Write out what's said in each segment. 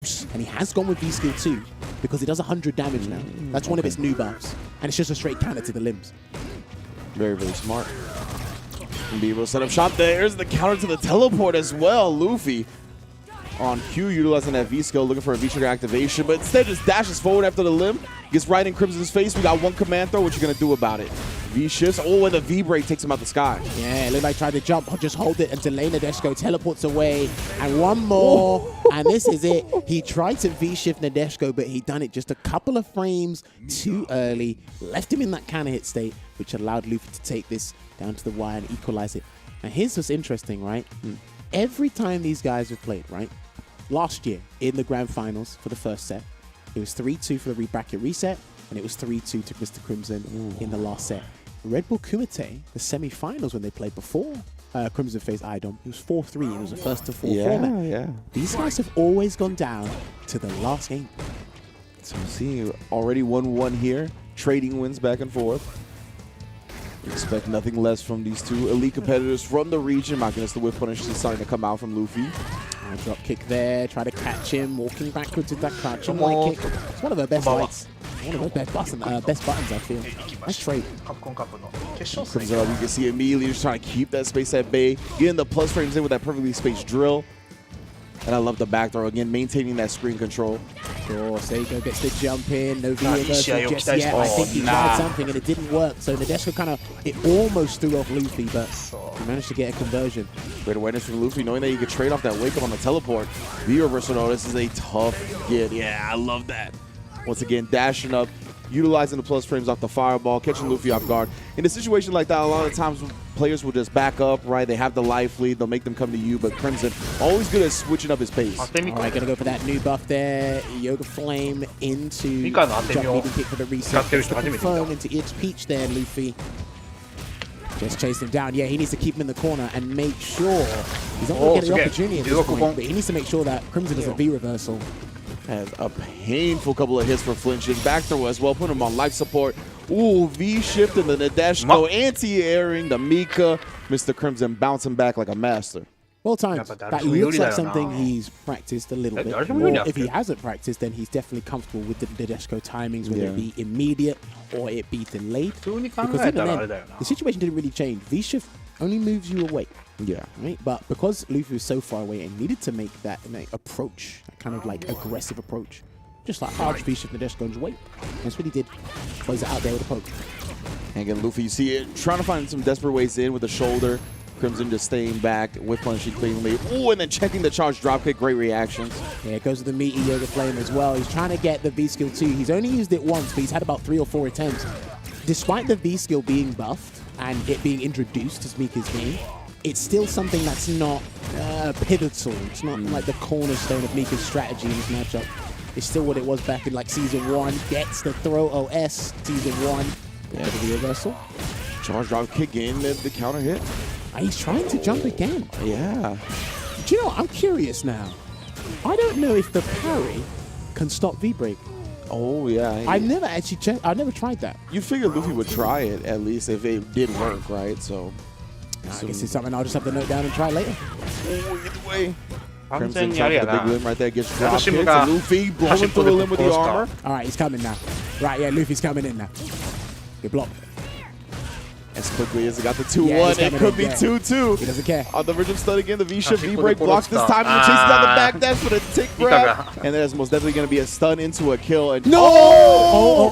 And he has gone with V-Skill 2 because it does 100 damage now. That's one of its new buffs. And it's just a straight counter to the limbs. Very, very smart. And be able to set up shop. There's the counter to the teleport as well. Luffy on Q utilizing that V-Skill, looking for a V-Trigger activation, but instead just dashes forward after the limb. Gets right in Crimson's face. We got one command throw. What you going to do about it? V-shifts. Oh, and the V-break takes him out the sky. Yeah, it looked like tried to jump, just hold it until ゚d㚚щ teleports away. And one more. And this is it. He tried to V-shift ゚d㚚щ, but he done it just a couple of frames too early. Left him in that counter hit state, which allowed Luffy to take this down to the wire and equalize it. And here's what's interesting, right? Every time these guys have played, right? Last year, in the grand finals for the first set, it was 3-2 for the bracket reset, and it was 3-2 to Mr. Crimson in the last set. Red Bull Kumite, the semi-finals when they played before Crimson faced IDOM, it was 4-3. It was a first to four format. Yeah. These guys have always gone down to the last game. So I'm seeing already 1-1 here. Trading wins back and forth. Expect nothing less from these two elite competitors from the region. My goodness, the whip punish is starting to come out from Luffy. Drop kick there, try to catch him, walking backwards with that crouching white kick. It's one of her best fights. One of her best buttons, I feel. Nice trade. Comes up, you can see immediately just trying to keep that space at bay, getting the plus frames in with that perfectly spaced drill. And I love the back throw again, maintaining that screen control. Sure, Seiko gets the jump in, no V reversal just yet. I think he tried something and it didn't work. So ゚d㚚щ kind of, it almost threw off Luffy, but he managed to get a conversion. Great awareness from Luffy, knowing that you could trade off that wake up on the teleport. V reversal though, this is a tough get. Yeah, I love that. Once again, dashing up, utilizing the plus frames off the fireball, catching Luffy off guard. In a situation like that, a lot of times players will just back up, right? They have the life lead, they'll make them come to you, but Crimson, always good at switching up his pace. Alright, gonna go for that new buff there. Yoga Flame into drop leading kick for the reset. Confirm into It's Peach there, Luffy. Just chased him down. Yeah, he needs to keep him in the corner and make sure he's not going to get the opportunity at this point, but he needs to make sure that Crimson does a V reversal. Has a painful couple of hits for flinching. Back throw as well, put him on life support. Ooh, V-shift and the ゚d㚚щ anti-airing the Mika. Mr. Crimson bouncing back like a master. Well timed. That looks like something he's practiced a little bit more. If he hasn't practiced, then he's definitely comfortable with the ゚d㚚щ timings, whether it be immediate or it be delayed. Because even then, the situation didn't really change. V-shift only moves you away. Yeah. Right? But because Luffy was so far away and needed to make that approach, that kind of like aggressive approach, just like hard V-shift ゚d㚚щ goes wait. That's what he did. Close it out there with a poke. And again, Luffy, you see it, trying to find some desperate ways in with the shoulder. Crimson just staying back, with punishing cleanly. Ooh, and then checking the charge dropkick. Great reactions. Yeah, it goes with the meaty Yoga Flame as well. He's trying to get the V-Skill too. He's only used it once, but he's had about 3 or 4 attempts. Despite the V-Skill being buffed and it being introduced to Mika's game, it's still something that's not pivotal. It's not like the cornerstone of Mika's strategy in this matchup. It's still what it was back in like Season 1. Gets the throw OS, Season 1. Yeah, the reversal. Charge drop kick in the counter hit. He's trying to jump again. Yeah. Do you know what? I'm curious now. I don't know if the parry can stop V-break. Oh, yeah. I've never actually checked. I've never tried that. You figured Luffy would try it, at least, if it did work, right? So, I guess it's something I'll just have to note down and try later. Oh, either way. Crimson jumping the big limb right there, gets drop kicked. Luffy blowing through the limb with the armor. All right, he's coming now. Right, yeah, Luffy's coming in now. Good block. As quickly as it got the 2-1, it could be 2-2. He doesn't care. On the verge of stun again, the V-shift V-break blocks this time. And chases down the back dash for the tick grab. And there's most definitely going to be a stun into a kill. And no!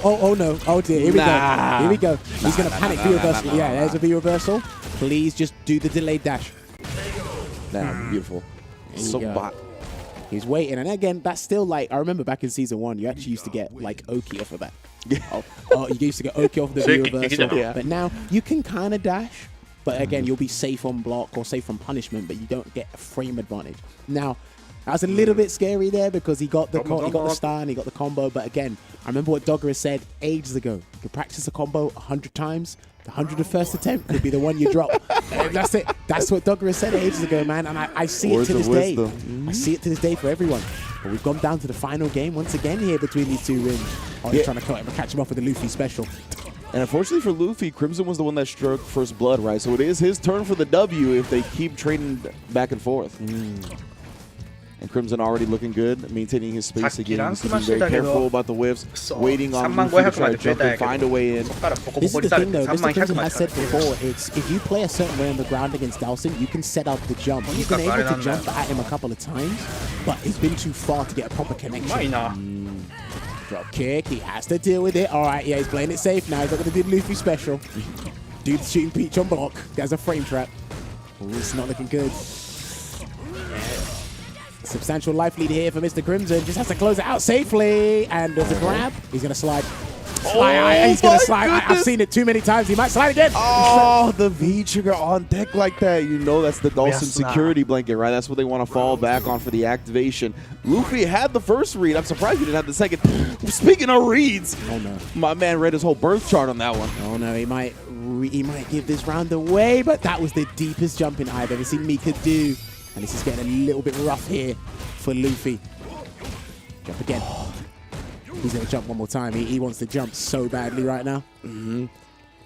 Oh no. Oh dear. Here we go. Here we go. He's going to panic V reversal. Yeah, there's a V reversal. Please just do the delayed dash. Damn, beautiful. So bot. He's waiting. And again, that's still like, I remember back in Season 1, you actually used to get like Oki off of that. You used to get Oki off the V reversal. But now you can kind of dash. But again, you'll be safe on block or safe on punishment, but you don't get a frame advantage. Now, that was a little bit scary there because he got the stun, he got the combo. But again, I remember what Dogger said ages ago. You can practice a combo 100 times. The 101st attempt could be the one you drop. That's it. That's what Dogger said ages ago, man. And I see it to this day. I see it to this day for everyone. But we've gone down to the final game once again here between these two rings. Oh, he's trying to catch him off with the Luffy special. And unfortunately for Luffy, Crimson was the one that struck first blood, right? So it is his turn for the W if they keep trading back and forth. And Crimson already looking good, maintaining his space again. He's being very さっきランクマッシュだけど、 careful about the whiffs, そう waiting on 3500 Luffy to ま try で to 増え jump たんや and けど、 find a way in. そこからボコ This ボコ is に the され thing て though, Mr. 30100 Crimson まで has しか said before, it's if you play a certain way on the ground against Dawson, you can set out the jump. You've been able to jump at him a couple of times, but it's been too far to get a proper うまい connection. な。 Drop kick, he has to deal with it. Alright, yeah, he's playing it safe now. He's not going to do Luffy special. Dude shooting Peach on block. There's a frame trap. Ooh, it's not looking good. Substantial life lead here for Mr. Crimson. Just has to close it out safely. And there's a grab. He's going to slide. He's going to slide. I've seen it too many times. He might slide again. Oh, the V trigger on deck like that. You know that's the Dawson Yes, nah. security blanket, right? That's what they want to fall back on for the activation. Luffy had the first read. I'm surprised he didn't have the second. Speaking of reads, Oh, no. my man read his whole birth chart on that one. Oh, no. He might give this round away. But that was the deepest jumping I've ever seen Mika do. And this is getting a little bit rough here for Luffy. Jump again. He's going to jump one more time. He wants to jump so badly right now.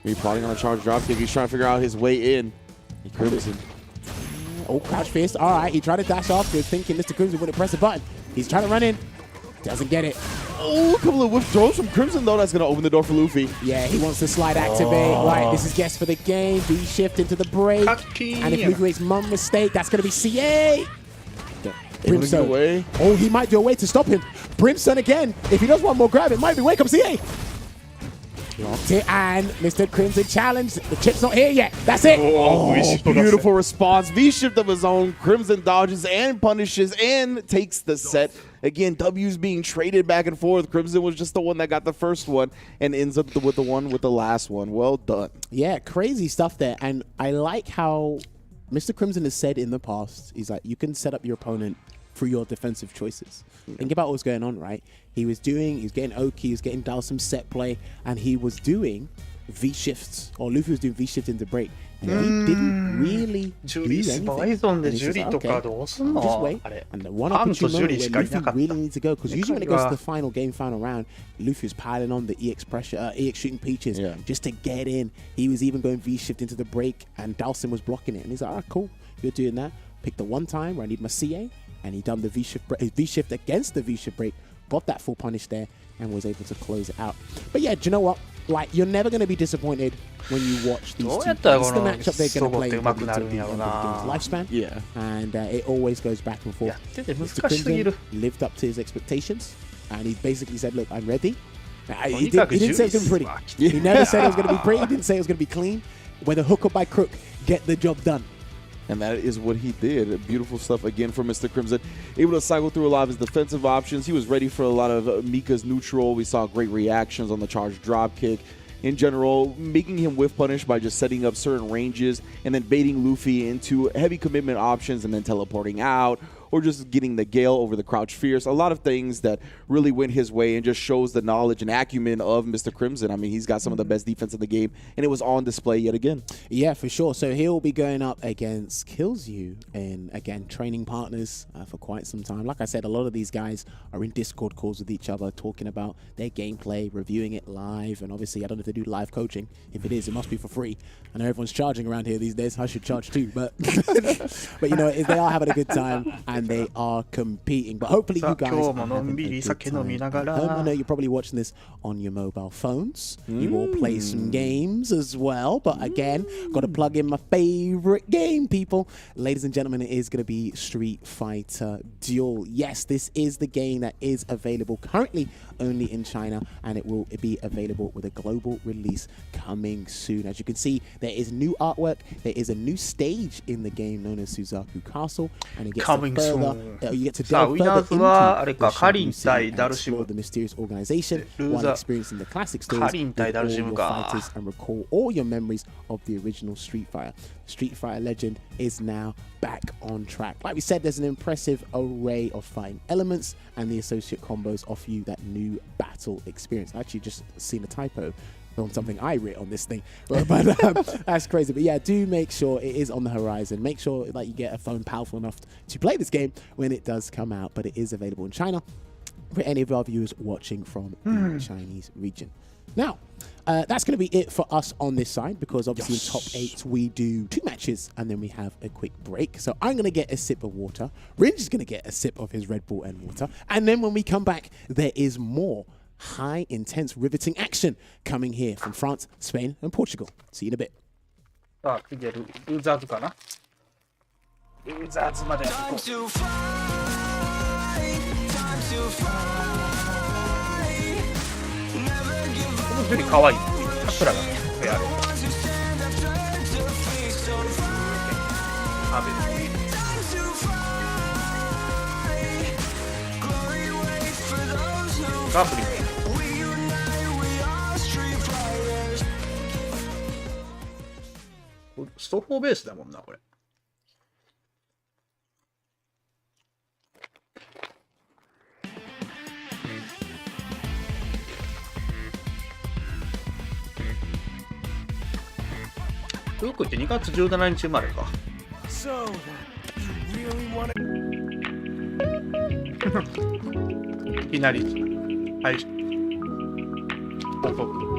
He's plotting on a charge dropkick. He's trying to figure out his way in. Crimson. Oh, crouch fist. All right, he tried to dash afterwards, thinking Mr. Crimson wouldn't press a button. He's trying to run in. Doesn't get it. Oh, a couple of whip throws from Crimson, though. That's going to open the door for Luffy. Yeah, he wants to slide activate. Right, this is guess for the game. V-shift into the break. And if Luffy makes one mistake, that's going to be CA. Brimstone. Away. Oh, he might do a way to stop him. Brimstone again. If he does one more grab, it might be wake up CA. Locked it, and Mr. Crimson challenge. The chip's not here yet. That's it. Oh, beautiful response. V-shift of his own. Crimson dodges and punishes and takes the set. Again, W's being traded back and forth. Crimson was just the one that got the first one and ends up with the one with the last one. Well done. Yeah, crazy stuff there. And I like how Mr. Crimson has said in the past, he's like, you can set up your opponent through your defensive choices. Think about what was going on, right? He was getting Oki, he was getting down some set play, and he was doing V-shifts, or Luffy was doing V-shift into break. And he didn't really do ジュリースパイ anything. ゾンで And ジ he's ュリ just ーと like, か okay, どうすん just の wait. あれ。 And the one パンと opportune ジュリー moment し where かいな Luffy かった。 really needs to go, because usually when it goes to the final game, final round, Luffy was piling on the EX pressure, EX shooting peaches just to get in. He was even going V-shift into the break, and Dawson was blocking it. And he's like, all right, cool, you're doing that. Pick the one time where I need my CA, and he done the V-shift against the V-shift break, got that full punish there, and was able to close it out. But yeah, do you know what? Like, you're never going to be disappointed when you watch these two. It's the matchup they're going to play until the end of the game's lifespan. Yeah. And it always goes back and forth. やってて難 Mr. しすぎる。 Crimson lived up to his expectations, and he basically said, look, I'm ready. He とにかく didn't say it was going to be ジュリースは pretty. He never said it was going to be pretty. He didn't say it was going to be clean. Whether hook or by crook, get the job done. And that is what he did. Beautiful stuff again from Mr. Crimson. Able to cycle through a lot of his defensive options. He was ready for a lot of Mika's neutral. We saw great reactions on the charge drop kick. In general, making him whiff punish by just setting up certain ranges and then baiting Luffy into heavy commitment options and then teleporting out, or just getting the Gale over the Crouch Fierce. A lot of things that really went his way and just shows the knowledge and acumen of Mr. Crimson. I mean, he's got some of the best defense in the game, and it was on display yet again. Yeah, for sure. So he'll be going up against Killsu and, again, training partners for quite some time. Like I said, a lot of these guys are in Discord calls with each other, talking about their gameplay, reviewing it live, and obviously, I don't know if they do live coaching. If it is, it must be for free. I know everyone's charging around here these days. I should charge too, but but you know, they are having a good time, and they are competing. But hopefully you guys are having a good time at home. I know you're probably watching this on your mobile phones. You will play some games as well. But again, got to plug in my favorite game, people. Ladies and gentlemen, it is going to be Street Fighter Duel. Yes, this is the game that is available currently only in China, and it will be available with a global release coming soon. As you can see, there is new artwork. There is a new stage in the game known as Suzaku Castle, and it gets Coming further. soon. You get to さあ、 delve ウィナー further ズはあ into れ the か、カリ Shadow ン Scene 対 and ダルシ explore ム。 the mysterious organization ルー while ザー experiencing the classic カ stories リン with 対ダ all ルシ your ムか。 fighters and recall all your memories of the original Street Fighter. Street Fighter Legend is now back on track. Like we said, there's an impressive array of fighting elements, and the associate combos offer you that new battle experience. I actually just seen a typo on something I wrote on this thing, but that's crazy. But yeah, do make sure it is on the horizon. Make sure that you get a phone powerful enough to play this game when it does come out, but it is available in China for any of our viewers watching from the Chinese region. Now, that's going to be it for us on this side, because obviously in top 8 we do 2 matches and then we have a quick break. So I'm going to get a sip of water. Ringe is going to get a sip of his Red Bull and water. And then when we come back, there is more high, intense, riveting action coming here from France, Spain, and Portugal. See you in a bit. さあ、次はルーザーズかな。ルーザーズまで行こう。このジュリかわいい。カプラがやる。アベル。ガプリ。スト4ベースだもんな、これ。ルークって2月17日生まれか。いきなり。はい。報告。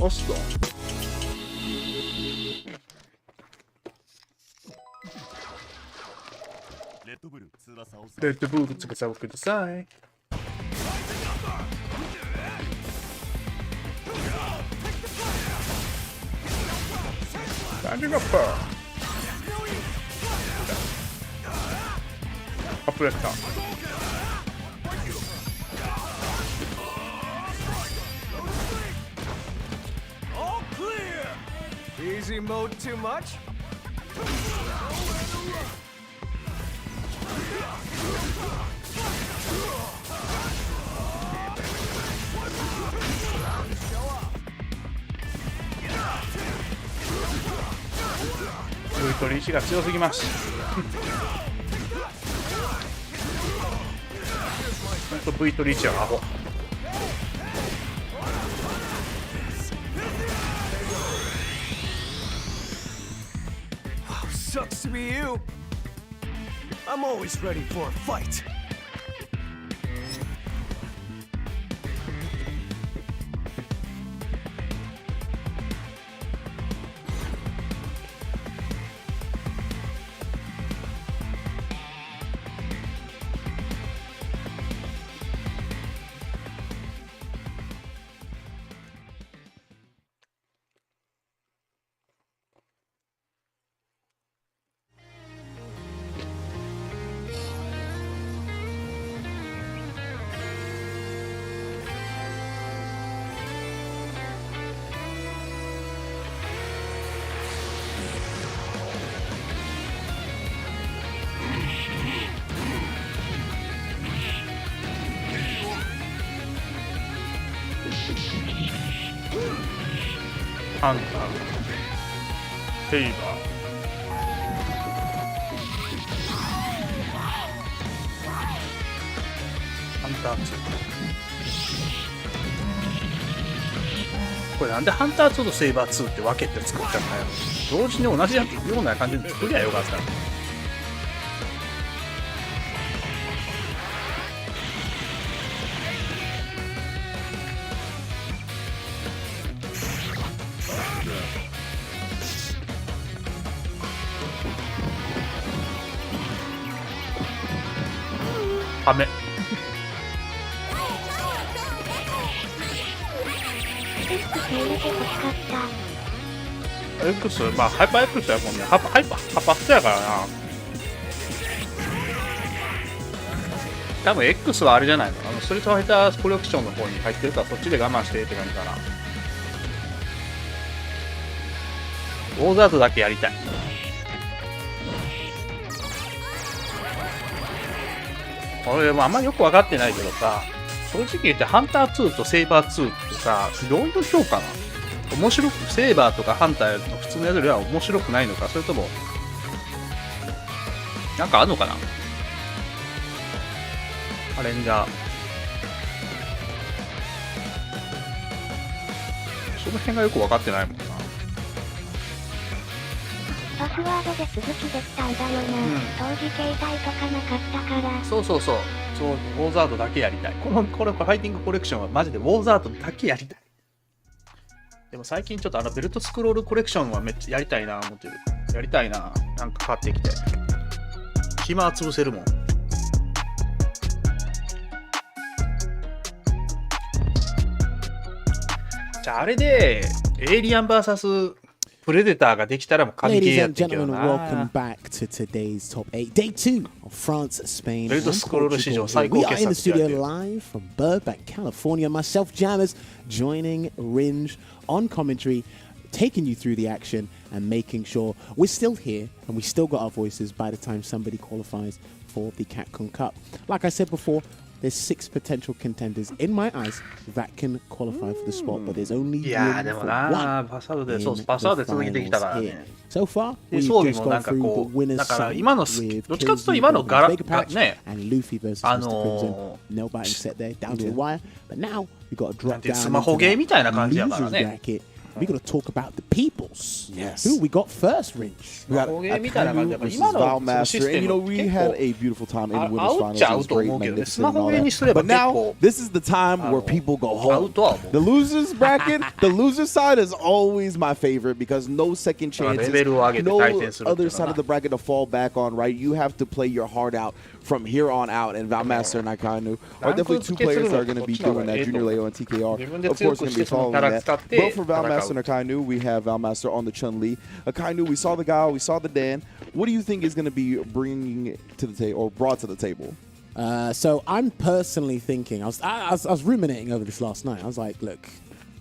オスト。レッドブル翼をください。ダンジングアッパー。アップレッター。Easy mode too much? ブイとリーチが強すぎます。ほんと V とリーチはアホ。Sucks to be you. I'm always ready for a fight.ハンター、セイバー、ハンター2。これなんでハンター2とセイバー2って分けて作っちゃったんやろ。同時に同じような感じで作りゃよかった。ハメ。X、まあハイパー X やもんね。ハパスやからな。多分 X はあれじゃないの。ストリートファイターコレクションの方に入ってるから、そっちで我慢してって感じかな。ウォーザーズだけやりたい。俺もあんまりよく分かってないけどさ、正直言ってハンター2とセイバー2ってさ、どういう評価なの？面白く、セイバーとかハンターの普通のやつよりは面白くないのか、それともなんかあんのかな。アレンジャーその辺がよく分かってないもんな。スワードで続きできたんだよな、当時携帯とかなかったから。そう、ウォーザードだけやりたい。これファイティングコレクションはマジでウォーザードだけやりたい。でも最近ちょっとベルトスクロールコレクションはめっちゃやりたいな思ってる。やりたいな。なんか買ってきて。暇は潰せるもん。じゃああれでエイリアン VS プレデターができたらもう神ゲー Ladies やっ and てんけど gentlemen, な。 welcome back to today's top 8, day 2 of France, Spain, and ベルトスクロール史上 Portugal. 最高 We 傑 are in the 作って言 studio われてる。 live from Burbank, California. Myself, Jammers, joining Ringe on commentary, taking you through the action and making sure we're still here and we still got our voices by the time somebody qualifies for the Capcom Cup. Like I said before, there's 6 potential contenders in my eyes that can qualify for the spot, but there's only いやー room でも for な one パスワードで in そう the パスワードで続けてきた finals から here. ね。 So far, で we've 装備 just もな gone んか through こ the う winner's だから side 今の with どっちかっていうと KZ 今の versus 柄 Vega が Patch ね and Luffy versus Mr. Crimson. No biting set there, down to the wire. But now we've got to なん drop ていう down スマホゲーみたいな感じやから losers ね。 bracket. We got to talk about the peoples. Yes. Who we got first, Ringe? We got スマホゲーみたいな感じだから versus 今のそのシ Valmaster, ステ and ム we 結 had 構 a beautiful time in the 合 winners うっちゃ finals. 合 It う was と great, 思うけどね。 magnificent, スマ and ホ all ゲーに that. すれば But 結 now 構 this is the time where people go 合う home. とは思う。 The losers bracket, the loser side is always my favorite because no second chances, レベルを上げて no 対戦するっていう other の side は of the bracket to fall back on, right? You have to play your heart out from here on out, and Valmaster and Akainu are definitely 2 players that are going to be doing that. Junior Leo and TKR, of course, going to be following that. But for Valmaster and Akainu, we have Valmaster on the Chun-Li. Akainu, we saw the Gao, we saw the Dan. What do you think is going to be bringing to the table or brought to the table? So I'm personally thinking, I was ruminating over this last night. I was like, look,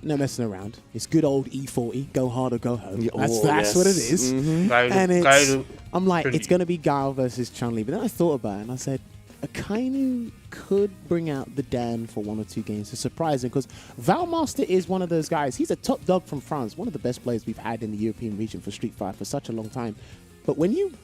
no messing around. It's good old E40, go hard or go home. That's what it is. And it's, I'm like, it's going to be Gao versus Chun-Li. But then I thought about it and I said, Akainu could bring out the Dan for 1 or 2 games to surprise him because Valmaster is one of those guys. He's a top dog from France, one of the best players we've had in the European region for Street Fighter for such a long time. But when you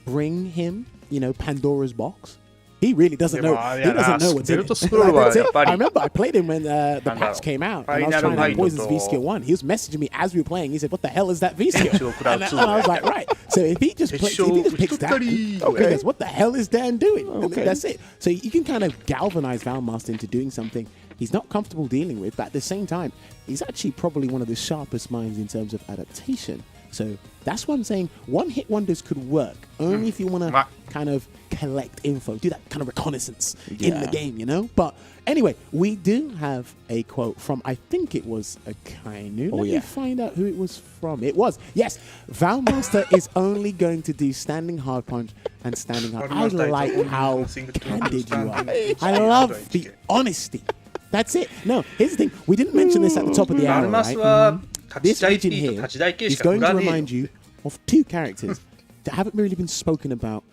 bring him, you know, Pandora's box, he really doesn't know. He doesn't know what's in it. That's it. I remember I played him when the patch came out, and I was trying to Poison's V skill 1. He was messaging me as we were playing. He said, "What the hell is that V skill?" and I was like, "Right." So if he just plays, if he just picks that, okay, what the hell is Dan doing? Okay. That's it. So you can kind of galvanize Valmaster into doing something he's not comfortable dealing with, but at the same time, he's actually probably one of the sharpest minds in terms of adaptation. So that's what I'm saying. One-hit wonders could work only if you want to kind of collect info, do that kind of reconnaissance in the game, you know? But anyway, we do have a quote from, I think it was Akainu. Let me find out who it was from. It was, yes, Valmaster is only going to do standing hard punch and standing hard. I like how candid you are. I love the honesty. That's it. No, here's the thing. We didn't mention this at the top of the hour, right? This region here is going to remind you of 2 characters that haven't really been spoken about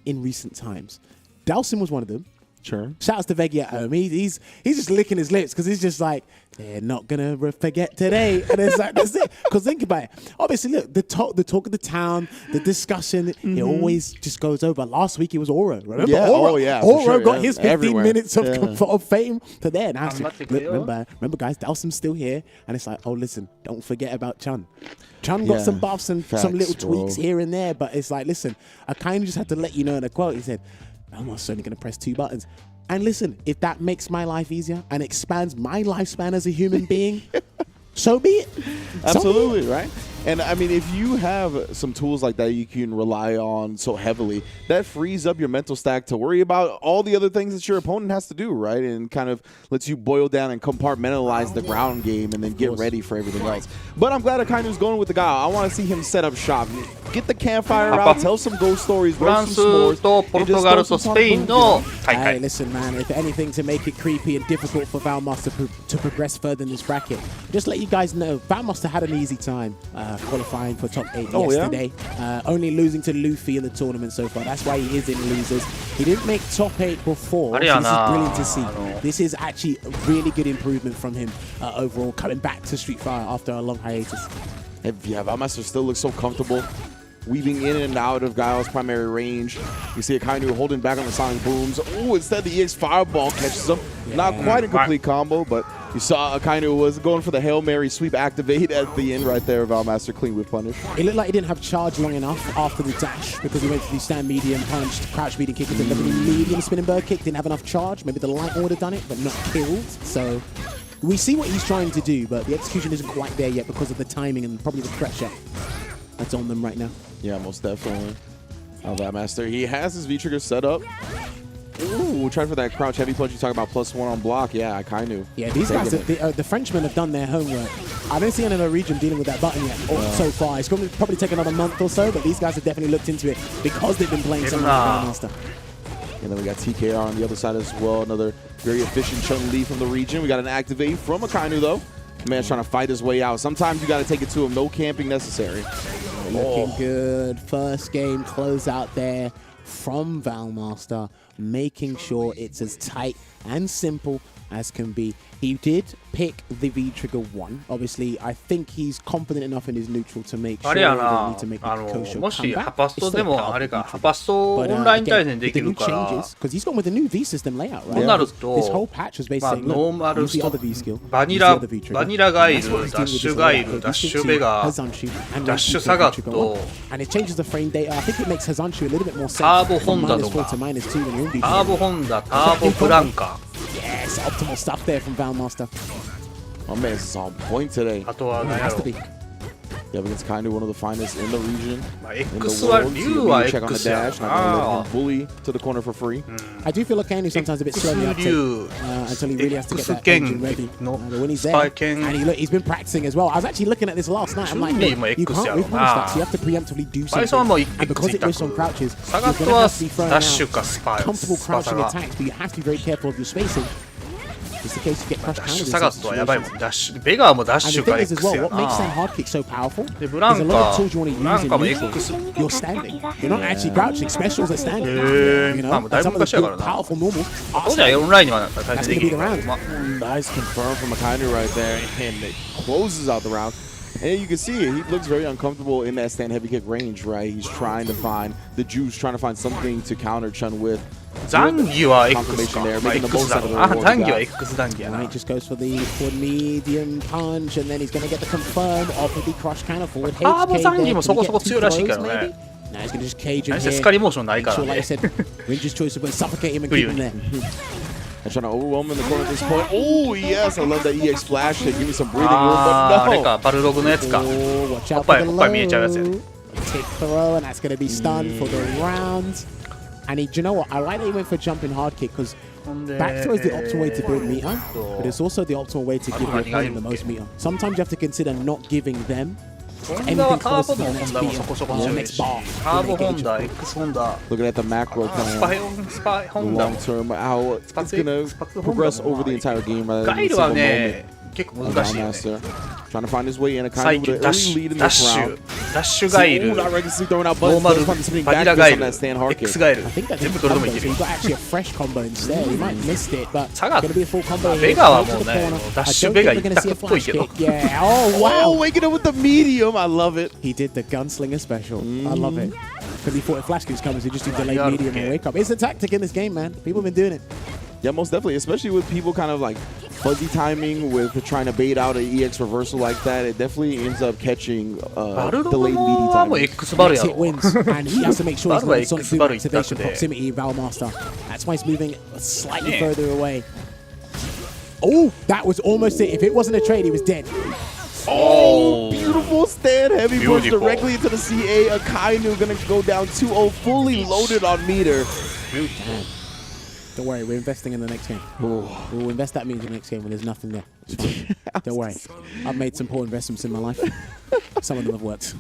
in recent times. Dalsim was one of them. Sure. Shout out to Veggie at home. He's just licking his lips because he's just like, they're not going to forget today. And it's like, that's it. Because think about it. Obviously, look, the talk of the town, the discussion, it always just goes over. Last week it was Oro. Remember? Yeah. Oro got his 15 everywhere. minutes of fame to there. Now, remember, guys, Dalsim's still here. And it's like, oh, listen, don't forget about Chun. Chun got some buffs and some little tweaks here and there. But it's like, listen, I kind of just had to let you know in a quote. He said, I'm only going to press 2 buttons. And listen, if that makes my life easier and expands my lifespan as a human being, so be it. Absolutely, right? And I mean, if you have some tools like that you can rely on so heavily, that frees up your mental stack to worry about all the other things that your opponent has to do, right? And kind of lets you boil down and compartmentalize the ground game and then get ready for everything else. But I'm glad Akainu's going with the guy. I want to see him set up shop. Get the campfire out, tell some ghost stories, フラン roast ス some s'mores, とポルトガルとスペインの大 Hey, 会。 listen, man, if anything to make it creepy and difficult for Valmaster to progress further in this bracket, just let you guys know, Valmaster had an easy time qualifying for top 8 yesterday. Only losing to Luffy in the tournament so far. That's why he is in losers. He didn't make top 8 before, so this is brilliant to see. This is actually a really good improvement from him overall, coming back to Street Fighter after a long hiatus. Yeah, Valmaster still looks so comfortable. weaving in and out of Guile's primary range. You see Akainu holding back on the sonic booms. Oh, instead the EX Fireball catches him. Not quite a complete combo, but you saw Akainu was going for the Hail Mary sweep activate at the end right there. Valmaster clean with punish. It looked like he didn't have charge long enough after the dash because he went for the stand medium punch, crouch medium kick, and then the medium spinning bird kick. Didn't have enough charge. Maybe the light order done it, but not killed. So we see what he's trying to do, but the execution isn't quite there yet because of the timing and probably the pressure that's on them right now. Yeah, most definitely. Valmaster, he has his V-trigger set up. Ooh, trying for that crouch heavy punch. You talk about +1 on block. Yeah, Akainu. Yeah, these guys, the Frenchmen have done their homework. I don't see another region dealing with that button yet so far. It's going to probably take another month or so, but these guys have definitely looked into it because they've been playing some of the Grandmaster. And then we got TKR on the other side as well. Another very efficient Chun-Li from the region. We got an activate from Akainu, though. Man's trying to fight his way out. Sometimes you got to take it to him. No camping necessary. Looking good. First game close out there from Valmaster, making sure it's as tight and simple as can be. He did pick the V-Trigger 1. Obviously, I think he's confident enough in his neutral to make sure he doesn't need to make a kosher もし comeback. ハパスト It's で still も powerful あれか、 V-Trigger. ハパスト But オンライン対戦 again, で with き the new るから changes, because he's gone with the new V system layout, と right? なる This と whole patch was basically まあ saying, ノーマ look, ル use ス the ト other V skill, バニ use ラ the other V-Trigger. バニラガイル、 That's what he's ダッ doing with シ this ュガイ layout. ル、ダッ He シュ sticks ベ to ガ、 Hazanshu and ダッシュ Hazanshu サガッ V-Trigger ト、 and it changes the frame data. I think it makes Hazanshu a little bit more safe ターボ from ホンダ -4 と to か、 -2 when you're in ターボ V-Trigger. ホンダ、ターボブランカ、 Yes, optimal stuff there from Valmaster. My man's on point today. あとは何 It や has ろ to be. Yeah, against Akainu, one of the finest in the region. まあ、In the X は、 world. 竜 So は you check on the X や dash. Not な gonna let him bully to the corner for free. I do feel like Akainu sometimes a bit slow in the uptake 竜 until he really has to get that X engine ready. の But when he's ス there, パイケン and he's been practicing as well. I was actually looking at this last night. I'm like, Chun-Liも look, you X can't やろ refresh that, な so you have to preemptively do バイソンはもう something. And because it 一 goes on 択 crouches, サ you're ガッ going ト to は have to be throwing ダッシュ out かスパイ comfortable スパ crouching サガ attacks, but you have to be very careful of your spacing. Just in case you get ダ crushed ッシ countered ュ in サガ some ットはやばいも situations. んダッシュベガーもダッ And シ the ュか thing is as X well, や what makes that な hard kick so powerful でブラ is ン a lot of カ tools you want to ブラ use ンカも in neutral. X You're standing. You're not actually crouching. Specials are standing. へー You まあ know, だい and some ぶ of the 昔やから good, な powerful normals 当 are 時はオンラインには対戦できる That's gonna be the round. まあ Nice confirm from Akainu right there. And it closes out the round. And you can see it. He looks very uncomfortable in that stand heavy kick range, right? He's trying to find the juice, trying to find something to counter Chun with. 残儀は X か、 there, まあ、making the X most だ out of ろ the うな reward 残 he 儀は got. X 残儀や And な he just goes for the forward medium punch, and then he's going to get the confirm off of the crush counter forward. ターボ HK 残儀 there. も Can そ he こ get そこ two 強いらしいけ throws ど maybe? ね Now he's going to just cage him 何せ here. スカリモーションないから Sure, like I ね said, Ringer's choice of suffocate him and keep him there. And trying to overwhelm him in the corner at this point. Oh, yes. I love that EX flash to give me some breathing room, あーあれ but か no. バルログのやつか Oh, watch out おっぱい for the おっぱい見えちゃうやつや low. ね Tick throw, and that's going to be stunned for the round. And do you know what? I like that he went for jumping hard kick because ほんで back throw is the optimal way to build meter, but it's also the optimal way to give your opponent the most meter. Sometimes you have to consider not giving them ホンダは anything ター close ボ to の the ホン next ダも meter そこそこ or 強い next し bar. ターボホンダ X ホンダ Looking at the macro スパ plan. スパホンダ Long も term, how it's Spats- going to Spats- progress Honda over the entire game rather ガ than a イルは single moment. ね結構難しいよね Grandmaster trying to find his way in. A 最 kind 近 of ダッ early シ lead ュ in ダッ this シ round. ュダッシュガイル Ooh, not recklessly throwing out ノー buttons. マル Those fucking spinning バニ back ラガイ on ル that stand hard kick. X ガイル I think that's 全 a 部どれでも combo, い so ける you got actually a fresh combo instead. You might have missed it, but it's サガ going to be a full combo まあ here. ベガは Straight もう to the ね corner. ダッ I シュ don't ベガ think 一 we're going to see a 択っぽい flash けど kick. Yeah. Oh, Oh, wow. waking up with the medium. I love it. He did the gunslinger special. I love it. Because he thought if flash kicks coming, so just do delayed Yeah, medium okay. and wake up. It's a tactic in this game, man. People have been doing it. Yeah, most definitely, especially with people kind of like fuzzy timing with trying to bait out an EX reversal like that. It definitely ends up catching バルログ delayed meaty はもう timing. X バル Next や hit ろ wins, and he has to make sure he's Baru got Sonic X Boom Baru activation 一択で proximity, Valmaster. That's why he's moving slightly Yeah. further away. Oh, that was almost it. If it wasn't a trade, he was dead. Oh, beautiful stand heavy push Beautiful. directly into the CA. Akainu gonna go down 2-0, fully loaded on meter. Don't worry, we're investing in the next game. We'll invest that means in the next game when there's nothing there. It's fine. Don't worry. I've made some poor investments in my life. Some of them have worked.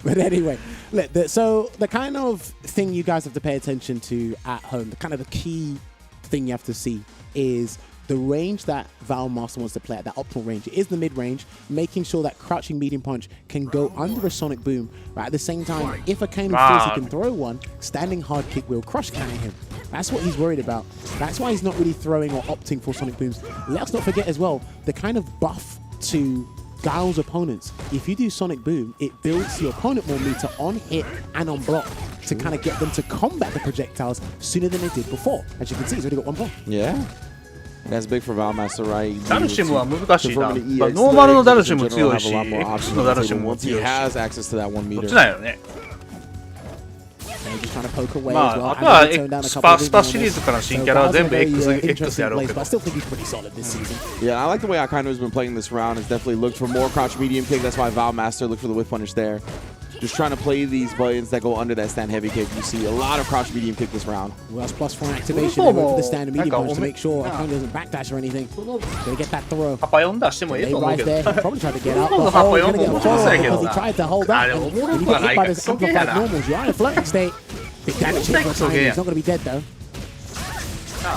But anyway, look, so the kind of thing you guys have to pay attention to at home, the kind of the key thing you have to see is the range that Valmaster wants to play at, that optimal range. It is the mid-range, making sure that crouching medium punch can go under a sonic boom. But at the same time, if Akainu feels he can throw one, standing hard kick will crush counter him. That's what he's worried about. That's why he's not really throwing or opting for sonic booms. Let's not forget as well, the kind of buff to Guile's opponents, if you do Sonic Boom, it builds the opponent more meter on hit and on block to kind of get them to combat the projectiles sooner than they did before. As you can see, he's already got 1 point. Yeah. That's big for Valmaster, right? ダルシムは難しいな。 Confirming the まあ EX ノーマルのダルシム in general 強いし、 have a lot more X options の on ダ the ルシ table ムも once he 強いし。 has access to that 1どっ meter. ちなんやろね。 They're just trying to poke away ま as well. あ、あとは And they tone down a couple of スパシリーズから新キャラは全部 X やろうけ But ど I。still think he's pretty solid this season. Yeah, I like the way Akainu has been playing this round. Has definitely looked for more crouch medium kick. That's why Valmaster looked for the whip punish there. Just trying to play these buttons that go under that stand heavy kick. You see a lot of crouch medium kick this round. Well, that's plus 4 activation. They went for the standard medium punch to make sure Akainu doesn't backdash or anything. Gonna get that throw. パパ読んだしてもいい They と思う rise けど。 there. Probably tried to get out. 日本の But パパ oh, he's 読 gonna んで get も a 面白いけ because ど he な。 tried to hold あ that. れ And おもろ when く you は get な hit い by から the クソゲーや simplified な。 normals, you're in a floating state. Big damage hit for Crazy Akainu. game. He's not gonna be dead though.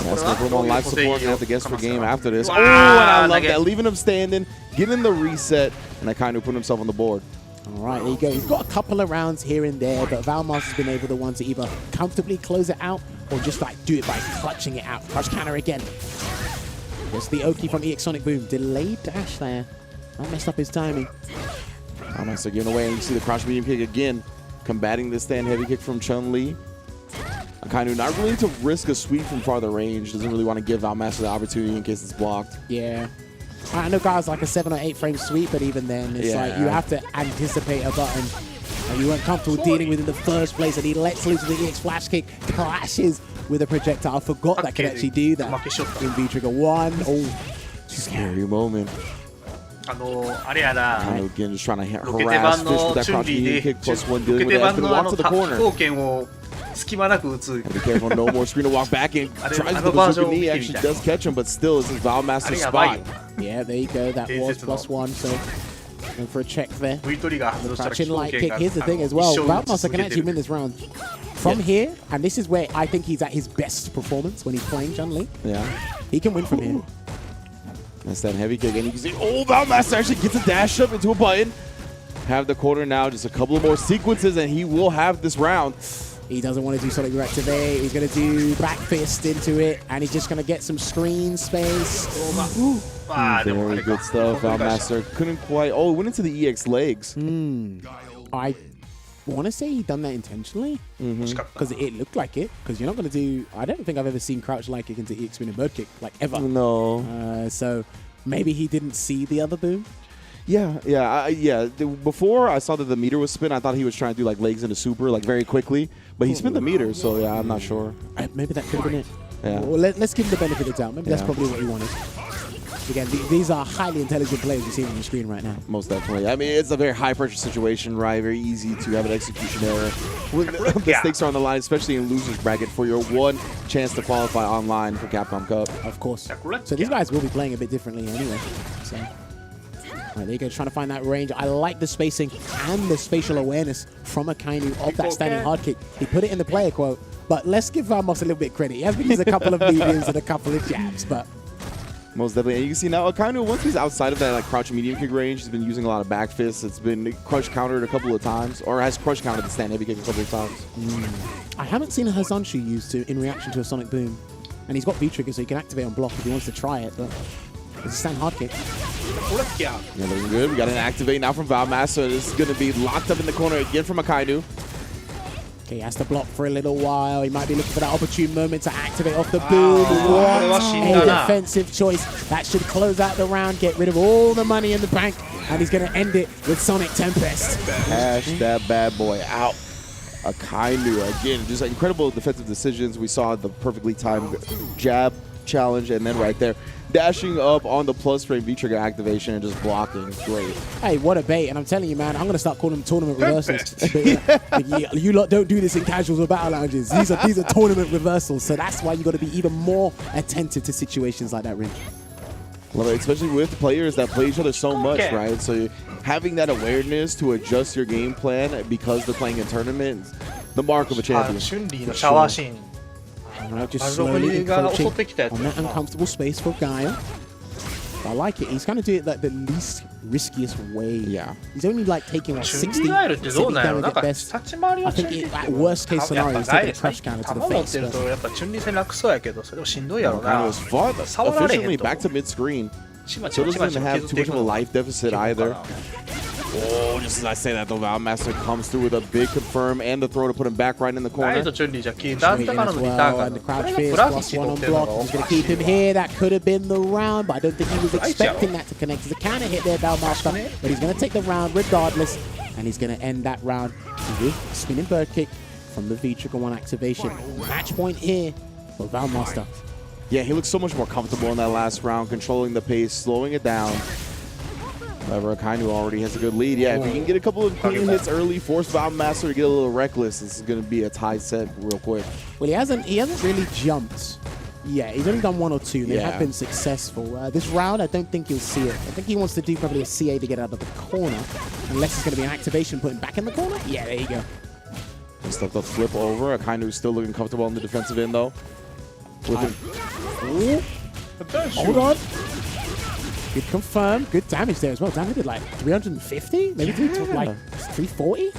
That's going to put him on life support. You have to guess for game after this. Oh, Wow, and I love nugget. that. Leaving him standing, getting the reset, and Akainu put himself on the board. All right, there you go. He's got a couple of rounds here and there, but Valmaster's been able to one to either comfortably close it out or just like do it by clutching it out. Clutch counter again. There's the Oki from EX Sonic Boom. Delayed dash there. That messed up his timing. Valmaster giving away, and you see the crouch medium kick again, combating the stand heavy kick from Chun-Li. Akainu not willing to risk a sweep from farther range. Doesn't really want to give Valmaster the opportunity in case it's blocked. Yeah. I know guys like a 7 or 8 frame sweep, but even then, it's like you have to anticipate a button that you weren't comfortable dealing with in the first place, and he lets loose with the EX flash kick, clashes with a projectile. Forgot that could actually do that. In V trigger 1. Oh, Scary moment. あれやな。 Akainu again just trying to ロケテ harass 版 Fish の with that チュン crouch リ medium ーで、 kick plus 1ロ dealing ケ with テ that. 版 It's の gonna walk to the 格 corner. 闘剣を隙間なく打つ。 Be careful, no more screen to walk back in. I Tries don't the know bazooka about knee, Joe actually King. does catch him, but still, this is Valmaster's あれやばい spot. よ。 yeah, there you go. That was plus 1, so going for a check there. V トリガー外したら Crouching 奇 light 剣 kick. が Here's the thing as 一 well. 生 Valmaster 続 can けて actually る win this round. From here, and this is where I think he's at his best performance when he's playing Chun-Li. Yeah. He can win from here. That's that heavy kick, and you can see, oh, Valmaster actually gets a dash up into a button. Have the quarter now, just a couple of more sequences, and he will have this round. He doesn't want to do Sonic Reactivate. He's going to do back fist into it, and he's just going to get some screen space. ああ、でもあ Very れか good stuff. Valmaster couldn't quite. Oh, it went into the EX legs. I want to say he done that intentionally 惜しかった。 because it looked like it. Because you're not going to do. I don't think I've ever seen crouch light kick into EX spinning bird kick like ever. No. So maybe he didn't see the other boom. Yeah. Before I saw that the meter was spin, I thought he was trying to do like legs into super like very quickly, but he spun the meter, so yeah, I'm not sure. Maybe that could have been it. Yeah. Well, let's give him the benefit of the doubt. Maybe that's Yeah. probably what he wanted. Again, these are highly intelligent players you see on the screen right now. Most definitely. I mean, it's a very high pressure situation, right? Very easy to have an execution error. When the stakes are on the line, especially in losers bracket, for your one chance to qualify online for Capcom Cup. Of course. correct. So these guys will be playing a bit differently anyway. So, all right, there you go, trying to find that range. I like the spacing and the spatial awareness from Akainu of that standing hard kick. He put it in the player quote, but let's give Vamos a little bit of credit. He has been using a couple of mediums and a couple of jabs, but Most definitely. And you can see now, Akainu, once he's outside of that like crouch medium kick range, he's been using a lot of back fists. It's been crush countered a couple of times, or has crush countered the stand heavy kick a couple of times. I haven't seen a Hazanshu used to in reaction to a Sonic Boom. And he's got V-trigger, so he can activate on block if he wants to try it, but it's a stand hard kick. Yeah, looking good. We got an activate now from Valmaster. This is going to be locked up in the corner again from Akainu. Okay, he has to block for a little while. He might be looking for that opportune moment to activate off the boom. What a defensive choice. That should close out the round, get rid of all the money in the bank, and he's going to end it with Sonic Tempest. Cash that bad boy out. Akainu, again, just incredible defensive decisions. We saw the perfectly timed jab challenge, and then right there, dashing up on the plus frame V-trigger activation and just blocking. Great. Hey, what a bait. And I'm telling you, man, I'm going to start calling them tournament reversals. You lot don't do this in casuals or battle lounges. These are tournament reversals. So that's why you got to be even more attentive to situations like that, Rin. Love it, especially with players that play each other so much, right? So having that awareness to adjust your game plan because they're playing in tournaments, the mark of a champion. チュンリーのシャワーシーン。 Right, just ロブ slowly リーが襲 encroaching ってきたやつ on that uncomfortable space for Guile. I like it. He's going to do it like the least riskiest way. Yeah. He's only like taking like チュン 60, リーガエルってどう 70 なんやろ damage なん at か best. 立ち回りは I チュ think ンリ it, ー at worst case やっ scenario, ぱ he's ガ taking エ a ル crush counter to 球 the 持っ face. てる But とやっぱチュンリー戦楽そうやけどそれもしんどいやろ Akainu な is far 触られへん officially と back to mid screen. So doesn't have too much of a life deficit either. Oh, just as I say that, though, Valmaster comes through with a big confirm and the throw to put him back right in the ライ corner. トチュンリーじゃ消えたんだからのリターン Well, が and the これ crouch が fierce プラス plus 1 one 取 on ってるの block. He's going to keep him here. That could have been the round, but I don't think he was expecting that to connect. It's a counter hit there, Valmaster, but he's going to take the round regardless, and he's going to end that round with a spinning bird kick from the V-Trigger 1 activation. Match point here for Valmaster. Yeah, he looks so much more comfortable in that last round, controlling the pace, slowing it down. However, Akainu already has a good lead. Yeah, if he can get a couple of clean hits early, force Valmaster to get a little reckless, this is going to be a tie set real quick. Well, he hasn't really jumped. Yeah, he's only done 1 or 2. They Yeah. have been successful. This round, I don't think you'll see it. I think he wants to do probably a CA to get out of the corner, unless it's going to be an activation put him back in the corner. Yeah, there you go. Just let the flip over. Akainu still looking comfortable on the defensive end, though. Hold on. Good confirm. Good damage there as well. Damage did like 350? Maybe like 340?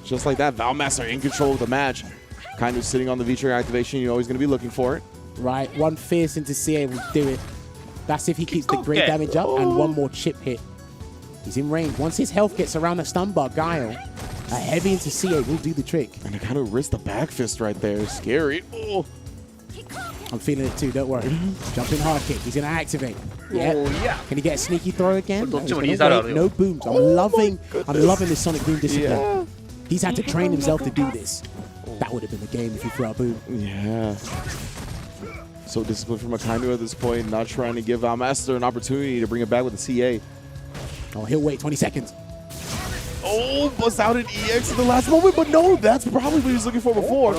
Just like that, Valmaster in control of the match. Kind of sitting on the V-Trigger activation. You know he's going to be looking for it. Right, one fierce into CA will do it. That's if he keeps the great damage up and one more chip hit. He's in range. Once his health gets around the stun bar, Guile, a heavy into CA will do the trick. And I kind of risked the back fist right there. Scary. Oh. I'm feeling it too, don't worry. Jumping hard kick. He's going to activate. Yeah. Oh, yeah. Can he get a sneaky throw again? No, he's gonna He's out wait. No booms. I'm loving this Sonic Boom discipline. Yeah. He's had to train himself to do this. That would have been the game if he threw a boom. Yeah. So disciplined from Akainu at this point, not trying to give Valmaster an opportunity to bring it back with the CA. Oh, he'll wait 20 seconds. Oh, bust out an EX in the last moment, but no, that's probably what he was looking for before.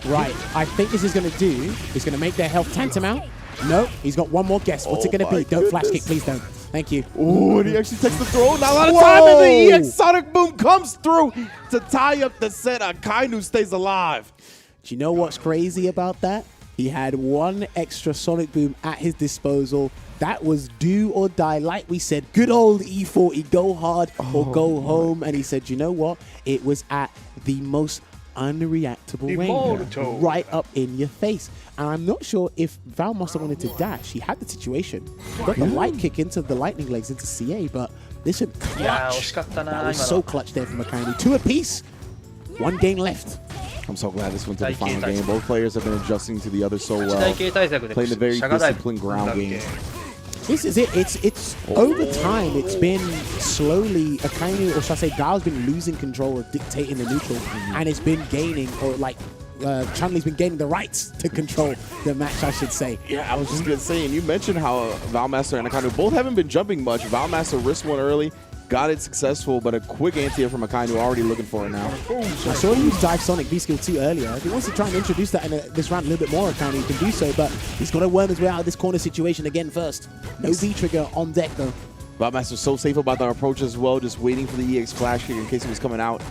Right, I think this is going to do, he's going to make their health tantamount. No, he's got one more guess. What's it going to be? Don't flash kick, please don't. Thank you. Oh, and he actually takes the throw. Not a lot of time, and the EX Sonic Boom comes through to tie up the set. Akainu stays alive. Do you know what's crazy about that? He had one extra Sonic Boom at his disposal. That was do or die. Like we said, good old E40, go hard or go home. And he said, you know what? It was at the most unreactable range, right up in your face. And I'm not sure if Valmaster wanted to dash. He had the situation. He got the light kick into the lightning legs into CA, but listen, clutch. That was so clutch there from Akainu. 2 apiece. 1 game left. I'm so glad this went to the final game. Both players have been adjusting to the other so well. Playing a very disciplined ground game. This is it. It's over time. It's been slowly Akainu, or should I say, Gao's been losing control of dictating the neutral, and it's been gaining, or like Chun-Li's been gaining the rights to control the match, I should say. Yeah, I was just gonna say, and you mentioned how Valmaster and Akainu both haven't been jumping much. Valmaster risked one early, got it successful, but a quick anti-air from Akainu, already looking for it now. I saw him use Dive Sonic V-Skill 2 earlier. If he wants to try and introduce that in this round a little bit more, Akainu, he can do so, but he's got to worm his way out of this corner situation again first. No V-Trigger on deck, though. Valmaster's so safe about the approach as well, just waiting for the EX flash kick in case he was coming out.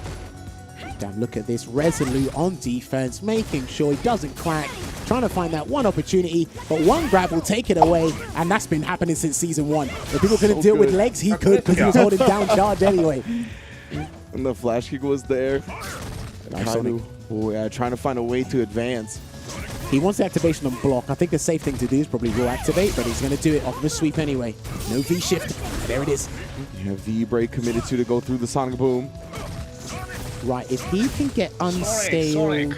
Damn, look at this. Resolute on defense, making sure he doesn't crack, trying to find that one opportunity, but one grab will take it away, and that's been happening since Season 1. If people couldn't deal with legs, he could, because he was holding down charge anyway. And the flash kick was there. Akainu, trying to find a way to advance. He wants the activation on block. I think the safe thing to do is probably will activate, but he's going to do it off of a sweep anyway. No V-shift. There it is. You have V-break committed to go through the Sonic Boom. Right, if he can get unscaled,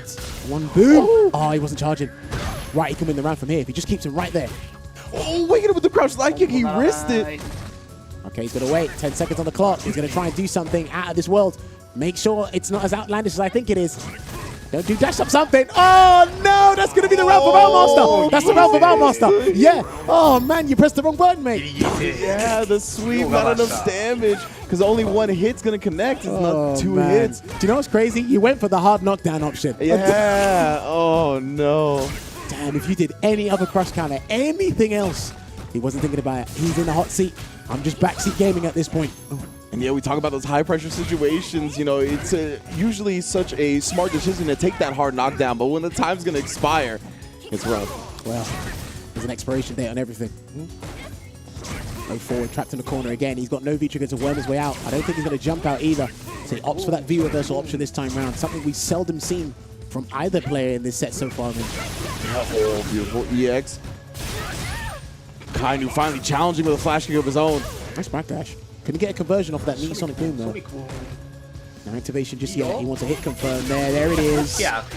one boom. Oh, he wasn't charging. Right, he can win the round from here if he just keeps him right there. Oh, waking up with the crouch light kick. He risked it. Okay, he's going to wait. 10 seconds on the clock. He's going to try and do something out of this world. Make sure it's not as outlandish as I think it is. Don't do dash up something. Oh, no, that's going to be the round for Valmaster. That's the round for Valmaster. Yeah. Oh, man, you pressed the wrong button, mate. Yeah, the sweep, not enough damage. Because only 1 hit's going to connect. It's not 2 hits. Do you know what's crazy? You went for the hard knockdown option. Yeah. Oh, no. Damn, if you did any other crush counter, anything else, he wasn't thinking about it. He's in the hot seat. I'm just backseat gaming at this point. And yeah, we talk about those high-pressure situations. You know, it's usually such a smart decision to take that hard knockdown, but when the time's going to expire, it's rough. Well, there's an expiration date on everything. Go forward, trapped in the corner again. He's got no V-trigger to worm his way out. I don't think he's going to jump out either. So he opts for that V-reversal option this time round, something we've seldom seen from either player in this set so far. Oh, beautiful EX. Akainu finally challenging with a flash kick of his own. Nice backdash. Couldn't get a conversion off that neat Sonic Boom though. No activation just yet. He wants a hit confirm there. There it is.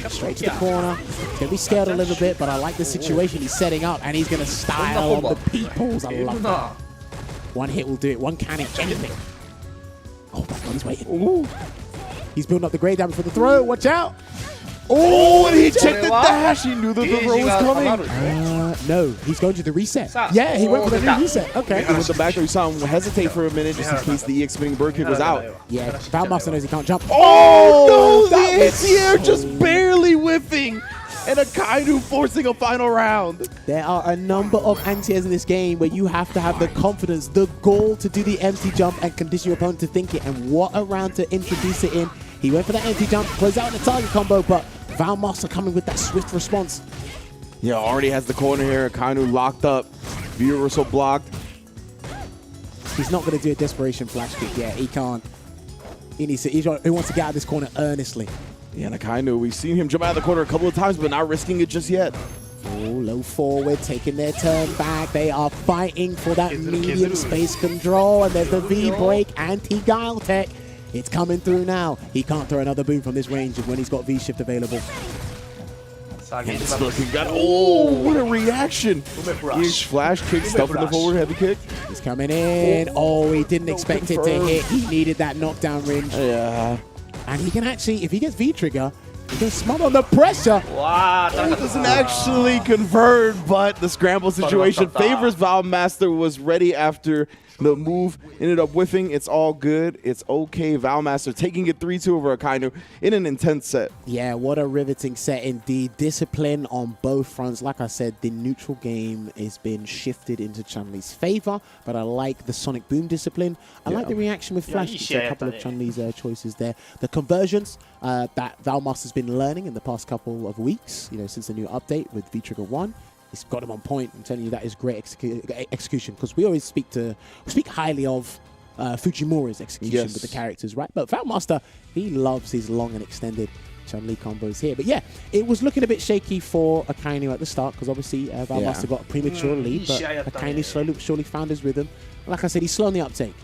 Straight to the corner. He's going to be scared a little bit, but I like the situation he's setting up, and he's going to style on the peoples. I love that. One hit will do it. One cannon, anything. Oh, back on, he's waiting. Ooh. He's building up the great damage for the throw. Watch out. Oh, and he checked the dash. He knew that the throw was coming. No, he's going to the reset. Yeah, he went for the reset. Okay. And with the back there, you saw him hesitate for a minute just in case the EX spinning bird kick was out. Yeah, Valmaster knows he can't jump. Oh, no, the anti-air just barely whiffing. And Akainu forcing a final round. There are a number of anti-airs in this game where you have to have the confidence, the goal to do the empty jump and condition your opponent to think it. And what a round to introduce it in. He went for that empty jump, closed out in the target combo, but Valmaster coming with that swift response. Yeah, already has the corner here. Akainu locked up. V reversal blocked. He's not going to do a desperation flash kick yet. He can't. He wants to get out of this corner earnestly. Yeah, and Akainu, we've seen him jump out of the corner a couple of times, but not risking it just yet. Oh, low forward, taking their turn back. They are fighting for that medium space control, and there's the V-break anti-guile tech. It's coming through now. He can't throw another boom from this range when he's got V-shift available. And it's looking good. Oh, what a reaction. Huge flash kick, stuffing the forward heavy kick. He's coming in. Oh, he didn't expect it to hit. He needed that knockdown range. Yeah. And he can actually, if he gets V-trigger, he can smother on the pressure. Wow, It doesn't actually convert, but the scramble situation favors Valmaster. Was ready after the move, ended up whiffing. It's all good. It's okay. Valmaster taking it 3-2 over Akainu in an intense set. Yeah, what a riveting set indeed. Discipline on both fronts. Like I said, the neutral game has been shifted into Chun-Li's favor, but I like the Sonic Boom discipline. I like the reaction with Flash. A couple of Chun-Li's choices there. The conversions that Valmaster's been learning in the past couple of weeks, since the new update with V-Trigger 1. He's got him on point. I'm telling you, that is great execution, because we always speak highly of Fujimura's execution with the characters, right? But Valmaster, he loves his long and extended Chun-Li combos here. But yeah, it was looking a bit shaky for Akainu at the start, because obviously Valmaster got a premature lead, but Akainu slowly but surely found his rhythm. Like I said, he's slow on the uptake,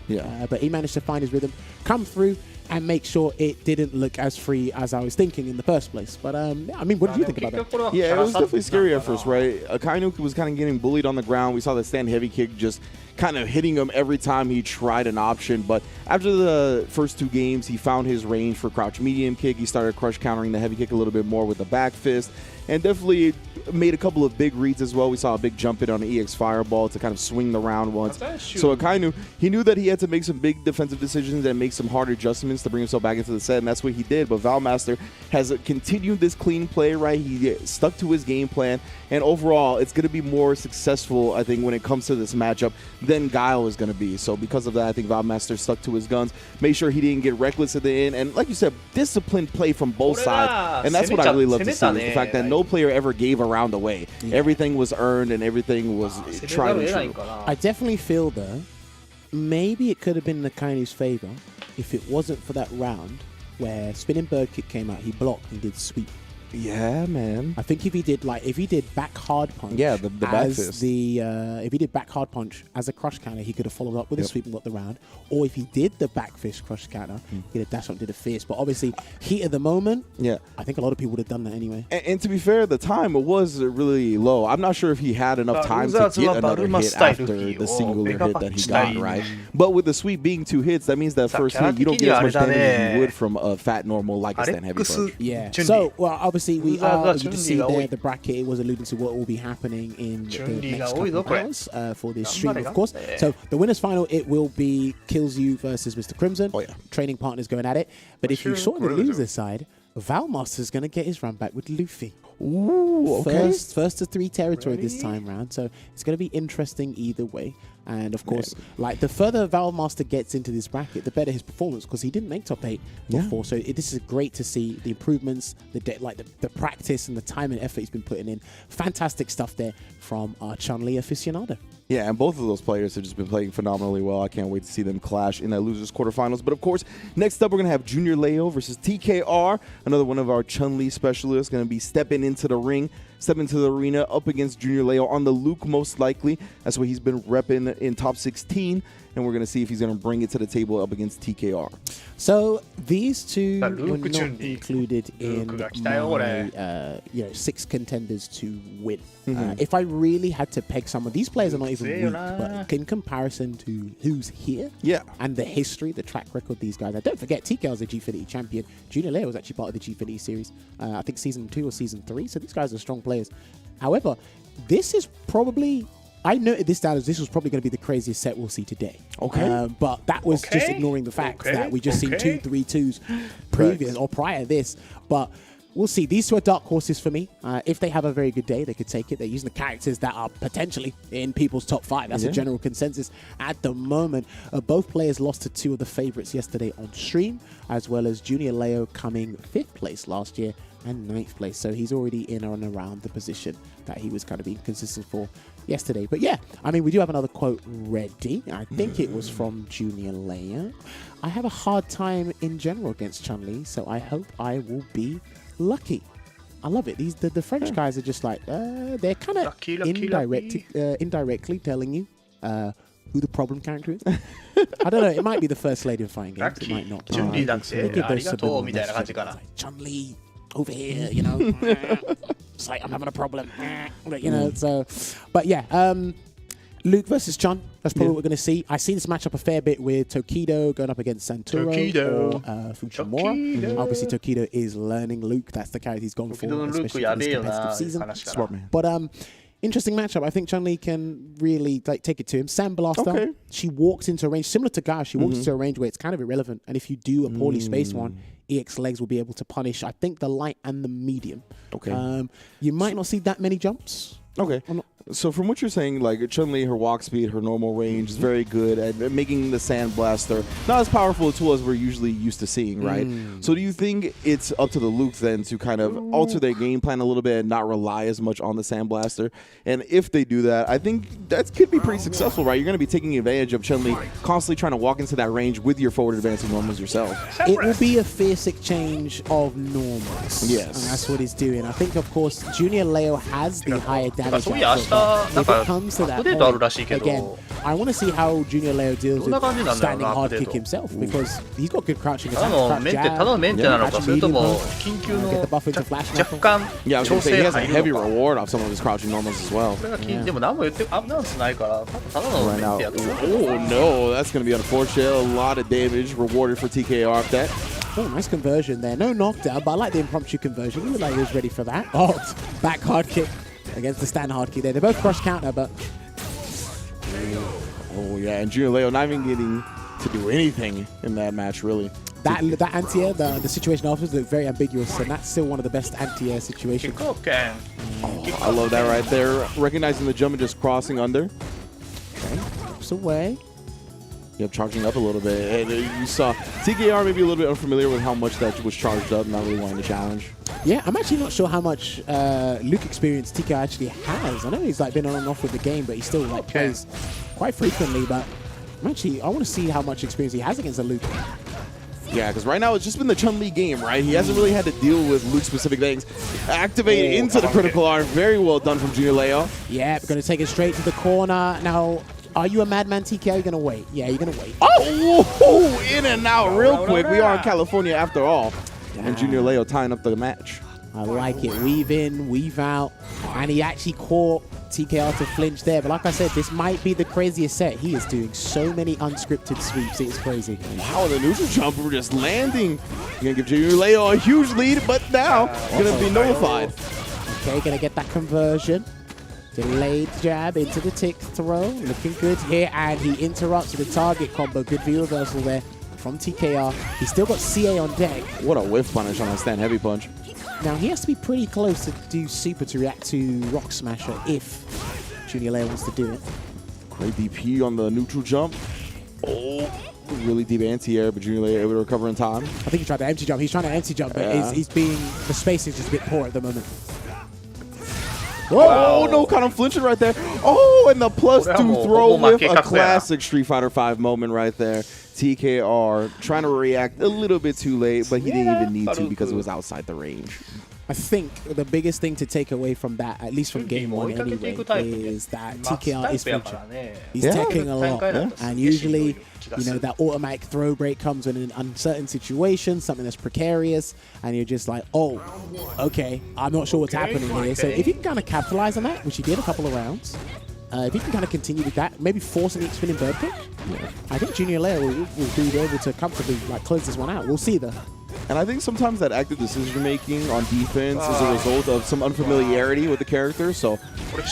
but he managed to find his rhythm, come through, and make sure it didn't look as free as I was thinking in the first place. But I mean, what did you think about that? Yeah, it was definitely scary at first, right? Akainu was kind of getting bullied on the ground. We saw the stand heavy kick just kind of hitting him every time he tried an option. But after the first two games, he found his range for crouch medium kick. He started crush countering the heavy kick a little bit more with the back fist, and definitely made a couple of big reads as well. We saw a big jump hit on the EX Fireball to kind of swing the round once. So Akainu, he knew that he had to make some big defensive decisions and make some hard adjustments to bring himself back into the set, and that's what he did. But Valmaster has continued this clean play, right? He stuck to his game plan, and overall, it's going to be more successful, I think, when it comes to this matchup than Guile is going to be. So because of that, I think Valmaster stuck to his guns, made sure he didn't get reckless at the end, and like you said, disciplined play from both sides. And that's what I really love to see, is the fact that no player ever gave a round away. Everything was earned and everything was tried and true. I definitely feel, though, maybe it could have been in Akainu's favor if it wasn't for that round where spinning bird kick came out, he blocked and did sweep. Yeah, man. I think if he did back hard punch, the back fist. If he did back hard punch as a crush counter, he could have followed up with a sweep and got the round. Or if he did the back fist crush counter, he'd have dashed up, did a fist. But obviously, heat of the moment, I think a lot of people would have done that anyway. And to be fair, the time was really low. I'm not sure if he had enough time to get another hit after the singular hit that he got, right? But with the sweep being 2 hits, that means that first hit, you don't get as much damage as you would from a fat normal like a stand heavy punch. Yeah. So, well, obviously, we are, you can see there the bracket, it was alluding to what will be happening in the next couple of hours for this stream, of course. So the winners final, it will be Kills You versus Mr. Crimson. Training partners going at it. But if you saw the loser side, Valmaster's going to get his run back with Luffy. Ooh, okay. First to 3 territory this time round. So it's going to be interesting either way. And of course, like the further Valmaster gets into this bracket, the better his performance, because he didn't make top 8 before. So this is great to see the improvements, the practice and the time and effort he's been putting in. Fantastic stuff there from our Chun-Li aficionado. Yeah, and both of those players have just been playing phenomenally well. I can't wait to see them clash in that losers quarterfinals. But of course, next up we're going to have Junior Leo versus TKR, another one of our Chun-Li specialists, going to be stepping into the ring. step into the arena up against Junior Leo on the Luke most likely. That's what he's been repping in top 16. And we're going to see if he's going to bring it to the table up against TKR. So these two were Luke not Chun-Li. included in Luke が来たよ、これ。 my 6 contenders to win. If I really had to peg someone, these players are not even weak, but in comparison to who's here and the history, the track record, these guys. Don't forget, TKR is a G50 champion. Junior Leo was actually part of the G50 series, I think season 2 or season 3. So these guys are strong players. However, this is probably... I noted this down as this was probably going to be the craziest set we'll see today. Okay. But that was just ignoring the fact that we just seen 2-3-2s previous or prior this. But we'll see. These two are dark horses for me. If they have a very good day, they could take it. They're using the characters that are potentially in people's top 5. That's a general consensus at the moment. Both players lost to 2 of the favorites yesterday on stream, as well as Junior Leo coming 5th place last year and 9th place. So he's already in and around the position that he was kind of being consistent for yesterday. But yeah, I mean, we do have another quote ready. I think it was from Junior Leo. I have a hard time in general against Chun-Li, so I hope I will be lucky. I love it. These the French guys are just like, they're kind of indirectly telling you who the problem character is. I don't know. It might be the first lady of fighting games. It might not. Chun-Li だってありがとうみたいな感じかな。 Chun-Li over here, you know. It's like I'm having a problem. But, you know, so, but yeah, Luke versus Chun. That's probably what we're going to see. I've seen this matchup a fair bit with Tokido going up against Santoro or Fujimura. Obviously, Tokido is learning Luke. That's the character he's gone for, especially in this competitive season. Smart man. But interesting matchup. I think Chun-Li can really take it to him. Sandblaster. She walks into a range similar to Guy. She walks into a range where it's kind of irrelevant. And if you do a poorly spaced one, EX legs will be able to punish, I think, the light and the medium. You might not see that many jumps. So from what you're saying, like Chun-Li, her walk speed, her normal range is very good at making the Sandblaster not as powerful a tool as we're usually used to seeing, right? So do you think it's up to the Luke then to kind of alter their game plan a little bit and not rely as much on the Sandblaster? And if they do that, I think that could be pretty successful, right? You're going to be taking advantage of Chun-Li constantly trying to walk into that range with your forward advancing normals yourself. It will be a fair exchange of normals. Yes. And that's what he's doing. I think, of course, Junior Leo has the higher damage. そういや、明日、なんか、アップデートあるらしいけど、 again, I want to see how Junior Leo deals with standing hard kick himself because he's got good crouching attack. ただのメンテなのか、それとも緊急の若干 Yeah, I was going to say he has a heavy reward off some of his crouching normals as well. これがでも何も言ってアナウンスないからただのメンテやと思う。 Oh no, that's going to be unfortunate. A lot of damage rewarded for TKR off that. Oh, nice conversion there. No knockdown, but I like the impromptu conversion. He looked like he was ready for that. Oh, back hard kick against the stand hard kick there. They both cross counter, but... Oh yeah, and Junior Leo not even getting to do anything in that match, really. That anti-air, the situation afterwards looked very ambiguous, and that's still one of the best anti-air situations. Oh, I love that right there. Recognizing the jump and just crossing under. Okay, drops away. Yep, charging up a little bit. And you saw TKR maybe a little bit unfamiliar with how much that was charged up, not really wanting to challenge. Yeah, I'm actually not sure how much Luke experience TKR actually has. I know he's like been on and off with the game, but he still like plays quite frequently. But I want to see how much experience he has against a Luke. Yeah, because right now it's just been the Chun-Li game, right? He hasn't really had to deal with Luke-specific things. Activate into the critical arm. Very well done from Junior Leo. Yeah, we're going to take it straight to the corner. Now, are you a madman, TK? Are you going to wait? Yeah, you're going to wait. Oh, in and out real quick. We are in California after all. And Junior Leo tying up the match. I like it. Weave in, weave out. And he actually caught TKR to flinch there. But like I said, this might be the craziest set. He is doing so many unscripted sweeps. It's crazy. Wow, the neutral jumper just landing. You're going to give Junior Leo a huge lead, but now going to be nullified. Okay, going to get that conversion. Delayed jab into the tick throw. Looking good here. And he interrupts with a target combo. Good V reversal there from TKR. He's still got CA on deck. What a whiff punish on a stand heavy punch. Now, he has to be pretty close to do super to react to Rock Smasher if Junior Leo wants to do it. Great DP on the neutral jump. Oh, really deep anti-air, but Junior Leo able to recover in time. I think he tried the empty jump. He's trying to empty jump, but the space is just a bit poor at the moment. Oh, no, kind of flinching right there. Oh, and the +2 throw with a classic Street Fighter V moment right there. TKR trying to react a little bit too late, but he didn't even need to because it was outside the range. I think the biggest thing to take away from that, at least from game one anyway, is that TKR is flinching. He's teching a lot, and usually, you know, that automatic throw break comes in an uncertain situation, something that's precarious, and you're just like, oh, okay, I'm not sure what's happening here. So if you can kind of capitalize on that, which he did a couple of rounds, if you can kind of continue with that, maybe force an spinning bird kick, I think Junior Layer will be able to comfortably like close this one out. We'll see though. And I think sometimes that active decision-making on defense is a result of some unfamiliarity with the character. So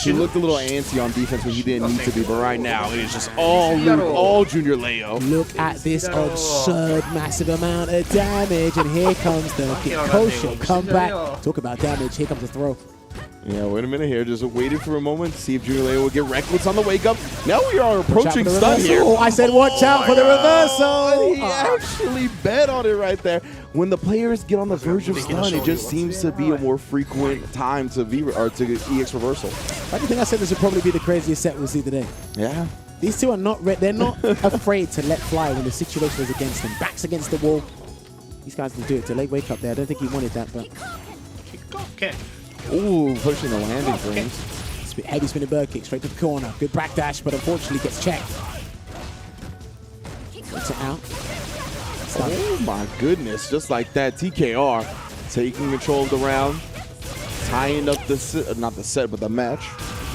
he looked a little antsy on defense when he didn't need to be. But right now, it is just all Junior Leo. Look at this absurd, massive amount of damage. And here comes the Kikosho comeback. Talk about damage. Here comes the throw. Yeah, wait a minute here. Just waiting for a moment to see if Junior Leo will get reckless on the wake up. Now we are approaching stun here. Oh, I said watch out for the reversal. He actually bet on it right there. When the players get on the verge of stun, it just seems to be a more frequent time to EX reversal. I think I said this would probably be the craziest set we'll see today. Yeah. These two are they're not afraid to let fly when the situation is against them. Backs against the wall. These guys will do it. Delayed wake up there. I don't think he wanted that, but. Okay. Ooh, pushing the landing frames. Heavy spinning bird kick straight to the corner. Good back dash, but unfortunately gets checked. Gets it out. Oh my goodness, just like that, TKR taking control of the round, tying up the not the set, but the match.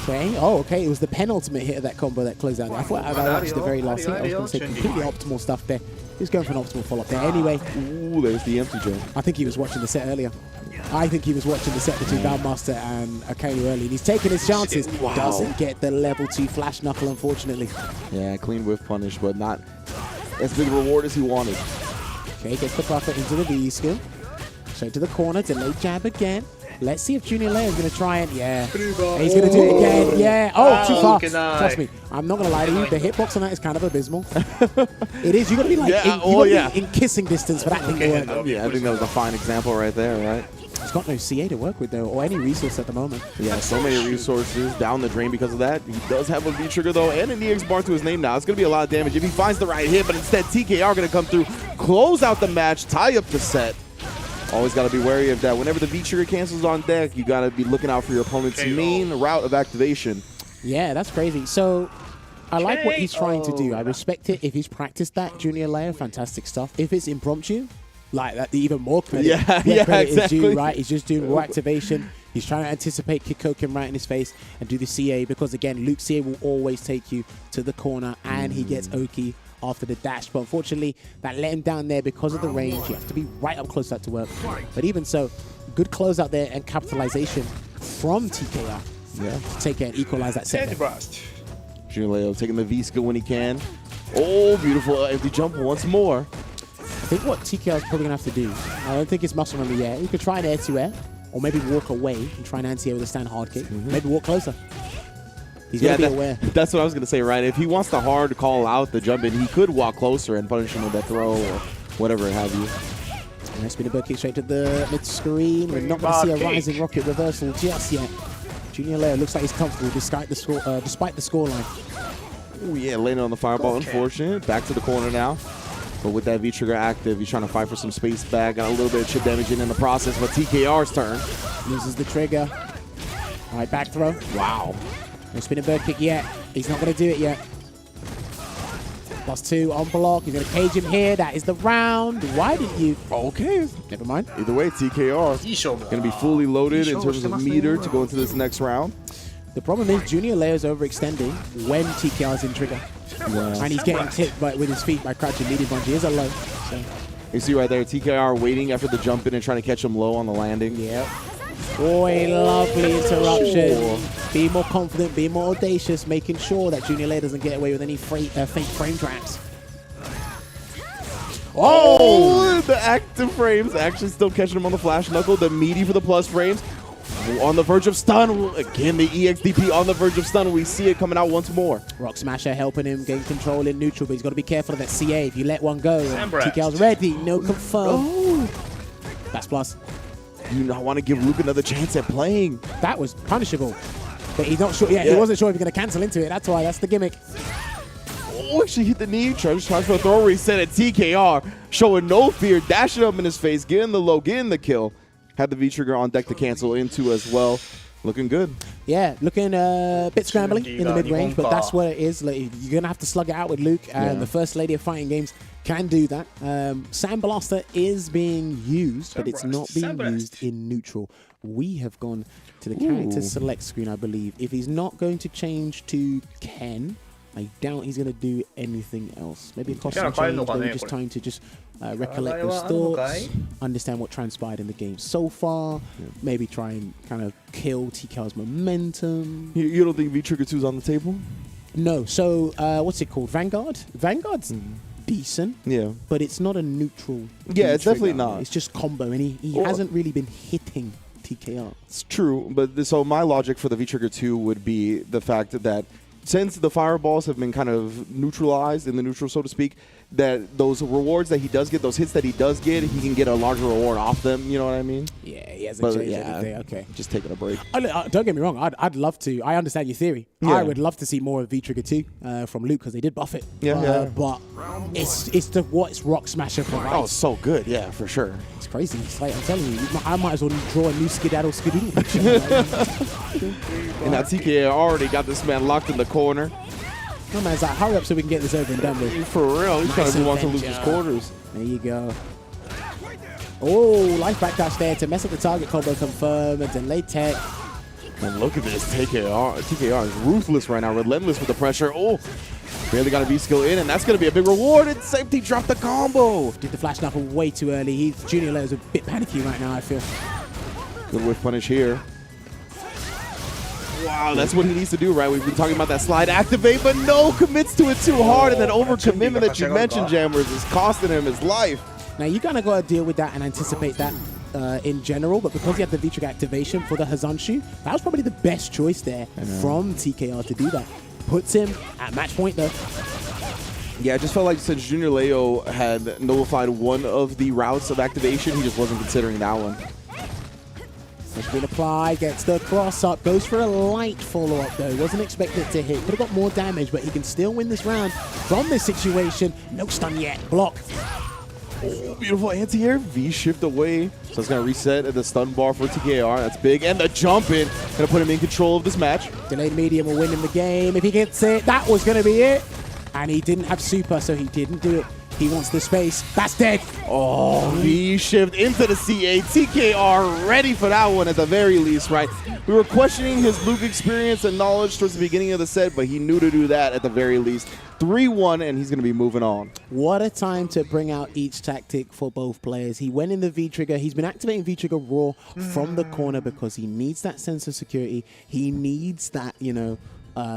Okay, oh, okay, it was the penultimate hit of that combo that closed out there. I thought I watched the very last hit. I was going to say completely optimal stuff there. He was going for an optimal follow-up there. Anyway. Ooh, there's the empty jump. I think he was watching the set earlier. I think he was watching the set between Bandmaster and Akainu early, and he's taking his chances. Wow. Doesn't get the level 2 flash knuckle, unfortunately. Yeah, clean whiff punish, but not as big a reward as he wanted. Okay, gets the buffer into the V skill. Straight to the corner, delayed jab again. Let's see if Junior Leo is going to try it. Yeah. He's going to do it again. Yeah. Oh, too far. Trust me. I'm not going to lie to you. The hitbox on that is kind of abysmal. It is. You've got to be like in kissing distance for that thing to work. Yeah, I think that was a fine example right there, right? He's got no CA to work with, though, or any resource at the moment. Yeah, so many resources down the drain because of that. He does have a V-trigger, though, and an EX bar to his name now. It's going to be a lot of damage if he finds the right hit, but instead TKR going to come through, close out the match, tie up the set. Always got to be wary of that. Whenever the V-trigger cancels on deck, you got to be looking out for your opponent's main route of activation. Yeah, that's crazy. So I like what he's trying to do. I respect it. If he's practiced that, Junior Leo, fantastic stuff. If it's impromptu, like that, even more credit. Credit is due, right? He's just doing raw activation. He's trying to anticipate Kikoken right in his face and do the CA because, again, Luke CA will always take you to the corner and he gets Oki after the dash. But unfortunately, that let him down there because of the range. You have to be right up close to that to work. But even so, good close out there and capitalization from TKR. Yeah. To take it and equalize that set. Junior Leo taking the V skill when he can. Oh, beautiful empty jump once more. I think what TKR is probably going to have to do, I don't think it's muscle memory yet. You could try an air-to-air, or maybe walk away and try an anti-air with a stand hard kick. Maybe walk closer. He's got to be aware. That's what I was going to say, right? If he wants to hard call out the jump in, he could walk closer and punish him with that throw or whatever have you. Nice spinning bird kick straight to the mid-screen. We're not going to see a rising rocket reversal just yet. Junior Leo looks like he's comfortable despite the scoreline. Oh, yeah, landing on the fireball, unfortunate. Back to the corner now. But with that V-trigger active, he's trying to fight for some space back. Got a little bit of chip damage in the process, but TKR's turn. Loses the trigger. All right, back throw. Wow. No spinning bird kick yet. He's not going to do it yet. +2 on block. He's going to cage him here. That is the round. Why did you? Okay. Never mind. Either way, TKR going to be fully loaded in terms of meter to go into this next round. The problem is Junior Leo's overextending when TKR's in trigger. Yeah. And he's getting tipped with his feet by crouching medium punch. He is a low. So. You see right there, TKR waiting after the jump in and trying to catch him low on the landing. Yep. Oh, a lovely interruption. Be more confident, be more audacious, making sure that Junior Leo doesn't get away with any fake frame traps. Oh, the active frames actually still catching him on the flash knuckle. The meaty for the plus frames. On the verge of stun. Again, the EXDP on the verge of stun. We see it coming out once more. Rock Smasher helping him gain control in neutral, but he's got to be careful of that CA. If you let one go, TKR's ready. No confirm. Oh. That's plus. You not want to give Luke another chance at playing. That was punishable. But he's not sure. Yeah, he wasn't sure if he's going to cancel into it. That's why. That's the gimmick. Oh, actually hit the knee. Tries for a throw reset at TKR. Showing no fear. Dashing up in his face. Getting the low. Getting the kill. had the V-Trigger on deck to cancel into as well. Looking good. Yeah, looking a bit scrambling in the mid-range, but that's what it is. Like, you're going to have to slug it out with Luke, and the First Lady of Fighting Games can do that. Sandblaster is being used, but it's not being used in neutral. We have gone to the character select screen, I believe. If he's not going to change to Ken, I doubt he's going to do anything else. Maybe a costume change, maybe just trying to just recollect those thoughts, understand what transpired in the game so far, maybe try and kind of kill TKR's momentum. You don't think V-Trigger 2 is on the table? No. So, what's it called? Vanguard? Vanguard's decent, but it's not a neutral. Yeah, it's definitely not. It's just combo, and he hasn't really been hitting TKR. It's true, but so my logic for the V-Trigger 2 would be the fact that since the fireballs have been kind of neutralized in the neutral, so to speak, that those rewards that he does get, those hits that he does get, he can get a larger reward off them. You know what I mean? Yeah, he hasn't changed anything. Okay. Just taking a break. Don't get me wrong. I'd love to. I understand your theory. Yeah. I would love to see more of V-Trigger 2 from Luke because they did buff it. But it's what's Rock Smasher provides. Oh, so good. Yeah, for sure. It's crazy. It's like, I'm telling you, I might as well draw a new Skedaddle Skadoodle picture. And now TKR already got this man locked in the corner. My man's like, hurry up so we can get this over and done with. For real, he's trying to move on to Luke's quarters. There you go. Oh, life backdash there to mess up the target combo, confirm, and delay tech. And look at this, TKR is ruthless right now, relentless with the pressure. Oh, barely got a V-skill in, and that's going to be a big reward. And safety dropped the combo. Did the flash knuckle way too early. Junior Leo's a bit panicky right now, I feel. Good whiff punish here. Wow, that's what he needs to do, right? We've been talking about that slide activate, but no, commits to it too hard, and that overcommitment that you mentioned, Jammers, is costing him his life. Now, you kind of got to deal with that and anticipate that in general, but because he had the V-Trigger activation for the Hazanshu, that was probably the best choice there from TKR to do that. Puts him at match point, though. Yeah, I just felt like since Junior Leo had nullified one of the routes of activation, he just wasn't considering that one. Has been applied, gets the cross up, goes for a light follow-up though. Wasn't expecting it to hit. Could have got more damage, but he can still win this round from this situation. No stun yet. Block. Oh, beautiful anti-air. V-shift away. So it's going to reset at the stun bar for TKR. That's big. And the jump in. Going to put him in control of this match. Delayed medium will win him the game. If he gets it, that was going to be it. And he didn't have super, so he didn't do it. He wants the space. That's dead. Oh, V-shift into the CA. TKR ready for that one at the very least, right? We were questioning his Luke experience and knowledge towards the beginning of the set, but he knew to do that at the very least. 3-1, and he's going to be moving on. What a time to bring out each tactic for both players. He went in the V-Trigger. He's been activating V-Trigger raw from the corner because he needs that sense of security. He needs that, you know,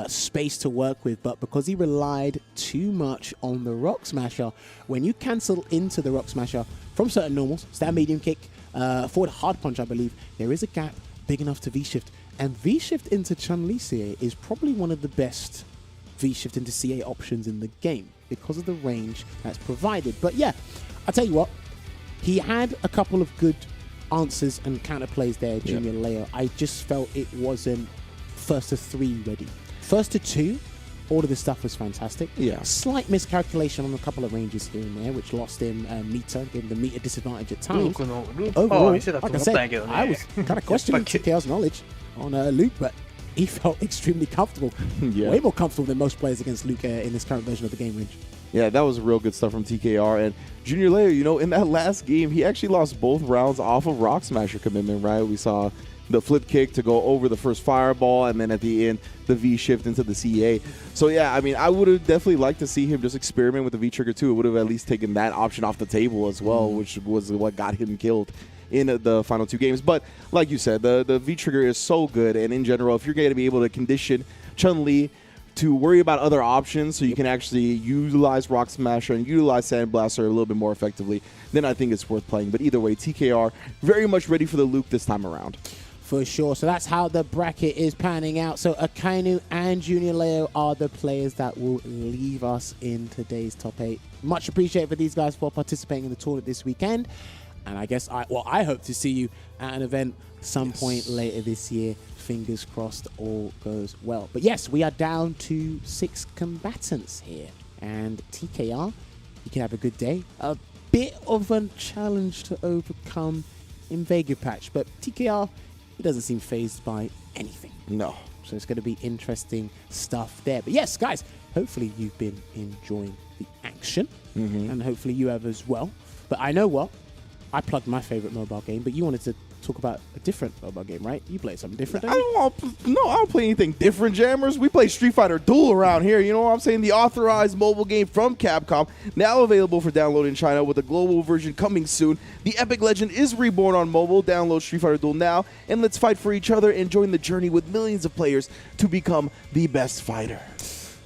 space to work with, but because he relied too much on the Rock Smasher, when you cancel into the Rock Smasher from certain normals, stand medium kick, forward hard punch, I believe, there is a gap big enough to V-shift. And V-shift into Chun-Li CA is probably one of the best V-shift into CA options in the game because of the range that's provided. But yeah, I'll tell you what, he had a couple of good answers and counterplays there, Junior Leo. I just felt it wasn't first to 3 ready. First to 2, all of this stuff was fantastic. Yeah. Slight miscalculation on a couple of ranges here and there, which lost him meter, gave him the meter disadvantage at times. Overall, like I said, I was kind of questioning TKR's knowledge on Luke, but he felt extremely comfortable. Way more comfortable than most players against Luke in this current version of the game range. Yeah, that was real good stuff from TKR. And Junior Leo, you know, in that last game, he actually lost both rounds off of Rock Smasher commitment, right? We saw the flip kick to go over the first fireball, and then at the end, the V shift into the CA. So yeah, I mean, I would have definitely liked to see him just experiment with the V-Trigger too. It would have at least taken that option off the table as well, which was what got him killed in the final 2 games. But like you said, the V-Trigger is so good, and in general, if you're going to be able to condition Chun-Li to worry about other options so you can actually utilize Rock Smasher and utilize Sandblaster a little bit more effectively, then I think it's worth playing. But either way, TKR very much ready for the Luke this time around. For sure. So that's how the bracket is panning out. So Akainu and Junior Leo are the players that will leave us in today's top 8. Much appreciated for these guys for participating in the tournament this weekend. And I guess I hope to see you at an event some point later this year. Fingers crossed all goes well. But yes, we are down to 6 combatants here. And TKR, you can have a good day. A bit of a challenge to overcome Invega patch, but TKR, he doesn't seem phased by anything. No. So it's going to be interesting stuff there. But yes, guys, hopefully you've been enjoying the action, and hopefully you have as well. But I know what? I plugged my favorite mobile game, but you wanted to talk about a different mobile game, right? You played something different, don't you? I don't play anything different, Jammers. We play Street Fighter Duel around here. You know what I'm saying? The authorized mobile game from Capcom, now available for download in China with a global version coming soon. The epic legend is reborn on mobile. Download Street Fighter Duel now, and let's fight for each other and join the journey with millions of players to become the best fighter.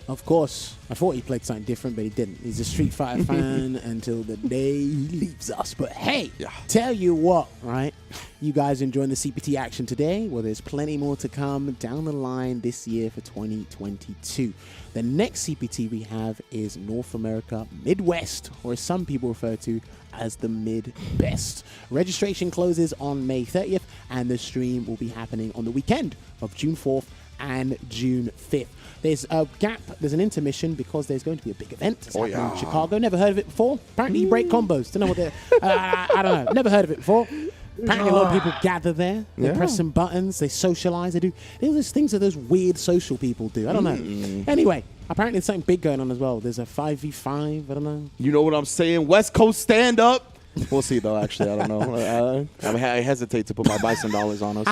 Of course, I thought he played something different, but he didn't. He's a Street Fighter fan until the day he leaves us. But hey, tell you what, right? You guys enjoying the CPT action today? Well, there's plenty more to come down the line this year for 2022. The next CPT we have is North America Midwest, or as some people refer to as the Mid-Best. Registration closes on May 30th, and the stream will be happening on the weekend of June 4th and June 5th. There's a gap, there's an intermission because there's going to be a big event. It's happening in Chicago. Never heard of it before. Apparently you break combos. Don't know what they're... I don't know. Never heard of it before. Apparently a lot of people gather there. They press some buttons. They socialize. They do those things that those weird social people do. I don't know. Anyway, apparently there's something big going on as well. There's a 5v5. I don't know. You know what I'm saying? West Coast stand up. We'll see, though, actually. I don't know. I hesitate to put my bison dollars on us.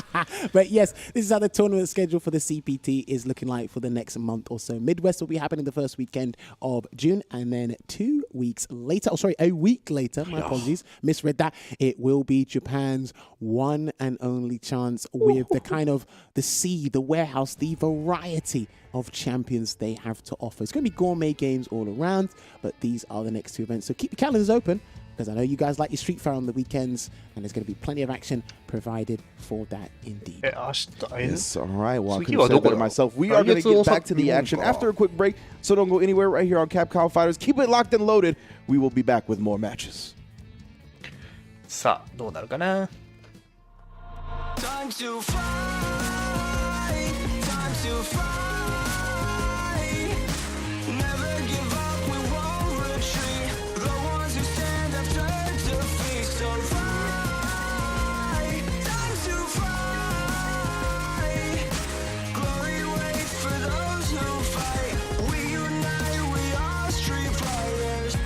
But yes, this is how the tournament schedule for the CPT is looking like for the next month or so. Midwest will be happening the first weekend of June, and then 2 weeks later, a week later, my apologies, misread that, it will be Japan's one and only chance with the kind of the warehouse, the variety of champions they have to offer. It's going to be gourmet games all around, but these are the next two events. So keep your calendars open, because I know you guys like your Street Fighter on the weekends, and there's going to be plenty of action provided for that indeed. Yes, all right. Well, I couldn't say better myself. We are going to get back to the action after a quick break, so don't go anywhere right here on Capcom Fighters. Keep it locked and loaded. We will be back with more matches. さあ、どうなるかな。 Time to fight, time to fight. Never give up, we won't retreat. The ones who stand up turn defeat. So fight, time to fight. Glory waits for those who fight. We unite, we are street fighters.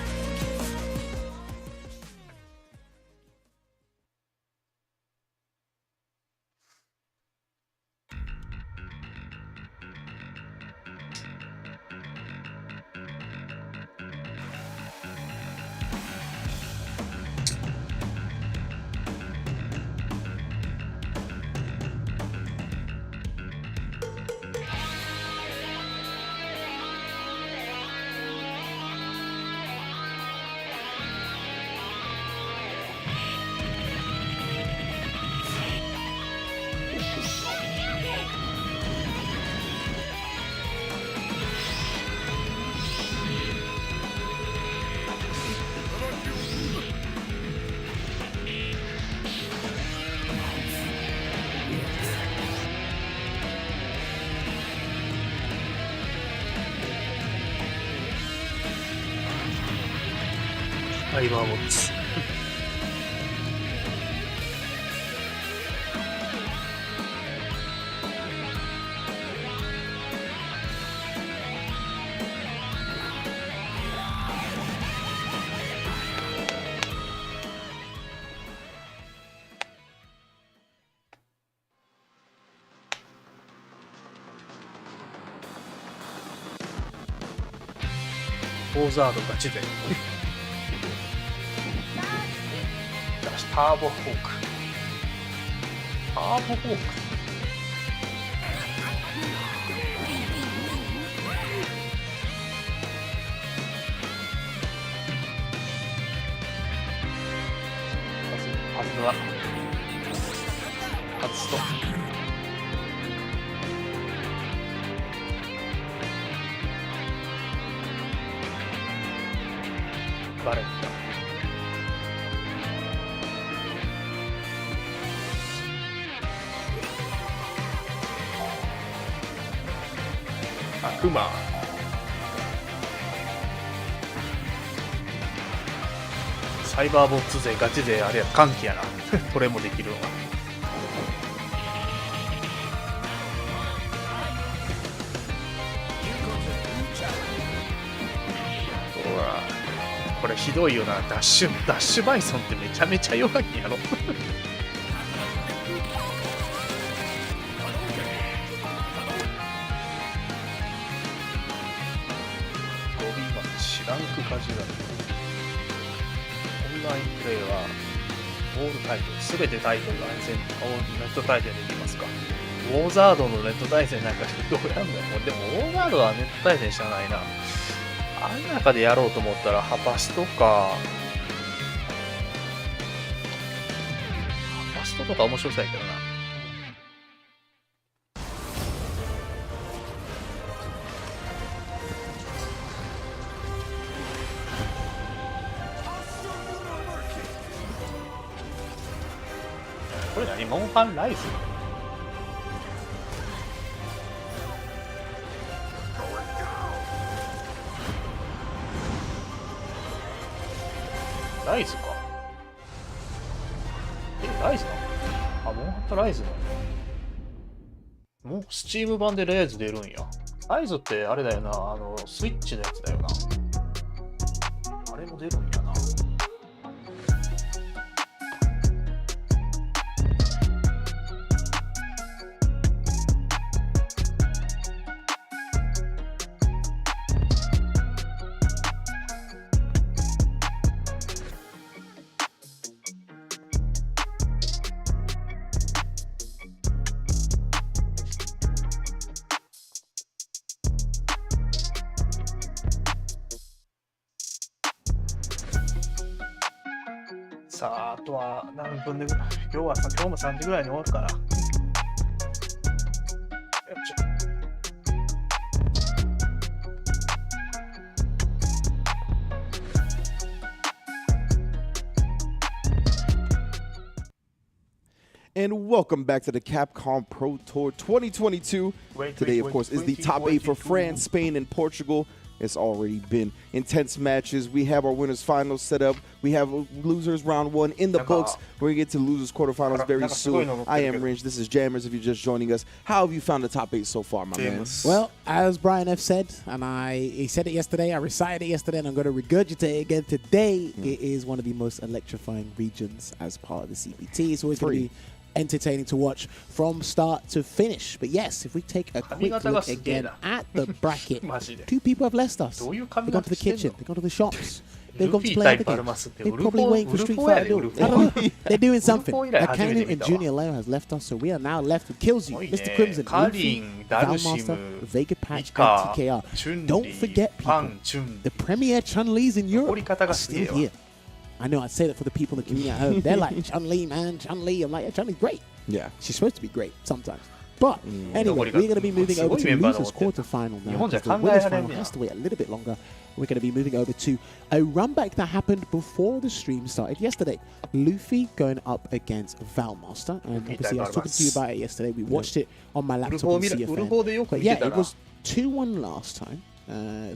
アイバーボッツ。オーザードガチ勢。ターボフォーク。ターボフォーク。まずは外すと。バレット。悪魔。サイバーボッツ勢ガチ勢あれや歓喜やな。これもできるのが。ほら、これひどいよな。ダッシュバイソンってめちゃめちゃ弱いんやろ。ランクカジュアル。オンラインプレイはオールタイトル、すべてタイトルがネット対戦できますか。ウォーザードのネット対戦なんかどうやんのよ。でもウォーザードはネット対戦しかないな。あん中でやろうと思ったらハパストか。ハパストとか面白そうやけどな。これ何？モンハンライズ？ライズか。ライズなの？あ、モンハンとライズなの？もうスチーム版でライズ出るんや。ライズってあれだよな、スイッチのやつだよな。あれも出るんやな。さあ、あとは何分で、今日も3時ぐらいに終わるかな。よっしゃ。And welcome back to the Capcom Pro Tour 2022. Today, of course, is the top 8 for France, Spain, and Portugal. It's already been intense matches. We have our winners finals set up. We have losers round 1 in the books. We're going to get to losers quarterfinals very soon. I am Ringe. This is Jammers if you're just joining us. How have you found the top 8 so far, my man? Well, as Brian F. said, and he said it yesterday, I recited it yesterday, and I'm going to regurgitate it again today. It is one of the most electrifying regions as part of the CPT. It's always going to be entertaining to watch from start to finish. But yes, if we take a quick look again at the bracket, 2 people have left us. They've gone to the kitchen, they've gone to the shops, they've gone to play the game. They're probably waiting for Street Fighter. I don't know. They're doing something. Akanu and Junior Leo has left us, so we are now left with Killzu, Mr. Crimson, Luffy, Valmaster, Vega Patch, and TKR. Don't forget, people, the premier Chun-Li's in Europe are still here. I know I say that for the people in the community at home. They're like, Chun-Li, man, Chun-Li. I'm like, yeah, Chun-Li's great. Yeah. She's supposed to be great sometimes. But anyway, we're going to be moving over to losers quarterfinal now. The winners final has to wait a little bit longer. We're going to be moving over to a runback that happened before the stream started yesterday. Luffy going up against Valmaster. And obviously, I was talking to you about it yesterday. We watched it on my laptop on CFN. But yeah, it was 2-1 last time.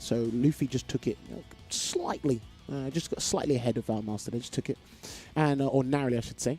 So Luffy just took it slightly. Just got slightly ahead of Valmaster. They just took it. And or narrowly, I should say.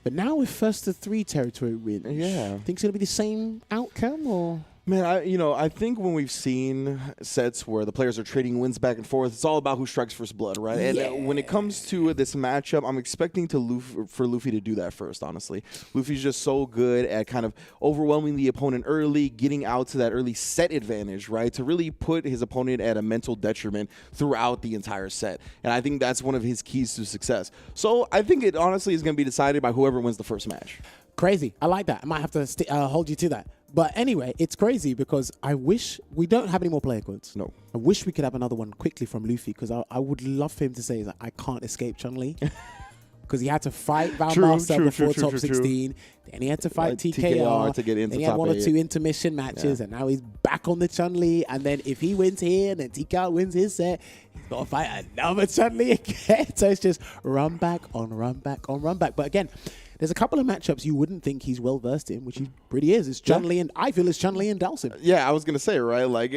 But now with first to 3 territory wins, think it's going to be the same outcome, or? Man, I think when we've seen sets where the players are trading wins back and forth, it's all about who strikes first blood, right? And when it comes to this matchup, I'm expecting for Luffy to do that first, honestly. Luffy's just so good at kind of overwhelming the opponent early, getting out to that early set advantage, right? To really put his opponent at a mental detriment throughout the entire set. And I think that's one of his keys to success. So I think it honestly is going to be decided by whoever wins the first match. Crazy. I like that. I might have to hold you to that. But anyway, it's crazy because I wish we don't have any more player codes. No. I wish we could have another one quickly from Luffy because I would love for him to say that I can't escape Chun-Li. Because he had to fight Valmaster before top 16. Then he had to fight TKR to get into then he had top 1 or 8. 2 intermission matches. And now he's back on the Chun-Li. And then if he wins here and then TKR wins his set, he's got to fight another Chun-Li again. So it's just run back on run back on run back. But again, there's a couple of matchups you wouldn't think he's well versed in, which he's pretty is. It's Chun-Li and I feel it's Chun-Li and Dhalsim. Yeah, I was going to say, right? Like,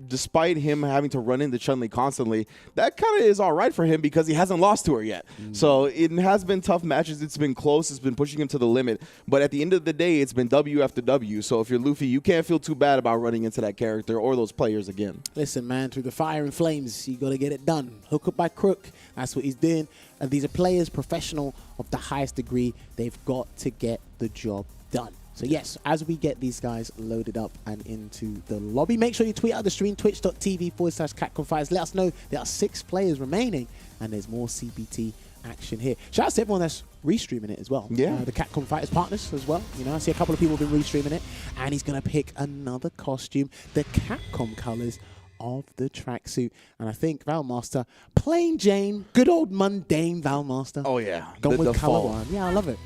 despite him having to run into Chun-Li constantly, that kind of is all right for him because he hasn't lost to her yet. So it has been tough matches. It's been close. It's been pushing him to the limit. But at the end of the day, it's been W after W. So if you're Luffy, you can't feel too bad about running into that character or those players again. Listen, man, through the fire and flames, you got to get it done. Hook up by crook. That's what he's doing. And these are players, professional of the highest degree. They've got to get the job done. So yes, as we get these guys loaded up and into the lobby, make sure you tweet out the stream, twitch.tv/CatConfires. Let us know there are 6 players remaining and there's more CBT action here. Shout out to everyone that's restreaming it as well. Yeah. The Capcom Fighters partners as well. You know, I see a couple of people have been restreaming it. And he's going to pick another costume, the Capcom colors of the tracksuit. And I think Valmaster, plain Jane, good old mundane Valmaster. Oh, yeah. Gone with color default. one. Yeah, I love it.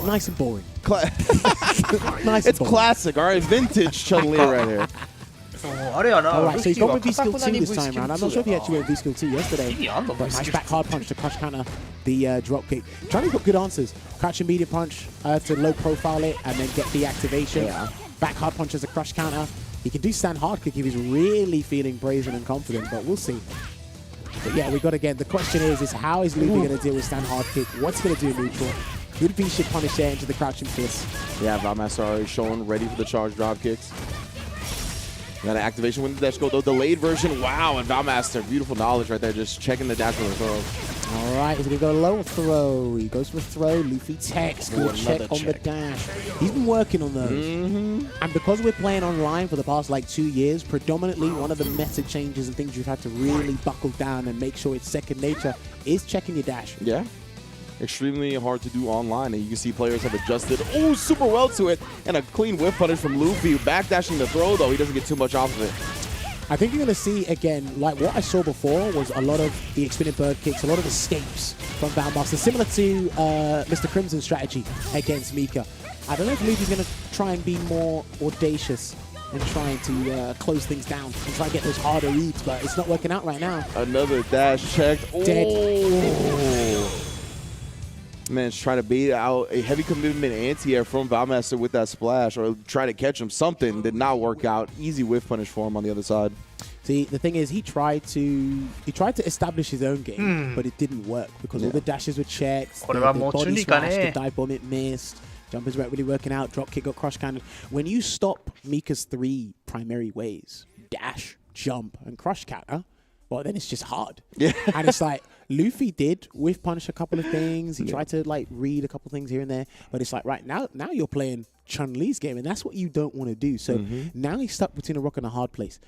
Nice and boring. Nice It's and boring. classic, all right? Vintage Chun-Li right here. あれやな、 Alright, so he's ルフィ gone は with V か skill たく 2 なに this V time スキル round. I'm 2 not sure if he や actually な。 went V skill 2 yesterday. 意味あんの But V ス nice キル back hard punch to crush counter the drop kick. Johnny's got good answers. Crouching medium punch to low profile it and then get the activation. Yeah. Back hard punch as a crush counter. He can do stand hard kick if he's really feeling brazen and confident, but we'll see. But yeah, we got again. The question is how is Luffy going to deal with stand hard kick? What's he going to do in neutral? Good V should punish there into the crouching fist. Yeah, Valmaster already showing, ready for the charge drop kicks. Got an activation with the dash go, though. Delayed version. Wow, and Valmaster, beautiful knowledge right there. Just checking the dash with the throw. All right, he's going to go low throw. He goes for throw. Luffy techs. Good check another on the check. dash. He's been working on those. And because we're playing online for the past like 2 years, predominantly one of the meta changes and things you've had to really buckle down and make sure it's second nature is checking your dash. Yeah. Extremely hard to do online, and you can see players have adjusted super well to it. And a clean whiff punish from Luffy. Backdashing the throw, though. He doesn't get too much off of it. I think you're going to see, again, like what I saw before was a lot of the spinning bird kicks, a lot of escapes from Valmaster, similar to Mr. Crimson's strategy against Mika. I don't know if Luffy's going to try and be more audacious and trying to close things down and try and get those harder reads, but it's not working out right now. Another dash checked. Dead. Oh. Man's trying to bait out a heavy commitment anti-air from Valmaster with that splash, or try to catch him. Something did not work out. Easy whiff punish for him on the other side. See, the thing is, he tried to establish his own game, but it didn't work because all the dashes were checked. The body smash, the dive bomb, it missed. Jumpers weren't really working out. Drop kick got crush countered. When you stop Mika's 3 primary ways, dash, jump, and crush counter, well, then it's just hard. Yeah. And it's like, Luffy did whiff punish a couple of things. He tried to like read a couple of things here and there, but it's like right now you're playing Chun-Li's game, and that's what you don't want to do. So now he's stuck between a rock and a hard place.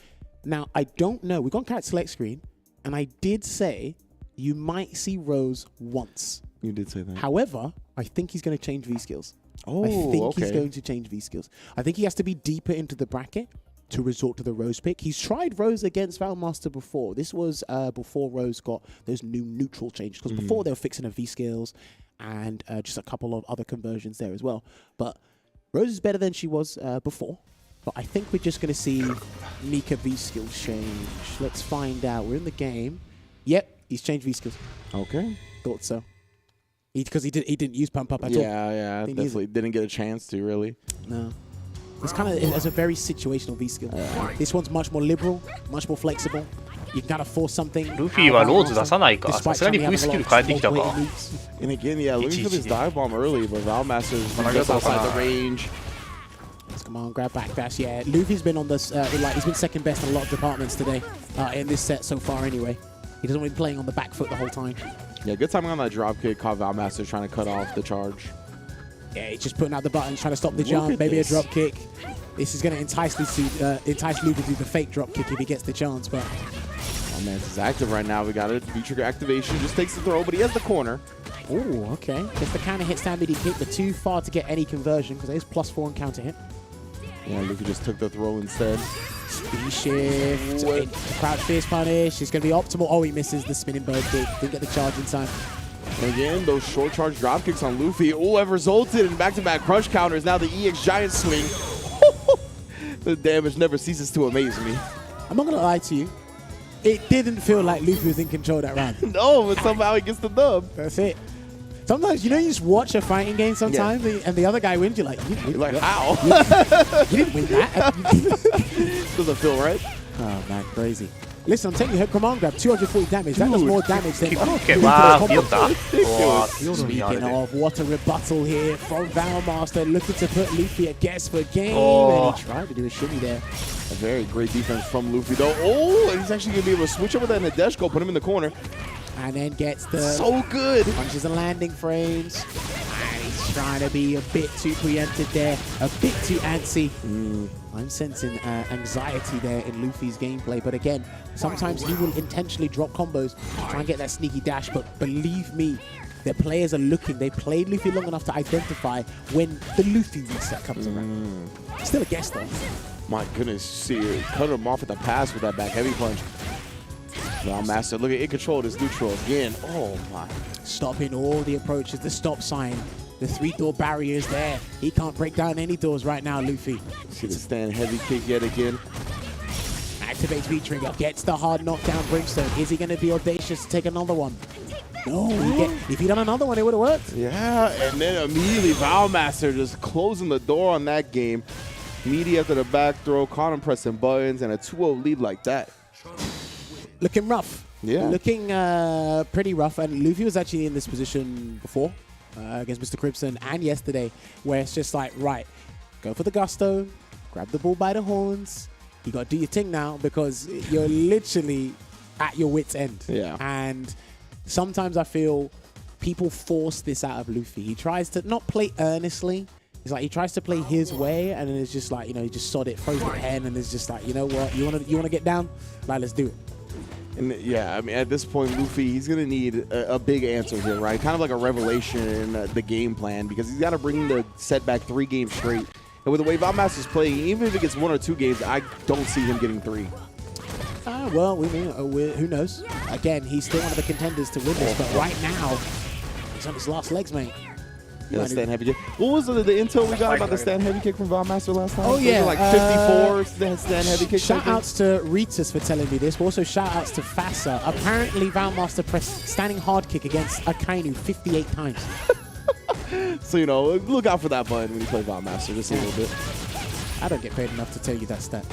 Now I don't know. We've got character select screen, and I did say you might see Rose once. You did say that. However, I think he's going to change V skills. Oh, I think okay. he's going to change V skills. I think he has to be deeper into the bracket to resort to the Rose pick. He's tried Rose against Valmaster before. This was before Rose got those new neutral changes, because before they were fixing her V skills and just a couple of other conversions there as well. But Rose is better than she was before. But I think we're just going to see Mika V skills change. Let's find out. We're in the game. Yep, he's changed V skills. Okay. Thought so. Because he didn't use pump up at all. Yeah, Didn't use definitely didn't get a chance to, really. No. It's kind of it's a very situational V skill. This one's much more liberal, much more flexible. You can kind of force something. ルフィはローズ出さないか。さ Despite すがに Chun-Li V having ス a キ lot ル of 変えてきた small か。 weight meets. And again, yeah, looking for this dive bomb early, but Valmaster's When I just got outside off the range. Let's come on, grab back dash. Yeah, Luffy's been on this. He's been second best in a lot of departments today in this set so far. Anyway, he doesn't want to be playing on the back foot the whole time. Yeah, good timing on that drop kick. Caught Valmaster trying to cut off the charge. Yeah, he's just putting out the buttons, trying to stop the Look jump. at Maybe this. a drop kick. This is going to entice Luffy to do the fake drop kick if he gets the chance. But Oh man, this is active right now. We got it. V-trigger activation. Just takes the throw, but he has the corner. oh, okay. Gets the counter hit stand midi kick, but too far to get any conversion because there's +4 on counter hit. Yeah, Luffy just took the throw instead. B shift, crouch fierce punish. It's going to be optimal. Oh, he misses the spinning bird kick. Didn't get the charge in time. And again, those short charge drop kicks on Luffy. Oh, have resulted in back-to-back crush counters. Now the EX Giant Swing. The damage never ceases to amaze me. I'm not going to lie to you. It didn't feel like Luffy was in control that round. No, but somehow he gets the dub. That's it. Sometimes, you know, you just watch a fighting game sometimes, and the other guy wins. You're like, You're like, how? You didn't win that. Doesn't feel right. Oh man, crazy. Listen, I'm telling you, her command grab, 240 damage. That does more damage than. わー、ピヨった。うわー、ピヨるんやあれ Speaking で。 of, what a rebuttal here from Valmaster, looking to put Luffy at guess for game, Oh. and he tried to do a shimmy there. A very great defense from Luffy, though. Oh, and he's actually going to be able to switch over that Nadeshko, put him in the corner. And then gets the So good. punches and landing frames. And he's trying to be a bit too preemptive there, a bit too antsy. I'm sensing anxiety there in Luffy's gameplay. But again, sometimes he will intentionally drop combos to try and get that sneaky dash. But believe me, their players are looking. They played Luffy long enough to identify when the Luffy reset comes around. Still a guess though. My goodness, see, cut him off at the pass with that back heavy punch. Master, look at it control this neutral again. Oh my. Stopping all the approaches, the stop sign, the 3-door barriers there. He can't break down any doors right now, Luffy. See the stand heavy kick yet again. Activates V-Trigger, gets the hard knockdown Brimstone. Is he going to be audacious to take another one? No, if he'd done another one, it would have worked. Yeah, and then immediately Valmaster just closing the door on that game. Meaty after the back throw, caught him pressing buttons, and a 2-0 lead like that. Looking rough. Yeah. Looking pretty rough. And Luffy was actually in this position before against Mr. Crimson and yesterday, where it's just like, right, go for the gusto, grab the bull by the horns. You got to do your thing now because you're literally at your wit's end. Yeah. And sometimes I feel people force this out of Luffy. He tries to not play earnestly. It's like he tries to play his way, and then it's just like, you know, he just sod it, throws the pen, and it's just like, you know what, you wanna get down? Like, let's do it. And yeah, I mean, at this point, Luffy, he's going to need a big answer here, right? Kind of like a revelation in the game plan, because he's got to bring the set back 3 games straight. And with the way Valmaster's playing, even if it gets 1 or 2 games, I don't see him getting 3. Well, who knows? Again, he's still one of the contenders to win this, but right now, he's on his last legs, mate. Yeah, the stand heavy kick. What was the intel we got about the stand heavy kick from Valmaster last time? Oh, yeah. Was it like 54 stand heavy kick. Shout outs to Ritus for telling me this, but also shout outs to Fassa. Apparently, Valmaster pressed standing hard kick against Akainu 58 times. So, you know, look out for that button when you play Valmaster just a little bit. I don't get paid enough to tell you that stat.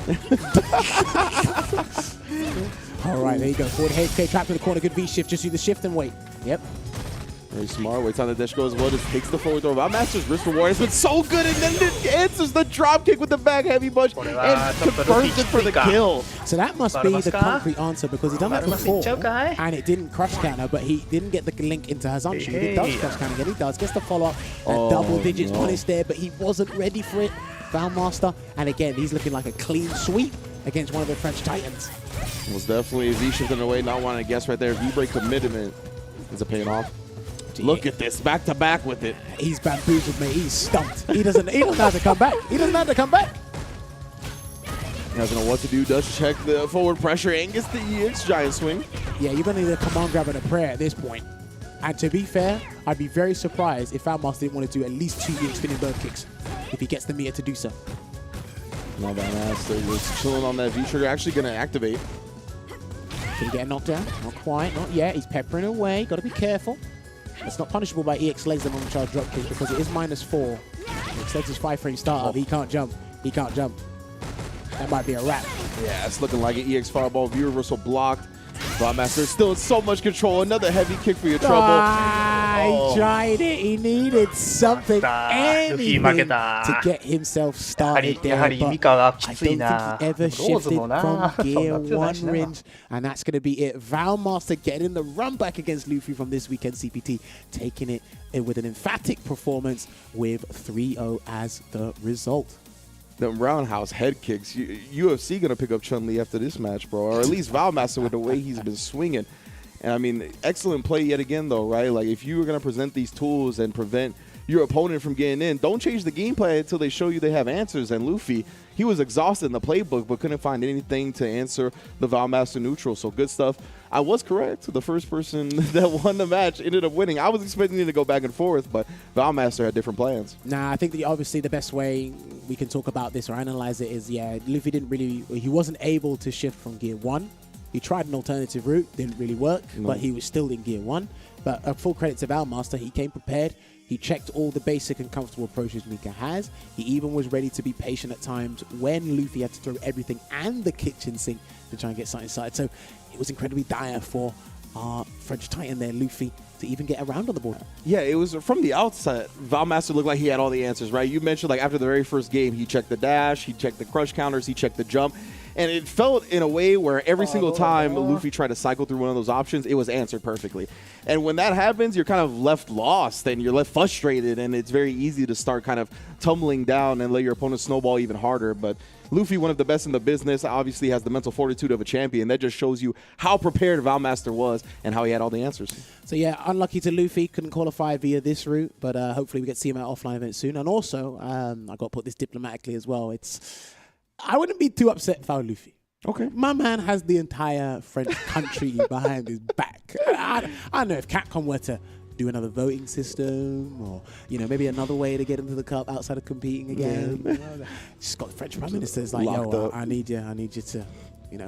All right, there you go. Forward HK trapped in the corner. Good V shift. Just do the shift and wait. Yep. Very smart. Waits on the dash goes well. Just takes the forward throw. Valmaster's wrist reward has been so good, and then it answers the drop kick with the back heavy punch and confirms it for the kill. So that must be the concrete answer because he done that before and it didn't crush counter, but he didn't get the link into Hazanshi. It does crush counter again. He does. Gets the follow up and double digits punish there, but he wasn't ready for it. Valmaster, and again, he's looking like a clean sweep against one of the French Titans. Was definitely a V shift in the way, not wanting to guess right there. V-break commitment is a paying off. Look at this, back to back with it. He's bamboozled, mate. He's stumped. He doesn't know how to come back. He doesn't know how to come back. He doesn't know what to do. Does check the forward pressure and gets the EX giant swing. Yeah, you're going to need a command grab and a prayer at this point. And to be fair, I'd be very surprised if Valmaster didn't want to do at least 2 EX spinning bird kicks if he gets the meter to do so. Not Valmaster just chilling on that V-trigger. Actually going to activate. Can he get a knockdown? Not quite. Not yet. He's peppering away. Got to be careful. It's not punishable by EX legs and on-charge drop kick because it is -4. EX legs is 5-frame startup. He can't jump. He can't jump. That might be a wrap. Yeah, it's looking like an EX fireball. V reversal blocked. Valmaster still in so much control. Another heavy kick for your trouble. He tried it. He needed something, anything to get himself started there. But I don't think he ever shifted from gear 1 range. And that's going to be it. Valmaster getting the run back against Luffy from this weekend CPT, taking it with an emphatic performance with 3-0 as the result. The roundhouse head kicks. UFC gonna pick up Chun-Li after this match, bro, or at least Valmaster with the way he's been swinging. And I mean, excellent play yet again, though, right? Like if you were gonna present these tools and prevent your opponent from getting in, don't change the gameplay until they show you they have answers. And Luffy, he was exhausted in the playbook, but couldn't find anything to answer the Valmaster neutral. So good stuff. I was correct. The first person that won the match ended up winning. I was expecting it to go back and forth, but Valmaster had different plans. Nah, I think that obviously the best way we can talk about this or analyze it is, yeah, Luffy he wasn't able to shift from gear 1. He tried an alternative route, didn't really work, but he was still in gear 1. But full credit to Valmaster, he came prepared. He checked all the basic and comfortable approaches Mika has. He even was ready to be patient at times when Luffy had to throw everything and the kitchen sink to try and get something inside. So it was incredibly dire for our French Titan there, Luffy, to even get around on the board. Yeah, it was from the outset. Valmaster looked like he had all the answers, right? You mentioned like after the very first game, he checked the dash, he checked the crush counters, he checked the jump. And it felt in a way where every single time Luffy tried to cycle through one of those options, it was answered perfectly. And when that happens, you're kind of left lost and you're left frustrated, and it's very easy to start kind of tumbling down and let your opponent snowball even harder. But Luffy, one of the best in the business, obviously has the mental fortitude of a champion. That just shows you how prepared Valmaster was and how he had all the answers. So yeah, unlucky to Luffy, couldn't qualify via this route, but hopefully we get to see him at offline event soon. And also, I got to put this diplomatically as well. I wouldn't be too upset if I were Luffy. Okay. My man has the entire French country behind his back. I don't know if Capcom were to do another voting system or, maybe another way to get into the cup outside of competing again. Just got the French Prime Minister's like, I need you to,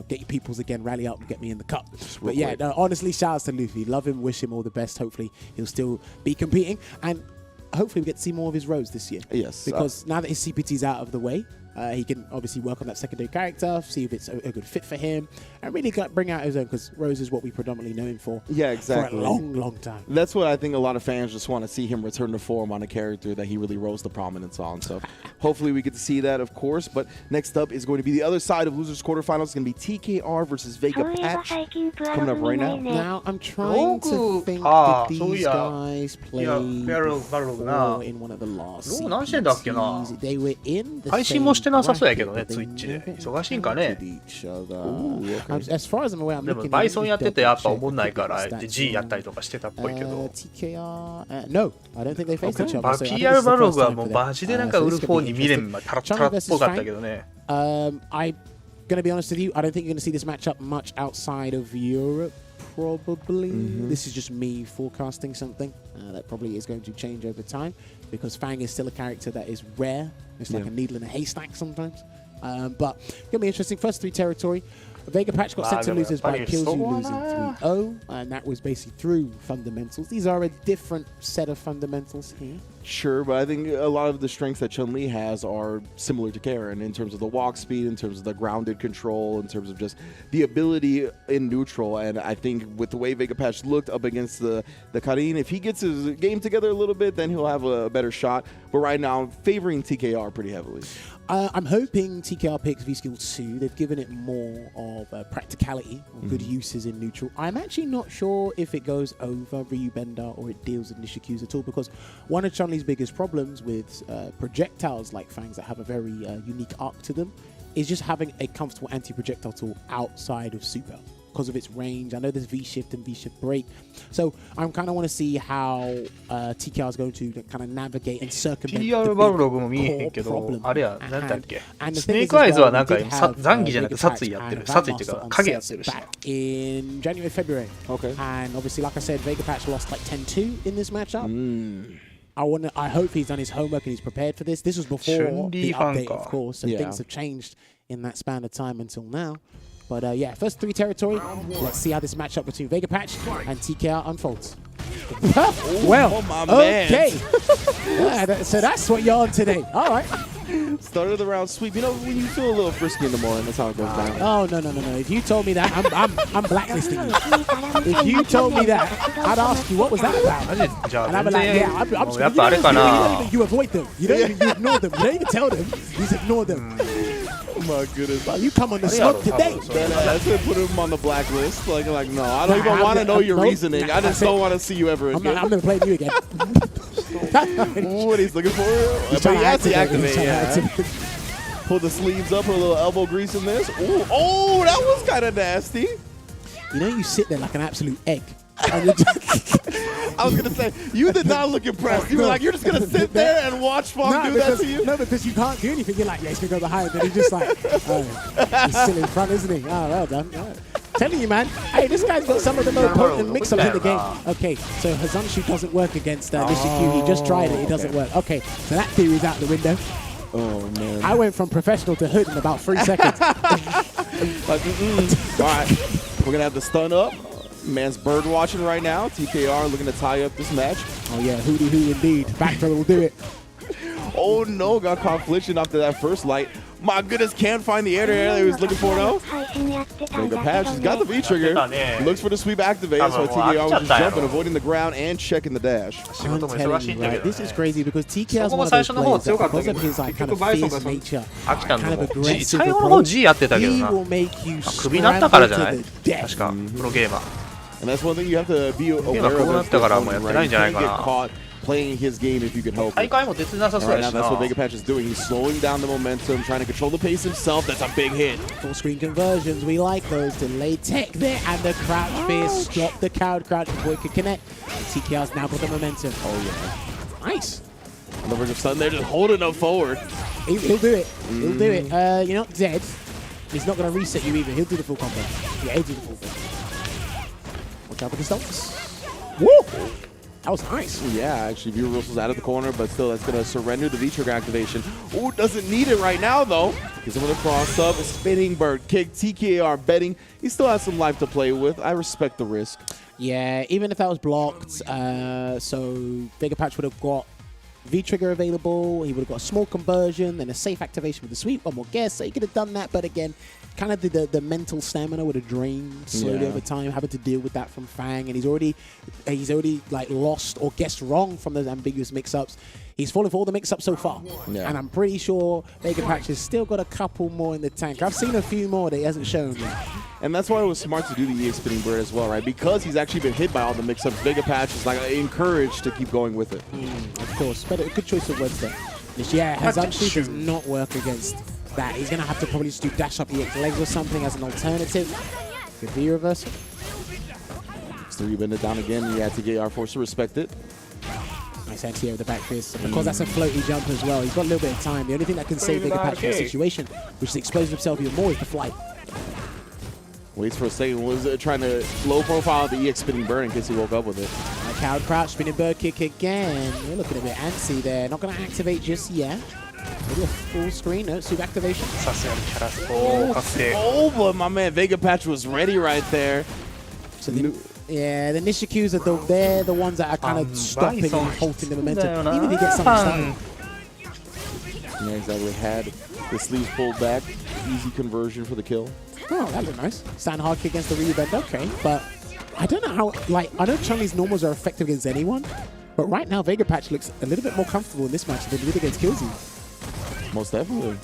get your peoples again, rally up and get me in the cup. But yeah, no, honestly, shout outs to Luffy. Love him, wish him all the best. Hopefully he'll still be competing. And hopefully we get to see more of his roads this year. Yes. Because now that his CPT's out of the way, he can obviously work on that secondary character, see if it's a good fit for him, and really bring out his own, because Rose is what we predominantly know him for. Yeah, exactly. For a long, long time. That's what I think a lot of fans just want to see him return to form on a character that he really rose to prominence on. So hopefully we get to see that, of course. But next up is going to be the other side of Losers Quarterfinals. It's going to be TKR versus Vega Patch. Coming up right now. Now, I'm trying to think that these guys played before in one of the last CPTs. They were in the 配信もしてなさそうやけどね、ツイッチで。忙しいんかね。 As far as I'm aware, I'm でも looking バイソンやっててやっぱ at 思んないから that G やったりとかしてたっぽいけど。 TKR, no, I don't think they faced each other. バ So I think this PR is the バロ first グは time も for う them. マジでなんか So ウ this ル could フォー be に見れ interesting. んタラッタラっぽかったけどね。I'm gonna be honest with you. I don't think you're gonna see this matchup much outside of Europe. Probably. This is just me forecasting something that probably is going to change over time, because Fang is still a character that is rare. It's like a needle in a haystack sometimes. But gonna be interesting. First 3 territory. Vega Patch got sent to losers by Killzoo losing 3-0, and that was basically through fundamentals. These are a different set of fundamentals here. Sure, but I think a lot of the strengths that Chun-Li has are similar to Karen in terms of the walk speed, in terms of the grounded control, in terms of just the ability in neutral. And I think with the way Vega Patch looked up against the Karin, if he gets his game together a little bit, then he'll have a better shot. But right now, I'm favoring TKR pretty heavily. I'm hoping TKR picks V-Skill 2. They've given it more of practicality or good uses in neutral. I'm actually not sure if it goes over Ryubenda or it deals with Nishikyus at all, because one of Chun-Li's biggest problems with projectiles like Fangs that have a very unique arc to them is just having a comfortable anti-projectile tool outside of Super because of its range. I know there's V-Shift and V-Shift Break. So I kind of want to see how TKR is going to kind of navigate and circumvent the PR big バログも見えへん core けど、 problem あれや、 at なんだっ hand. け。 And the ス thing ネー is クアイ as ズは well, なん we か did have 残機じゃなくて Vega 殺 Patch 意やってる。 and 殺意っていう Valmaster か on 影やってる sets し。 back in January, February. Okay. And obviously, like I said, Vega Patch lost like 10-2 in this matchup. I hope he's done his homework and he's prepared for this. This was before the update, of course, and things have changed in that span of time until now. But yeah, first 3 territory. Let's see how this matchup between Vega Patch and TKR unfolds. Well, okay. So that's what you're on today. All right. Started the round sweep. You know, when you feel a little frisky in the morning, that's how it goes down. Oh, no. If you told me that, I'm blacklisting you. If you told me that, I'd ask you, what was that about? マジじゃ And あ I'd be 全 like, 然 yeah, I'm やっぱあれかな。 You avoid them. You ignore them. You don't even tell them. You just ignore them. Oh my goodness. Well, you come on the smoke today. That's it, put him on the blacklist. Like no, I don't even want to know your reasoning. I just don't want to see you ever again. I'm never playing you again. What he's looking for? But he has to activate. Yeah. Pull the sleeves up, put a little elbow grease in this. Ooh, oh, that was kind of nasty. You know, you sit there like an absolute egg. I was gonna say you did not look impressed. You were like, you're just gonna sit there and watch Fong do that to you. No, because you can't do anything. You're like, yeah, he's gonna go behind. Then he's just like, oh, he's still in front, isn't he? Oh, well done. All right. Telling you, man. Hey, this guy's got some of the most potent mix-ups in the game. Okay, so Hazanshu doesn't work against Nishikyu. He just tried it. It doesn't work. Okay, so that theory's out the window. Oh man. I went from professional to hood in about 3 seconds. All right, we're gonna have the stun up. Man's bird watching right now. TKR looking to tie up this match. Oh yeah, hooty hoo indeed. Back throw will do it. Oh no, got caught flinching after that first light. My goodness, can't find the air that he was looking for though. 配信やってたん Mega だ Patch, け he's ど got the ね。 V trigger. やってたね。 Looks for the sweep activate, so TKR was just jumping, avoiding the ground and checking the dash. 仕 I'm 事も忙 telling しいん you, だけ right? ど This is ね。 crazy because TKR is そこも one of 最 those 初の方 players 強 that かった because け of ど his like kind 結 of 局バイソン fierce が nature, アキタン kind の of aggressive 最後の方 approach. G やってたけど He な will make you クビになったからじゃない scramble to the death. 確かプロゲーマー And that's one thing you have to be aware 今こうな of. ったからもうやってないんじゃない You か can't な get caught playing his game if you can help 大 it. 会も出てなさそう Right や now, し that's what な Vega Patch is doing. He's slowing down the momentum, trying to control the pace himself. That's a big hit. Full screen conversions, we like those. Delayed tech there, and the crouch fear stopped the coward crouch before it could connect. TKR's now got the momentum. Oh yeah, nice. On the verge of sun, they're just holding him forward. He'll do it. He'll do it. You're not dead. He's not going to reset you either. He'll do the full combo. Yeah, he'll do the full thing. Watch out for the stunts. Woo! That was nice. Yeah, actually, Viewer was out of the corner, but still, that's going to surrender the V-trigger activation. Ooh, doesn't need it right now, though. Gives him with a cross-up, a spinning bird kick, TKR betting. He still has some life to play with. I respect the risk. Yeah, even if that was blocked, so Vega Patch would have got V-trigger available, he would have got a small conversion, then a safe activation with the sweep, one more guess, so he could have done that, but again, kind of the mental stamina would have drained slowly over time, having to deal with that from Fang, and he's already like lost or guessed wrong from those ambiguous mix-ups. He's fallen for all the mix-ups so far, and I'm pretty sure Vega Patch has still got a couple more in the tank. I've seen a few more that he hasn't shown yet. And that's why it was smart to do the EX spinning bird as well, right? Because he's actually been hit by all the mix-ups, Vega Patch is like encouraged to keep going with it. Of course, but a good choice of words there. Yeah, Hazamshi does not work against that. He's going to have to probably just do dash up EX legs or something as an alternative. Good V reversal. It's 3-bend it down again. Yeah, TKR forced to respect it. Nice anti-air with the back fist. Because that's a floaty jump as well, he's got a little bit of time. The only thing that can save Vega Patch from the situation, which is exposing himself even more, is the flight. Waits for a second, was trying to low profile the EX spinning bird in case he woke up with it. Coward crouch, spinning bird kick again. We're looking a bit antsy there. Not going to activate just yet. Maybe a full screen, no, sweep activation. さすがにキャラスト覚醒 Oh, but my man Vega Patch was ready right there. So yeah, the Nishikyus they're the ones that are kind of stopping and halting the momentum. Even if he gets something started. Yeah, exactly. Had the sleeves pulled back. Easy conversion for the kill. Oh, that looked nice. Stand hard kick against the Ryu bend, okay. But I don't know how, like, I know Chun-Li's normals are effective against anyone, but right now Vega Patch looks a little bit more comfortable in this match than he did against Killzy. Most definitely.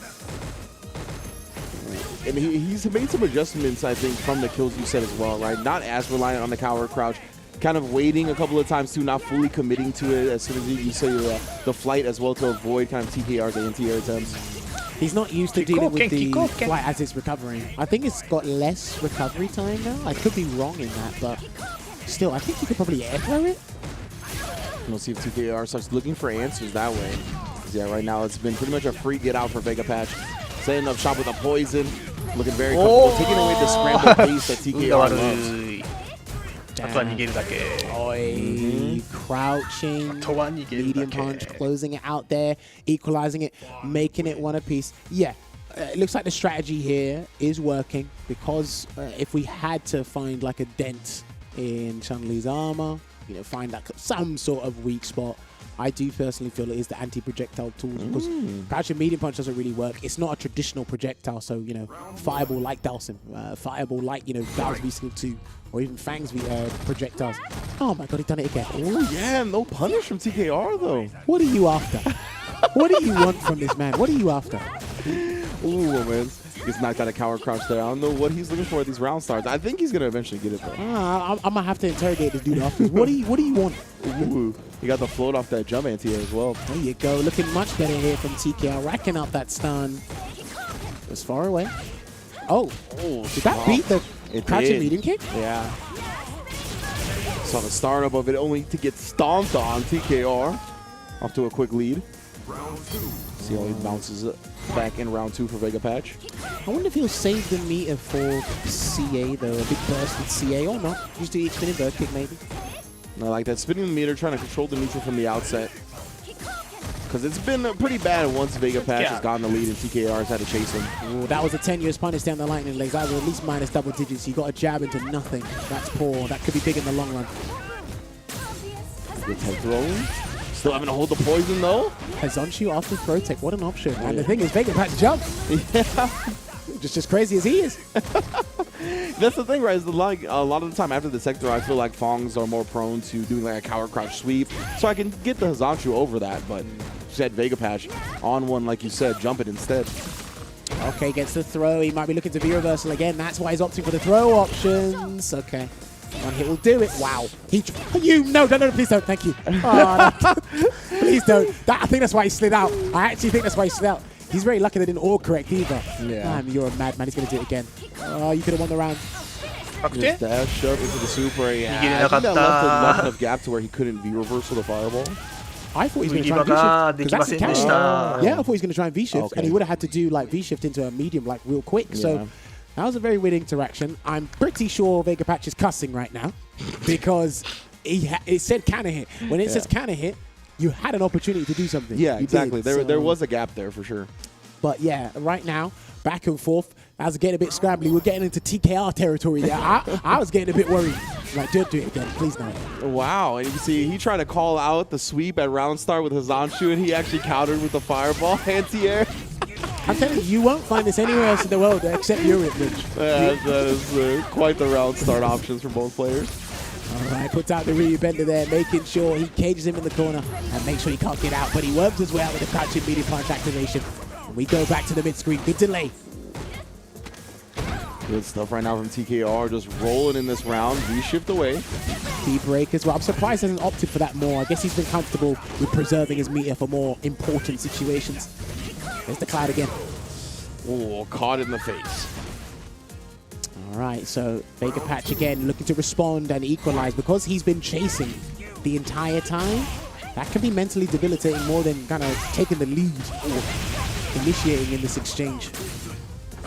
And he's made some adjustments, I think, from the kills you said as well, right? Not as reliant on the coward crouch. Kind of waiting a couple of times too, not fully committing to it as soon as you say the flight as well to avoid kind of TKR's anti-air attempts. He's not used to dealing with the flight as it's recovering. I think it's got less recovery time now. I could be wrong in that, but still, I think he could probably air throw it. We'll see if TKR starts looking for answers that way. Yeah, right now it's been pretty much a free get out for Vega Patch. Setting up shop with a poison. Looking very comfortable, taking away the scramble pace that TKR loves. あとは逃げるだけ Crouching, medium punch, closing it out there, equalizing it, making it one apiece. Yeah, it looks like the strategy here is working because if we had to find like a dent in Chun-Li's armor, you know, find like some sort of weak spot, I do personally feel it is the anti-projectile tool because crouching medium punch doesn't really work. It's not a traditional projectile, so, you know, fireball like Dalsim, fireball like, you know, Dal's V-Skill 2, or even Fang's projectiles. Oh my god, he done it again. Oh yeah, no punish from TKR though. What are you after? What do you want from this man? What are you after? Ooh, man. Gets knocked out of coward crouch there. I don't know what he's looking for at these round starts. I think he's going to eventually get it though. I'm going to have to interrogate this dude after. What do you want? Ooh, he got the float off that jump anti-air as well. There you go. Looking much better here from TKR. Racking up that stun. It was far away. Oh, did that beat the crouching medium kick? Yeah. Saw the startup of it only to get stomped on. TKR off to a quick lead. See how he bounces back in round 2 for Vega Patch. I wonder if he'll save the meter for CA though. A big burst with CA or not. Just do each spinning bird kick maybe. I like that. Spinning the meter, trying to control the neutral from the outset. Because it's been pretty bad once Vega Patch has gotten the lead and TKR's had to chase him. Ooh, that was a tenuous punish down the lightning legs. That was at least minus double digits. You got a jab into nothing. That's poor. That could be big in the long run. Good head throw. Still having to hold the poison though. Hazonshu after throw tech. What an option. And the thing is, Vega Patch jumps. Yeah. Just as crazy as he is. That's the thing, right? Is a lot of the time after the sector, I feel like Fongs are more prone to doing like a coward crouch sweep. So I can get the Hazonshu over that, but said Vega Patch on one, like you said, jump it instead. Okay, gets the throw. He might be looking to V-reversal again. That's why he's opting for the throw options. Okay. One hit will do it. Wow. No, please don't. Thank you. Oh, no. Please don't. I think that's why he slid out. I actually think that's why he slid out. He's very lucky they didn't all correct either. Yeah. Man, you're a madman. He's going to do it again. Oh, you could have won the round. Just dash up into the super. Yeah, I think that left enough gap to where he couldn't V-reversal the fireball. I thought he was going to try and V-shift. That's the counter. Yeah, I thought he was going to try and V-shift. And he would have had to do like V-shift into a medium like real quick. Yeah. So that was a very weird interaction. I'm pretty sure Vega Patch is cussing right now because it said counter hit. When it says counter hit, you had an opportunity to do something. Yeah, you exactly. Did, there was a gap there for sure. But yeah, right now, back and forth, as getting a bit scrambly. We're getting into TKR territory there. I was getting a bit worried. Like, don't do it again, please no. Wow, and you see he tried to call out the sweep at round start with Hazonshu, and he actually countered with the fireball anti-air. I'm telling you, you won't find this anywhere else in the world except Europe, Rich. Yeah, that is quite the round start options for both players. All right, puts out the Ryu bender there, making sure he cages him in the corner and make sure he can't get out. But he works his way out with the crouching medium punch activation. And we go back to the mid-screen. Good delay. Good stuff right now from TKR, just rolling in this round. V-shift away. D-break as well. I'm surprised he hasn't opted for that more. I guess he's been comfortable with preserving his meter for more important situations. There's the cloud again. Oh, caught in the face. All right, so Vega Patch again looking to respond and equalize because he's been chasing the entire time. That can be mentally debilitating more than kind of taking the lead or initiating in this exchange.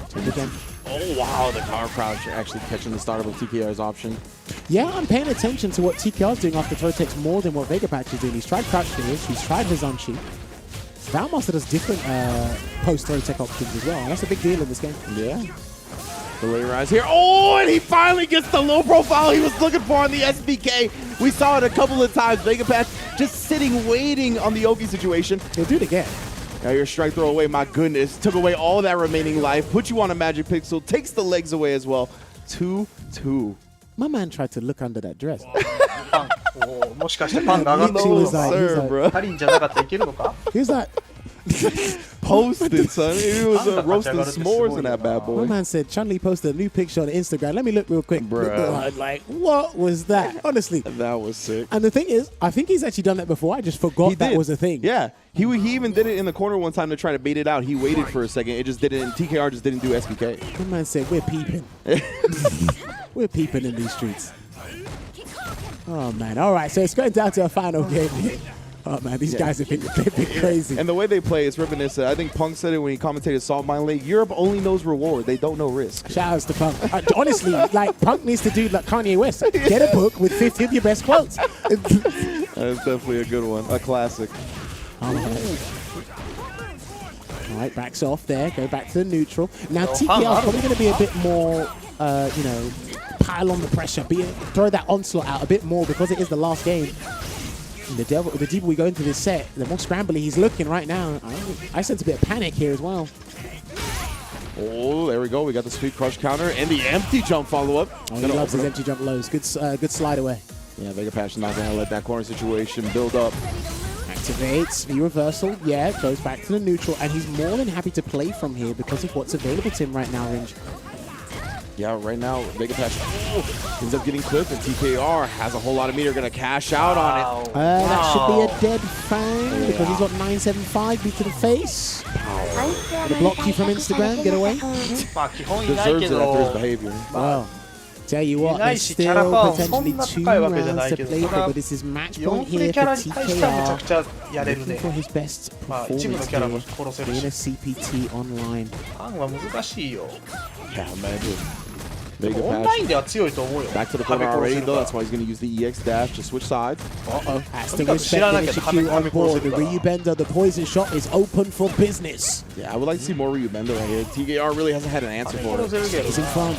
So again. Oh, wow, the car crouch actually catching the startup of TKR's option. Yeah, I'm paying attention to what TKR's doing after throw takes more than what Vega Patch is doing. He's tried crouch clears, he's tried Hazonshu. Valmaster does different post-throw tech options as well. And that's a big deal in this game. Yeah. Delay rise here. Oh, and he finally gets the low profile he was looking for on the SBK. We saw it a couple of times. Vega Patch just sitting, waiting on the Oki situation. He'll do it again. Now your strike throw away, my goodness. Took away all that remaining life. Put you on a magic pixel. Takes the legs away as well. 2-2. My man tried to look under that dress. もしかしてパンが上がったの Literally か was like, Sir, he's like, bro. カリンじゃなかったらいけるのか he was like, Posted, son. It was roasting s'mores in that bad my boy. man said, Chun-Li posted a new picture on Instagram. Let me look real quick. Bruh. Like, what was that? Honestly. That was sick. And the thing is, I think he's actually done that before. I just forgot that was a thing. Yeah. He even did it in the corner one time to try to bait it out. He waited for a second. It just didn't. And TKR just didn't do SBK. My man said, we're peeping. We're peeping in these streets. Oh, man. All right, so it's going down to a final game here. Oh, man, these guys have been crazy. And the way they play is reminiscent. I think Punk said it when he commentated Salt Mine League. Europe only knows reward. They don't know risk. Shout outs to Punk. Honestly, like, Punk needs to do like Kanye West. Get a book with 50 of your best quotes. That's definitely a good one. A classic. All right, backs off there. Go back to the neutral. Now, TKR is probably going to be a bit more, you know, pile on the pressure. Throw that onslaught out a bit more because it is the last game. And the deeper we go into this set, the more scrambly he's looking right now. I sense a bit of panic here as well. Oh, there we go. We got the sweet crush counter and the empty jump follow-up. Oh, he loves his empty jump lows. Good slide away. Yeah, Vega Patch not going to let that corner situation build up. Activates, V-reversal, yeah, goes back to the neutral, and he's more than happy to play from here because of what's available to him right now, Ringe. Yeah, right now, Vega Patch ends up getting clipped, and TKR has a whole lot of meter, going to cash out on it. That should be a dead fang because he's got 975 beat to the face. Gonna block you from Instagram, get away. まあ基本いない Deserves け it after his ど behavior. Well, tell you what, there's still potentially 2 rounds to play for, but this is match 4 point プレ here キャ for ラに対してはめちゃくち TKR. ゃやれる Looking ね for his best まあ一部の performance キャラも here 殺せる in a し CPT online. パンは難しいよ Yeah, imagine. Vega オンライン Patch では強いと思うよ。 back to the corner already though. That's why he's going to use the EX dash to switch sides. That's the respect that Shikyu on board. The Ryu Bender, the poison shot is open for business. Yeah, I would like to see more Ryu Bender right here. TKR really hasn't had an answer for it. He's in front.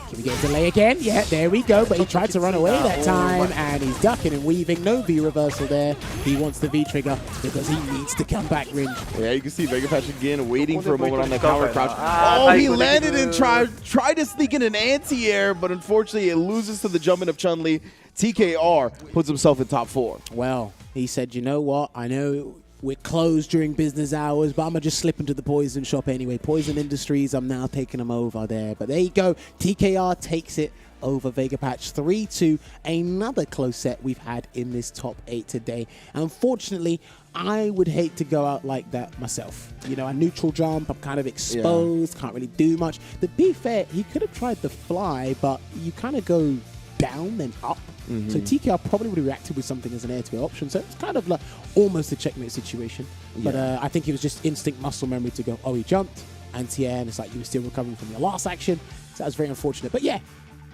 Can we get a delay again? Yeah, there we go. But he tried to run away that time, and he's ducking and weaving. No V reversal there. He wants the V trigger because he needs to come back range. Yeah, you can see Vega Patch again waiting for a moment on that power crouch. Oh, he landed and tried to sneak in an anti-air, but unfortunately it loses to the jumping of Chun-Li. TKR puts himself in top 4. Well, he said, you know what? I know we're closed during business hours, but I'm going to just slip into the poison shop anyway. Poison Industries, I'm now taking them over there. But there you go. TKR takes it over Vega Patch 3-2. Another close set we've had in this top 8 today. Unfortunately, I would hate to go out like that myself. You know, a neutral jump, I'm kind of exposed, can't really do much. To be fair, he could have tried the fly, but you kind of go down then up. So TKR probably would have reacted with something as an air-to-air option. So it's kind of like almost a checkmate situation. But I think it was just instinct muscle memory to go, oh, he jumped, anti-air, and it's like you were still recovering from your last action. So that was very unfortunate. But yeah,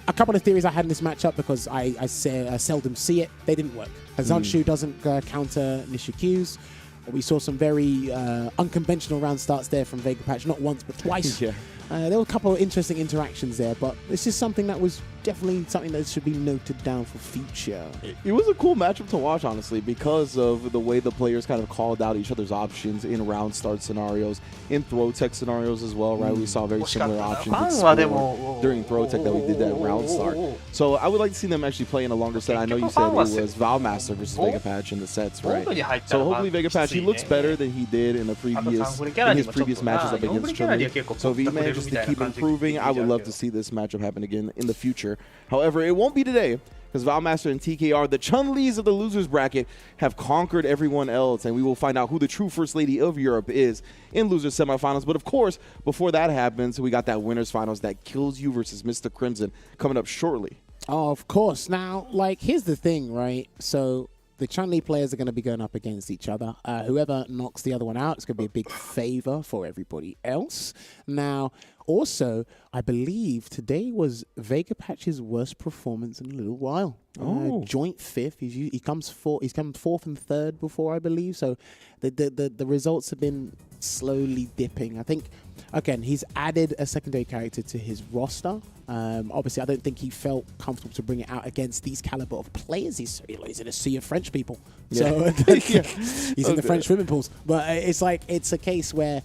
a couple of theories I had in this matchup because I seldom see it. They didn't work. Hazanshu doesn't counter Nishikyu's. We saw some very unconventional round starts there from Vega Patch, not once but twice. There were a couple of interesting interactions there, but this is something that was definitely something that should be noted down for future. It was a cool matchup to watch, honestly, because of the way the players kind of called out each other's options in round start scenarios, in throw tech scenarios as well, right? We saw very similar options explored during throw tech that we did that round start. So I would like to see them actually play in a longer set. I know you said it was Valmaster versus Vega Patch in the sets, right? So hopefully Vega Patch, he looks better than he did in his previous matches up against Chun-Li. So if he manages to keep improving, I would love to see this matchup happen again in the future. However, it won't be today because Valmaster and TKR, the Chun-Lis of the losers bracket, have conquered everyone else, and we will find out who the true First Lady of Europe is in losers semifinals. But of course, before that happens, we got that winners finals, that Kills You versus Mr. Crimson, coming up shortly. Oh, of course. Now, like, here's the thing, right? So the Chun-Li players are going to be going up against each other. Whoever knocks the other one out, it's going to be a big favor for everybody else. Now, also, I believe today was Vega Patch's worst performance in a little while. Joint 5th. He comes fourth. He's come 4th and 3rd before, I believe. So the results have been slowly dipping. I think, again, he's added a secondary character to his roster. Obviously, I don't think he felt comfortable to bring it out against these caliber of players. He's in a sea of French people. So he's in the French swimming pools. But it's like, it's a case where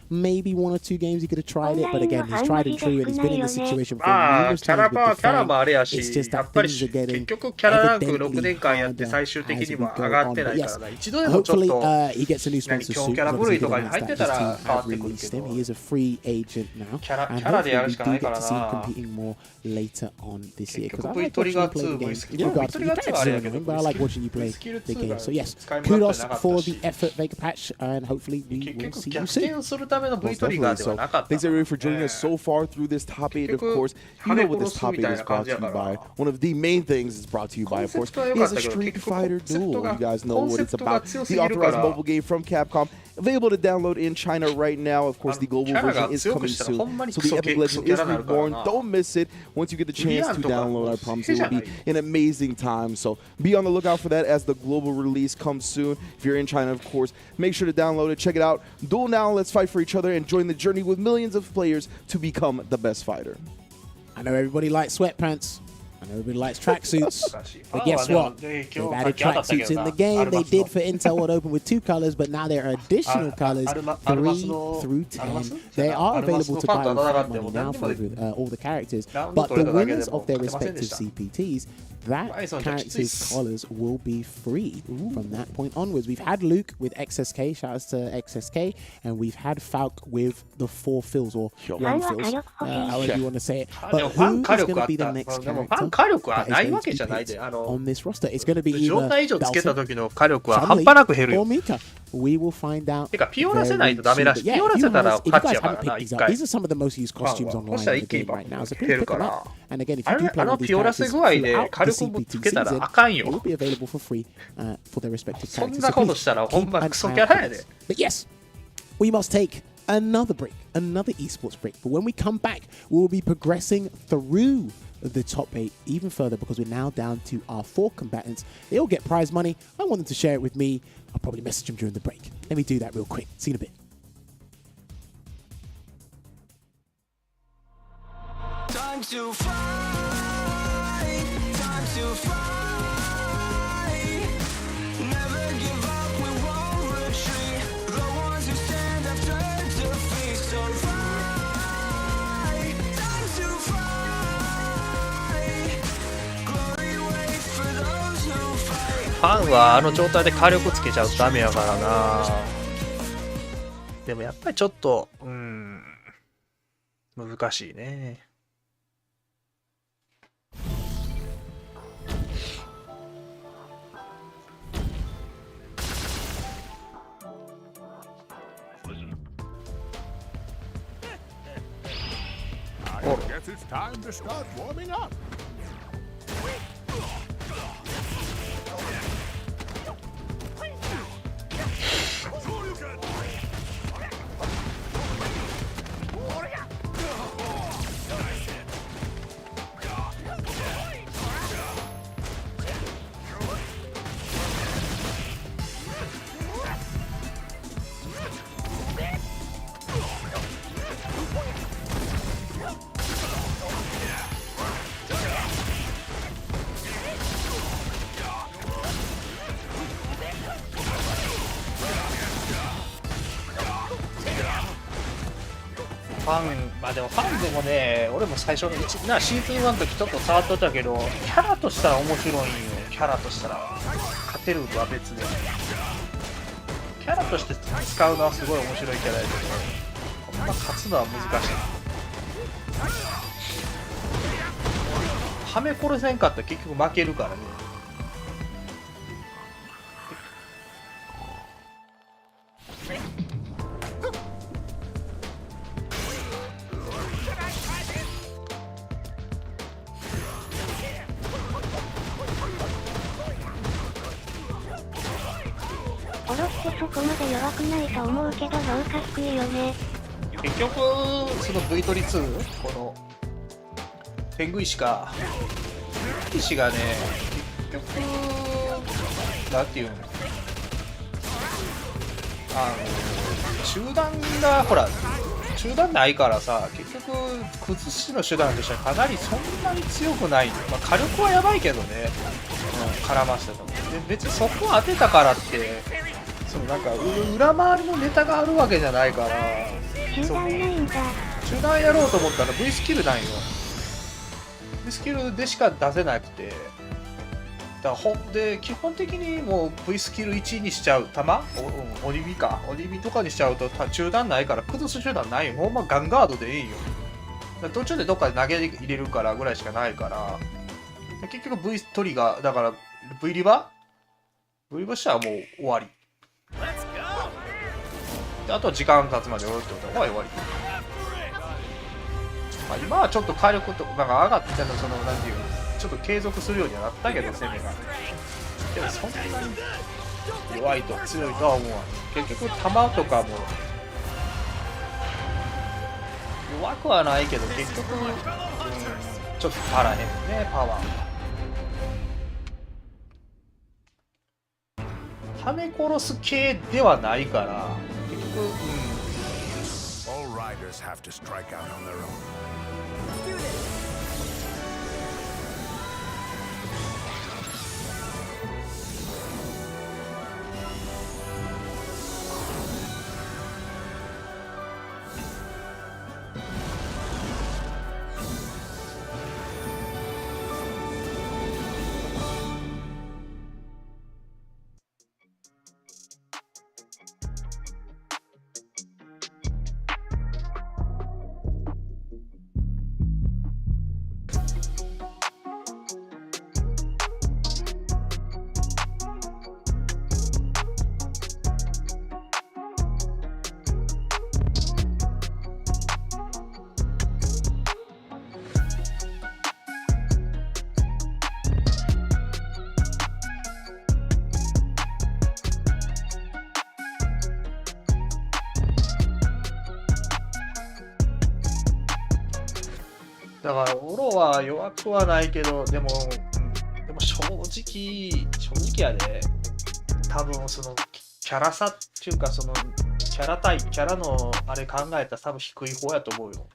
maybe 1 or 2 games he could have tried it, but again, he's tried and true, and he's been in this situation for numerous times with the fan. It's just that things are getting evidently harder. Yes, hopefully he gets a new sponsor soon. He is a free agent now, and hopefully we do get to see him competing more later on this year. Because I like watching you play the game, regardless of your characters are annoying, but I like watching you play the game. So yes, kudos for the effort, Vega Patch, and hopefully we will see you soon. Most definitely. So thanks everybody for joining us so far through this top 8. Of course, you know what this top 8 is brought to you by. One of the main things it's brought to you by, of course, is a Street Fighter Duel. You guys know what it's about. The authorized mobile game from Capcom, available to download in China right now. Of course, the global version is coming soon. So the Epic Legend is reborn. Don't miss it. Once you get the chance to download, I promise it will be an amazing time. So be on the lookout for that as the global release comes soon. If you're in China, of course, make sure to download it. Check it out. Duel now. Let's fight for each other and join the journey with millions of players to become the best fighter. I know everybody likes sweatpants. I know everybody likes tracksuits. But guess what? They've added tracksuits in the game. They did for Intel World Open with 2 colors, but now there are additional colors, 3 through 10. They are available to buy with Fight Money now for all the characters. But the winners of their respective CPTs, that character's colors will be free from that point onwards. We've had Luke with XSK, shout outs to XSK, and we've had Falk with the 4 fills, or 1 fills, however you want to say it. But who is going to be the next character 火力はないわけじゃないで、on this roster? It's going to be 状態以上つけた時の火力は半端なく減るよ。 We will find out. てかピオラせないとダメらしい。ピオラせたら勝ちやからな、一回。 These are some of the most used costumes online in the game right now. So please pick them up. And again, if you do play with these characters throughout the CPT season, they will be available for free for their respective characters. So please keep an eye out. But yes, we must take another break, another esports break. But when we come back, we'll be progressing through the top 8 even further because we're now down to our 4 combatants. They all get prize money. I want them to share it with me. I'll probably message them during the break. Let me do that real quick. See you in a bit. Time to fight, time to fight. Never give up, we won't retreat. The ones who stand up turn defeat. So fight, time to fight. Glory waits for those who fight. ファンはあの状態で火力つけちゃうとダメやからな。でもやっぱりちょっと難しいね。I guess it's time to start warming up. ファン、まあでもファンでもね、俺も最初のシーズン1の時ちょっと触っとったけど、キャラとしたら面白いんよ。キャラとしたら勝てるとは別で、キャラとして使うのはすごい面白いキャラやけど、ほんま勝つのは難しい。はめ殺せんかったら結局負けるからね。オロってそこまで弱くないと思うけど評価低いよね。結局その V トリ2、この天狗石か石がね、結局なんていうの、中断がほら中断ないからさ、結局崩しの手段としてはかなりそんなに強くない、まあ、火力はやばいけどね、絡ましてたもんで、別にそこを当てたからってそのなんか裏回りのネタがあるわけじゃないから、中断ないんだ。中断やろうと思ったら V スキルなんよ。 V スキルでしか出せなくて、だからで基本的にもう V スキル1にしちゃう、鬼火か鬼火とかにしちゃうと中断ないから崩す手段ないよ。ほんまガンガードでいいよ。だから途中でどっかで投げ入れるからぐらいしかないから、結局 V トリガーだから V リバしたらもう終わりで、あとは時間経つまでおるってことは終わり。まあ、今はちょっと火力とかなんか上がってたの、そのなんていうちょっと継続するようにはなったけど、攻めがでもそんなに弱いと強いとは思わん。結局弾とかも弱くはないけど結局、ちょっと足らへんね、パワーはめ殺す系ではないから結局、All riders have to strike out on their own. だからオロは弱くはないけど、でも正直やで、多分そのキャラ差っていうか、そのキャラのあれ考えたら多分低い方やと思うよ。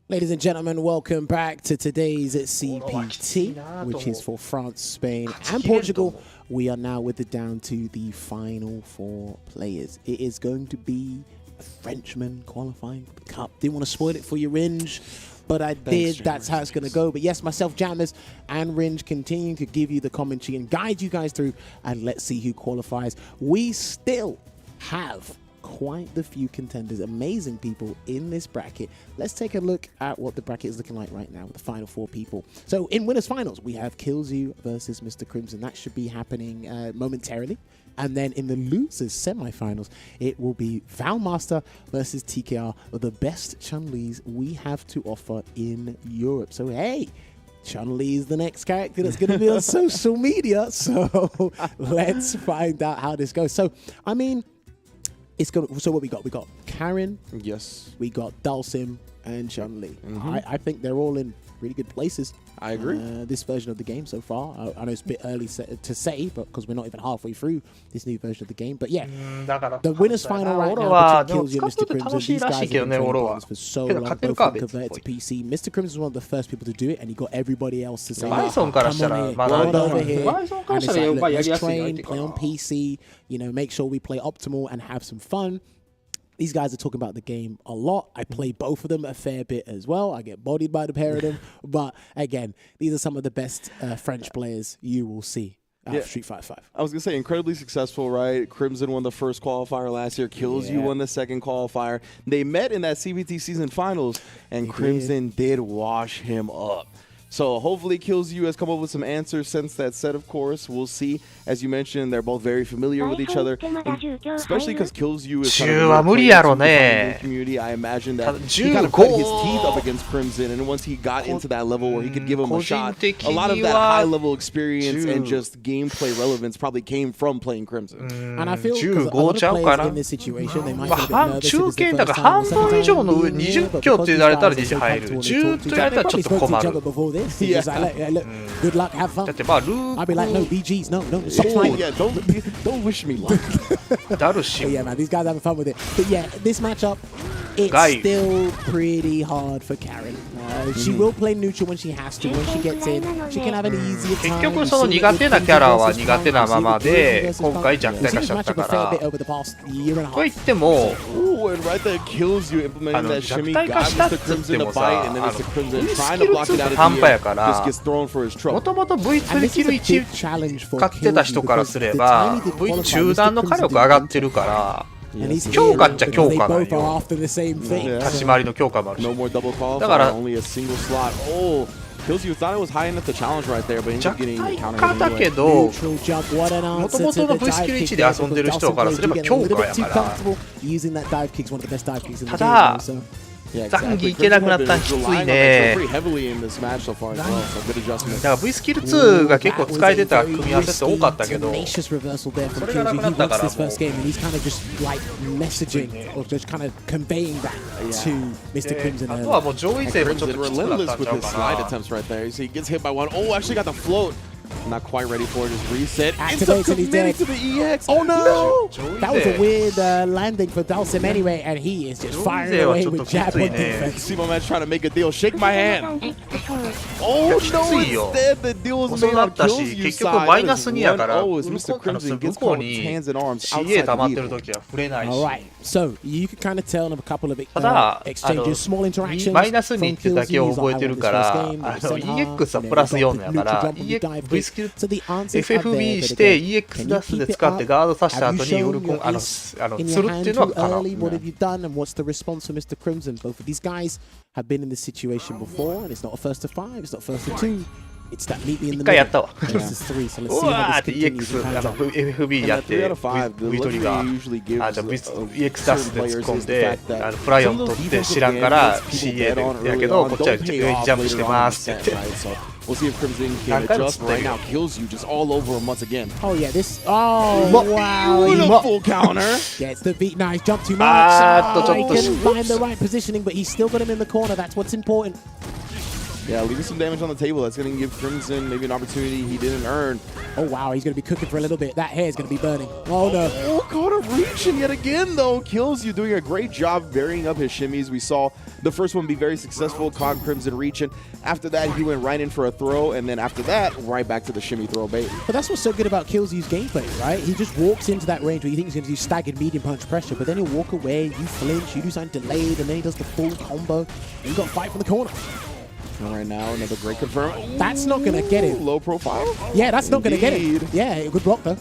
Ladies and gentlemen, welcome back to today's CPT, which is for France, Spain, and Portugal. We are now with it down to the final 4 players. It is going to be a Frenchman qualifying for the Cup. Didn't want to spoil it for you, Ringe, but I did. That's how it's going to go. But yes, myself, Jammers, and Ringe continue to give you the commentary and guide you guys through, and let's see who qualifies. We still have quite the few contenders, amazing people in this bracket. Let's take a look at what the bracket is looking like right now with the final 4 people. So in winners finals, we have Killzu versus Mr. Crimson. That should be happening momentarily. And then in the losers semifinals, it will be Valmaster versus TKR, the best Chun-Lis we have to offer in Europe. So hey, Chun-Li is the next character that's going to be on social media. So let's find out how this goes. So, I mean, so what we got? We got Karen. Yes. We got Dalsim and Chun-Li. I think they're all in really good places. I agree. This version of the game so far. I know it's a bit early to say, but because we're not even halfway through this new version of the game. But yeah, the winners final right now between Killzu and Mr. Crimson. These guys have been playing for so long. Both have converted to PC. Mr. Crimson was one of the first people to do it, and he got everybody else to say, come on over here. And it's like, look, let's train, play on PC, you know, make sure we play optimal and have some fun. These guys are talking about the game a lot. I play both of them a fair bit as well. I get bodied by the pair of them. But again, these are some of the best French players you will see at Street Fighter 5. I was going to say, incredibly successful, right? Crimson won the first qualifier last year. Killzu won the second qualifier. They met in that CBT season finals, and Crimson did wash him up. So hopefully Killzu has come up with some answers since that set, of course. We'll see. As you mentioned, they're both very familiar with each other, especially because Killzu is kind of a community. I imagine that he kind of cut his teeth up against Crimson, and once he got into that level where he could give him a shot, a lot of that high-level experience and just gameplay relevance probably came from playing Crimson. And I feel because a lot of players in this situation, they might get a bit nervous. 中堅だから半分以上の上20強って言われたら2入る。10って言われたらちょっと困る。 Yeah. Like, look, good luck, have fun. I'll be like, no, BGs, no, stop fighting. Yeah, don't wish me luck. But yeah, man, these guys having fun with it. But yeah, this matchup, it's still pretty hard for Karen. She will play neutral when she has to. When she gets in, she can have an easier time. 結局その苦手なキャラは苦手なままで今回弱体化しちゃったからと言っても弱体化したって言ってもさVスキル2半端やからもともと V2 キル1買ってた人からすれば V 中段の火力上がってるから強化っちゃ強化なんよ立ち回りの強化もあるしだからKillzu thought it was high enough to challenge right there, but ended up getting countered だけどもともとの V スキル1で遊んでる人からすれば強化やからただ残機いけなくなったんきついねだから V スキル2が結構使えてた組み合わせって多かったけどそれがなくなったからもうあとはもう上位勢もちょっときつくなったんちゃうかなNot quite ready for it. Just reset. Activates and he's dead. To the EX. Oh no! That was a weird landing for Dalsim anyway, and he is just firing away with jab on defense. See my man trying to make a deal. Shake my hand. Oh no! Instead, the deal was made on Killzu's side. Oh, as Mr. Crimson gets caught with hands and arms outside the vehicle. Alright, so you can kind of tell in a couple of exchanges, small interactions. マイナス2ってだけを覚えてるから EX はプラス4やから V スキル FFB して EX ダスで使ってガードさせた後にウルコンするっていうのは可能 What have you done and what's the response from Mr. Crimson? Both of these guys have been in this situation before, and it's not a first to 5, it's not first to 2. It's that meet me in the 一回やったわ。 middle. This is 3, so let's う see わ how ーって this continues. EX、FB やって And at 3 out of 5, the V トリ luxury ガ usually ー、 gives じゃあ EX 出 certain すで突っ players 込ん is the で fact that プライオン some of 取 those って defensive 知らんから gambits people CA bet で on や early けど on こっちは don't ジ pay ャ off ンプして later ま on す in って the 言っ set, て right? So we'll see if Crimson can 何回も adjust. 釣ってる Right よ now, kills you just all over him once again. Oh yeah, this. Oh wow. Beautiful counter. Gets the beat. Nice jump too much. Ah, He couldn't find the right positioning, but he's still got him in the corner. That's what's important. Yeah, leaving some damage on the table. That's going to give Crimson maybe an opportunity he didn't earn. Oh wow, he's going to be cooking for a little bit. That hair is going to be burning. Oh no. Oh, caught him reaching yet again, though. Kills you, doing a great job varying up his shimmies. We saw the first one be very successful, caught Crimson reaching. After that, he went right in for a throw, and then after that, right back to the shimmy throw bait. But that's what's so good about Killzy's gameplay, right? He just walks into that range where you think he's going to do staggered medium punch pressure, but then he'll walk away, you flinch, you do something delayed, and then he does the full combo. And you got to fight from the corner. And right now, another great confirm. That's not going to get him. Low profile? Yeah, that's not going to get him. Indeed. Yeah, good block though.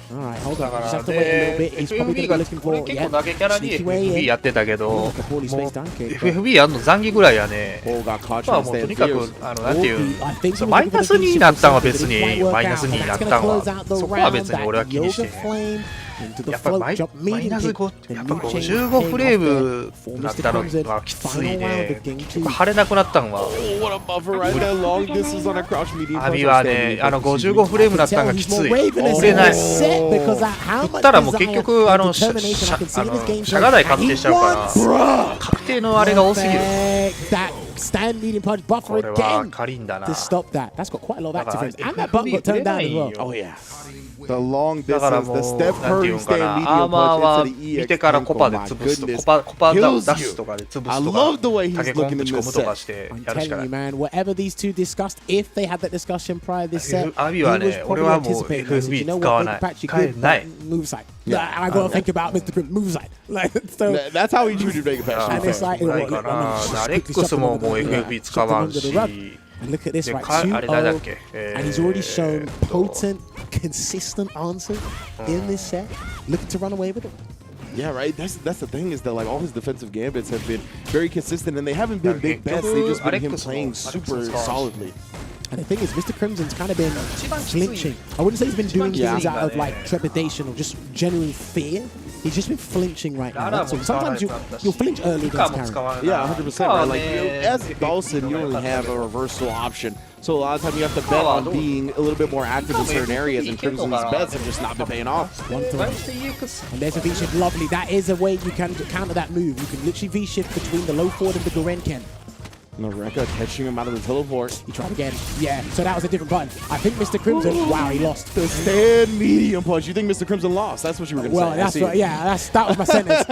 All right, hold on. Just have to wait a little bit. He's probably going to be looking これ for 結構投げキャラに sneaky way FB in. やってたけど、もう Like a poorly spaced down kick, but- FB やんの残儀ぐらいやね。 Oh, got caught あとは trying も to う stay とに in かく fields. なんていう I think そう he was マイ looking ナ for ス the に super なったんは set, 別 but it に didn't quite マイ work ナ out. スに And な that's っ going た to んは close out the そこは round. 別に俺は That 気にして yoga へん。 flame into the やっぱ float jump マイナス medium 5 kick. や The っぱ new chain 55フレー came ム off に there な for ったの Mr. はきつい Final round ね of game 結 two. 構晴れなくなったんは Oh, what a buffer right there. Long distance on a crouch medium. アビはね55フレームになったんがきつい売れない振ったらもう結局しゃがない確定しちゃうから確定のあれが多すぎる That stand medium punch こ buffer れは again カリンだな to stop that. That's got quite a lot of だから active frames. And that button got turned down as well. Oh, yeah. The long だから distance, も the う Steph なんてい Curry うんか stand な medium アーマーは punch into the 見てから EX コパで Oh, my 潰すと goodness. コパダ Kills ダッシ you. ュとかで潰すと I か love the way he's タケコン looking ぶ in ち込 this むとか set. してや I'm るしか telling な you, い man, whatever these two discussed, if they had that discussion prior to this set, アビ he は was ね、俺 probably はもう anticipating this. You know FB 使わ what? ない。 Patchy 使え good ない。 moveset. Yeah. I gotta think about Mr. Grim moveset. Like, so, That's how he treated Mega Patch. and it's like, ないかな。アレックスももう FB 使わんし。 And look at this, で right? あれ誰だっ 2-0, け and he's already shown potent, consistent answers in this set, looking to run away with it. Yeah, right. That's the thing is that like all his defensive gambits have been very consistent, and they haven't been big bets. They've just been him playing super solidly. And the thing is, Mr. Crimson's kind of been flinching. I wouldn't say he's been doing things out of like trepidation or just genuine fear. He's just been flinching right now. That's all. Sometimes you'll flinch early against Karen. Yeah, 100%. Right? Like as Dawson, you don't really have a reversal option. So a lot of times you have to bet on being a little bit more active in certain areas, and Crimson's bets have just not been paying off. One throw. And there's a V-shift. Lovely. That is a way you can counter that move. You can literally V-shift between the low forward and the Garen Ken. Nareka catching him out of the teleport. He tried again. Yeah, so that was a different button. I think Mr. Crimson, wow, he lost. The stand medium punch. You think Mr. Crimson lost? That's what you were going to Well, say. that's right. Yeah, that was my sentence.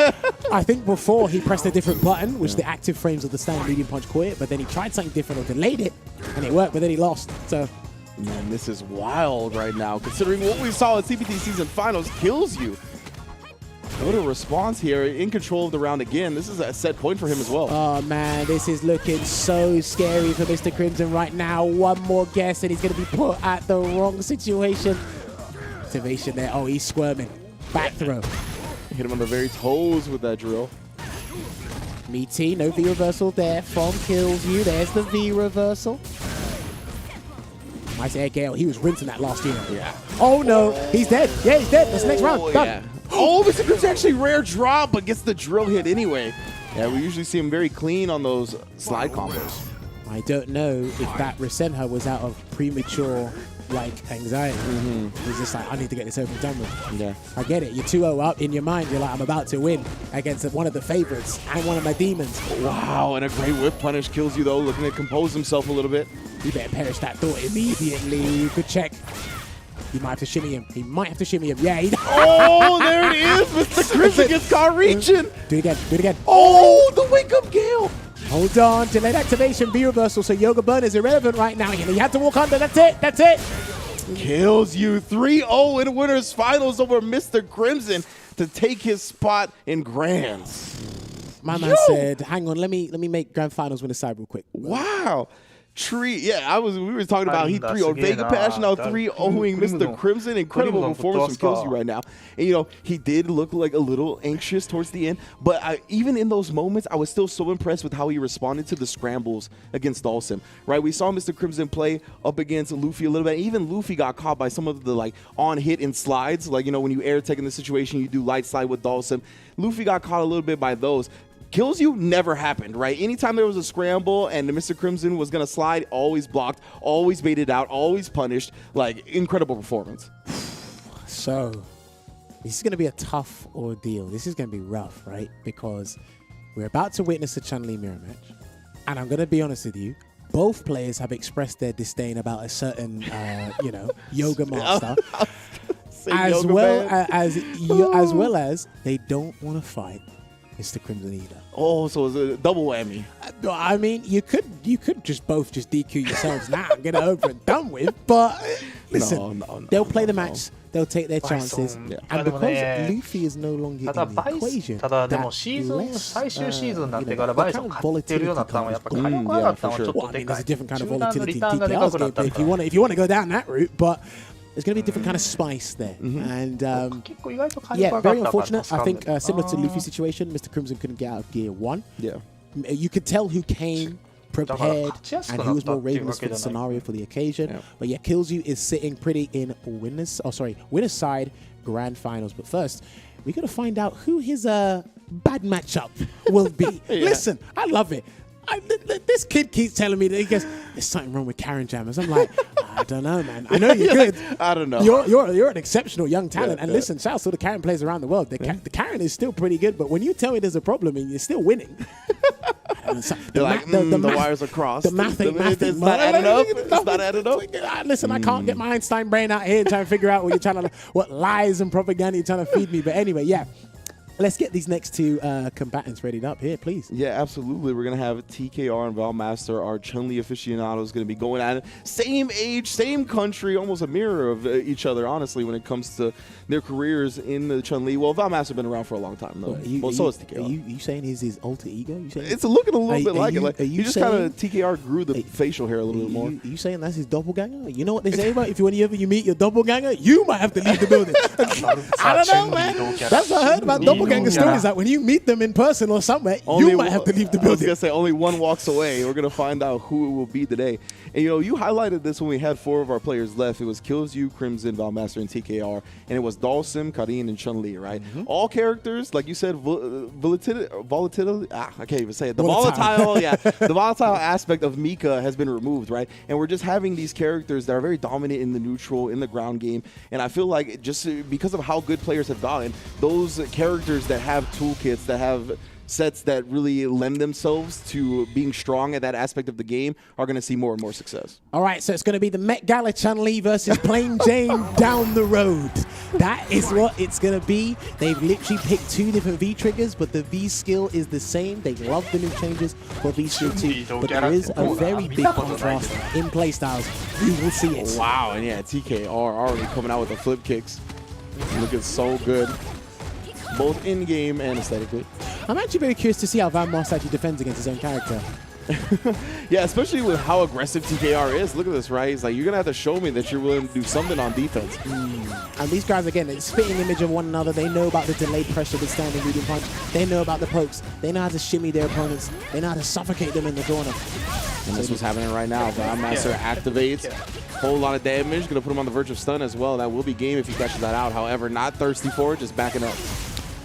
I think before he pressed a different button, which the active frames of the stand medium punch quit, but then he tried something different or delayed it, and it worked, but then he lost. So, Man, this is wild right now, considering what we saw at CPT Season Finals kills you. What a response here. In control of the round again. This is a set point for him as well. oh man, this is looking so scary for Mr. Crimson right now. One more guess, and he's going to be put at the wrong situation. Activation there. Oh, he's squirming. Back throw. Hit him on the very toes with that drill. Meaty, no V reversal there from Kills You. There's the V reversal. Nice air Gale. He was rinsing that last year. Yeah. Oh no, he's dead. Yeah, he's dead. That's the next round. Done. Yeah. Oh, Mr. Crimson actually rare drop, but gets the drill hit anyway. Yeah, we usually see him very clean on those slide combos. I don't know if that Rasenha was out of premature like anxiety. He's just like, I need to get this over and done with. Yeah. I get it. You're 2-0 up in your mind. You're like, I'm about to win against one of the favorites and one of my demons. Wow, and a great whip punish kills you though, looking to compose himself a little bit. You better perish that thought immediately. You could check. He might have to shimmy him. He might have to shimmy him. Yeah, he Oh, there it is. Mr. Crimson gets caught reaching. Do it again. Do it again. Oh, the wake up Gale. Hold on. Delayed activation, B reversal. So Yoga Burn is irrelevant right now. He had to walk under. That's it. That's it. Kills you 3-0 in winners finals over Mr. Crimson to take his spot in grands. My man said, hang on, let me make grand finals win a side real quick. Wow. Tree, yeah, we were talking about he 3-0 Vega Nah, Pash, now that- 3-0ing Mr. Crimson. Incredible Crimson performance from Putoska. Killsy right now. And, you know, he did look like a little anxious towards the end, but even in those moments, I was still so impressed with how he responded to the scrambles against ゚d㚷, right? We saw Mr. Crimson play up against Luffy a little bit. Even Luffy got caught by some of the, like, on-hit and slides. Like, you know, when you air tech in the situation, you do light slide with ゚d㚷. Luffy got caught a little bit by those. Kills you never happened, right? Anytime there was a scramble and Mr. Crimson was going to slide, always blocked, always baited out, always punished. Like, incredible performance. So, this is going to be a tough ordeal. This is going to be rough, right? Because we're about to witness a Chun-Li mirror match. And I'm going to be honest with you. Both players have expressed their disdain about a certain, you know, yoga master. as well as they don't want to fight Mr. Crimson either. Oh, so it's a double whammy. I mean, you could just both just DQ yourselves now and get it over and done with. But listen, they'll play the match. They'll take their chances. And because Luffy is no longer in ただ the バイス equation, ただでも that シーズン less, 最終シーズンになって you から know, バイ the スを kind of 勝ってるようになったのはやっぱ火力上がったのはちょっ well, と I で mean, か there's い a different kind of 中段の volatility リ in ターンがでか TKR's くなっ game. た But から if you want to go down that route, but there's going to be a different kind of spice there. And 結構意外と火力 yeah, 上がった very から unfortunate. I think similar to あー Luffy's situation, Mr. Crimson couldn't get out of gear 1. Yeah. You could tell who came prepared and who was more ravenous for the scenario for the occasion. Yeah. But yeah, Killsy is sitting pretty in winners side grand finals. But first, we got to find out who his bad matchup will be. Listen, I love it. This kid keeps telling me that he goes, there's something wrong with Karen Jammers. I'm like, I don't know, man. I know you're good. I don't know. You're an exceptional young talent. Yeah, and yeah. listen, shout out to the Karen players around the world. The Karen is still pretty good, but when you tell me there's a problem and you're still winning, the wires are crossed. The math ain't mathing. It's not adding up. It's not adding up. Listen, I can't get my Einstein brain out here and try to figure out what lies and propaganda you're trying to feed me. But anyway, yeah. Let's get these next two combatants readied up here, please. Yeah, absolutely. We're going to have TKR and Valmaster, our Chun-Li aficionados, going to be going at it. Same age, same country, almost a mirror of each other, honestly, when it comes to their careers in the Chun-Li. Well, Valmaster been around for a long time, though. So is TKR. Are you saying he's his alter ego? It's looking a little bit like it. Like, you he just kind of, TKR grew the facial hair a little bit more. You saying that's his doppelganger? You know what they say about if whenever you meet your doppelganger, you might have to leave the building. I don't know, man. That's what I heard about doppelganger stories, that when you meet them in person or somewhere, you might have to leave the building. I was going to say, only one walks away. We're going to find out who it will be today. And, you know, you highlighted this when we had 4 of our players left. It was Killsy, Crimson, Valmaster, and TKR. And it was ゚d㚷, Karin, and Chun-Li, right? All characters, like you said, volatility. I can't even say it. The volatile aspect of Mika has been removed, right? And we're just having these characters that are very dominant in the neutral, in the ground game. And I feel like just because of how good players have gotten, those characters that have toolkits, that have sets that really lend themselves to being strong at that aspect of the game are going to see more and more success. All right, so it's going to be the Met Gala Chun-Li versus Plain Jane down the road. That is what it's going to be. They've literally picked 2 different V triggers, but the V skill is the same. They love the new changes for V skill 2, but there is a very big contrast in playstyles. You will see it. Wow, and yeah, TKR already coming out with the flip kicks. Looking so good, both in-game and aesthetically. I'm actually very curious to see how Van Moss actually defends against his own character. Yeah, especially with how aggressive TKR is. Look at this, right? He's like, you're going to have to show me that you're willing to do something on defense. And these guys, again, they're spitting image of one another. They know about the delayed pressure with standing medium punch. They know about the pokes. They know how to shimmy their opponents. They know how to suffocate them in the corner. And this was happening right now. Valmaster activates. Whole lot of damage. Going to put him on the verge of stun as well. That will be game if he catches that out. However, not thirsty for it, just backing up.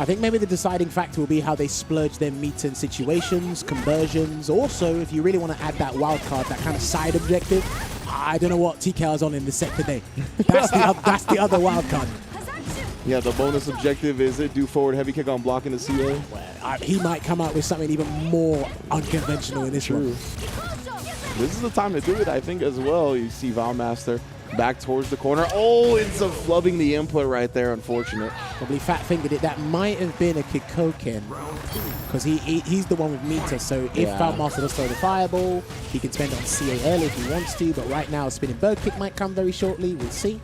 I think maybe the deciding factor will be how they splurge their meter in situations, conversions. Also, if you really want to add that wild card, that kind of side objective, I don't know what TKR is on in this set today. That's the other wild card. Yeah, the bonus objective is it do forward heavy kick on blocking the CA. He might come out with something even more unconventional in this one. This is the time to do it, I think, as well. You see Valmaster back towards the corner. Oh, it's a flubbing the input right there. Unfortunate. Probably fat-fingered it. That might have been a Kikoken, because he's the one with meter. So if Valmaster does throw the fireball, he can spend it on CA early if he wants to. But right now, a spinning bird kick might come very shortly. We'll see.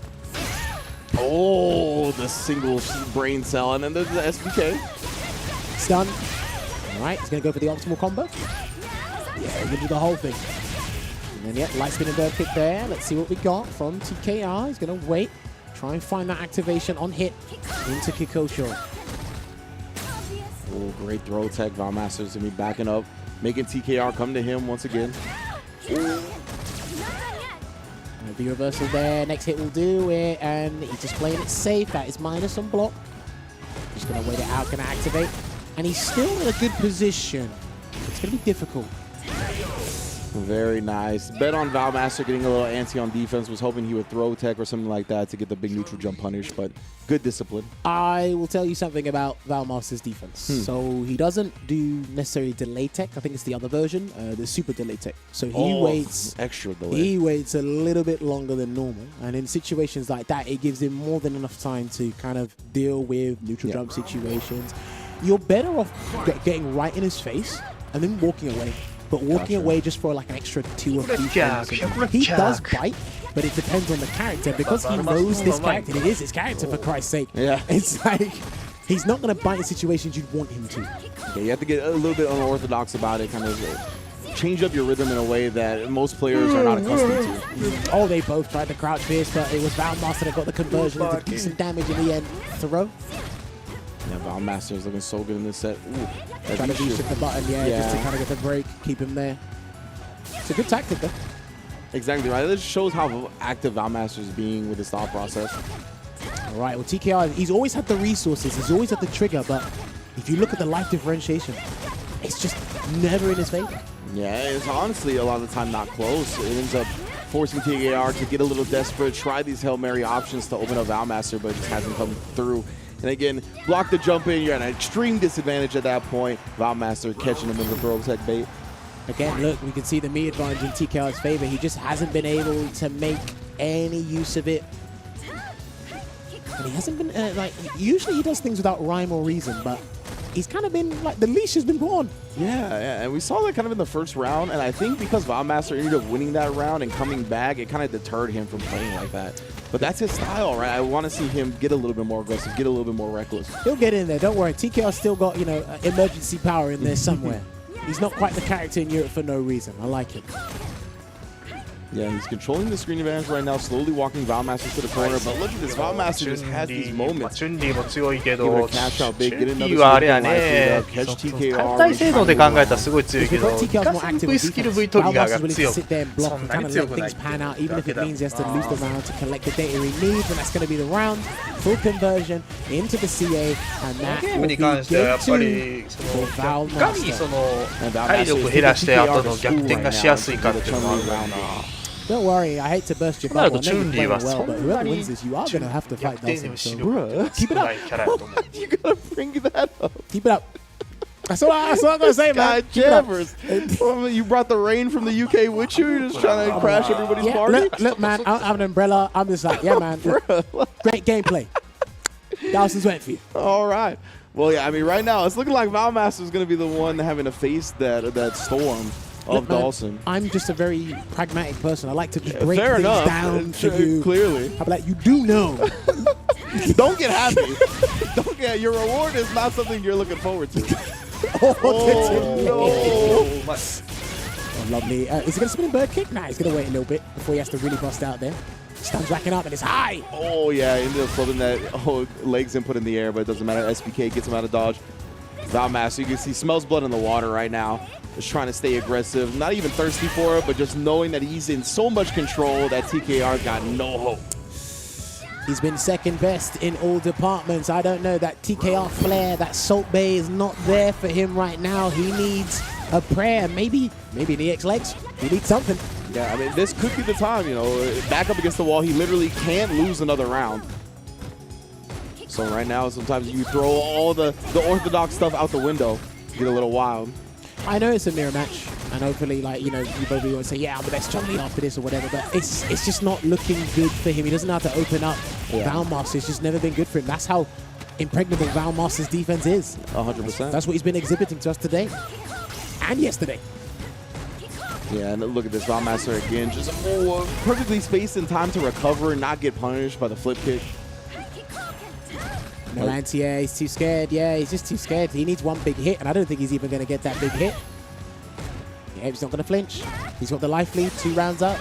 Oh, the single brain cell, and then there's the SBK. It's done. All right, he's going to go for the optimal combo. Yeah, he's going to do the whole thing. And yeah, light spinning bird kick there. Let's see what we got from TKR. He's going to wait. Try and find that activation on hit into Kikosho. Oh, great throw tech. Valmaster's going to be backing up, making TKR come to him once again. The reversal there. Next hit will do it. And he's just playing it safe. That is minus on block. Just going to wait it out. Going to activate. And he's still in a good position. It's going to be difficult. Very nice. Bet on Valmaster getting a little antsy on defense. Was hoping he would throw tech or something like that to get the big neutral jump punish, but good discipline. I will tell you something about Valmaster's defense. So he doesn't do necessarily delay tech. I think it's the other version, the super delay tech. So he waits extra delay. He waits a little bit longer than normal. And in situations like that, it gives him more than enough time to kind of deal with neutral jump situations. You're better off getting right in his face and then walking away. But walking away just for like an extra 2 or 3 frames. He does bite, but it depends on the character because he knows this character. It is his character, for Christ's sake. Yeah. It's like he's not going to bite in situations you'd want him to. Yeah, you have to get a little bit unorthodox about it, kind of change up your rhythm in a way that most players are not accustomed to. Oh, they both tried to crouch fierce, but it was Valmaster that got the conversion into decent damage in the end. Throw. Yeah, Valmaster is looking so good in this set. Ooh, trying to reach the button, just to kind of get the break, keep him there. It's a good tactic, though. Exactly right. This shows how active Valmaster is being with his thought process. All right, well, TKR, he's always had the resources, he's always had the trigger, but if you look at the life differentiation, it's just never in his favor. Yeah, it's honestly a lot of the time not close. It ends up forcing TKR to get a little desperate, try these Hail Mary options to open up Valmaster, but it just hasn't come through. And again, block the jump in, you're at an extreme disadvantage at that point. Valmaster catching him in the throw tech bait. Again, look, we can see the me advantage in TKR's favor. He just hasn't been able to make any use of it. And he hasn't been, usually he does things without rhyme or reason, but he's kind of been, like, the leash has been put on. Yeah, and we saw that kind of in the first round, and I think because Valmaster ended up winning that round and coming back, it kind of deterred him from playing like that. But that's his style, right? I want to see him get a little bit more aggressive, get a little bit more reckless. He'll get in there, don't worry. TKR's still got, emergency power in there somewhere. He's not quite the character in Europe for no reason. I like it. Yeah, he's controlling the screen advantage right now, slowly walking Valmaster to the corner. But look at this, Valmaster just has these moments. チュンリーも強いけど、 Able to cash out big, get チュン another リーはあれや super ね、 life lead up, catch TKR. 単体性能で考えたらすごい強いけど、 Because い TKR's か more せ active ん on V スキル defense. V トリガー Valmaster's が willing to 強く sit there and そ block ん and な kind に of 強 let くない things pan out, even if it だけ means he has to lose the round to collect the data he needs, and that's going to be the round. Full conversion into the CA, and that ゲー will ム be に関してはやっ game ぱ 2 りそ for のいかに Valmaster. その体力減らして後の逆転がしやすいかっていうのもあるからな。 Don't worry, I hate to burst your となる bubble. と I know チュ you're ンリー playing は well, そ but ん whoever なに wins this, you are going to have to 逆 fight 転 Dawson. の視 So 力 keep it 少 up. ないキャラやと思う。 You gotta bring that up. Keep it up. That's all I'm going to say, man. God, Keep it up. Jammers. You brought the rain from the UK with you? You're just trying to crash everybody's Yeah, party? look, man, I don't have an umbrella. I'm just like, yeah, man. Look, great gameplay. Dawson's waiting for you. All right. Well, yeah, I mean, right now, it's looking like Valmaster's going to be the one having to face that storm of Look, man, Dawson. I'm just a very pragmatic person. I like to just break Fair things enough. down for you. Clearly. I'll be like, you do know. Don't get happy. Don't get, your reward is not something you're looking forward to. Oh, Oh, no. Oh, lovely. Is he going to spin a bird kick? Nah, he's going to wait a little bit before he has to really bust out there. Stuns racking up and it's high. Oh, yeah, ended up flipping that legs input in the air, but it doesn't matter. SPK gets him out of dodge. Valmaster, you can see, smells blood in the water right now. Just trying to stay aggressive. Not even thirsty for it, but just knowing that he's in so much control that TKR got no hope. He's been second best in all departments. I don't know, that TKR flair, that Salt Bay is not there for him right now. He needs a prayer, maybe an EX legs. He needs something. Yeah, I mean, this could be the time, back up against the wall. He literally can't lose another round. So right now, sometimes you throw all the orthodox stuff out the window, get a little wild. I know it's a mirror match, and hopefully, you both want to say, yeah, I'm the best Chun-Li after this or whatever, but it's just not looking good for him. He doesn't know how to open up. Yeah. Valmaster, it's just never been good for him. That's how impregnable Valmaster's defense is. 100%. That's what he's been exhibiting to us today and yesterday. Yeah, and look at this, Valmaster again, just perfectly spaced in time to recover and not get punished by the flip kick. No anti-air, he's too scared. Yeah, he's just too scared. He needs one big hit, and I don't think he's even going to get that big hit. Yeah, he's not going to flinch. He's got the life lead, 2 rounds up.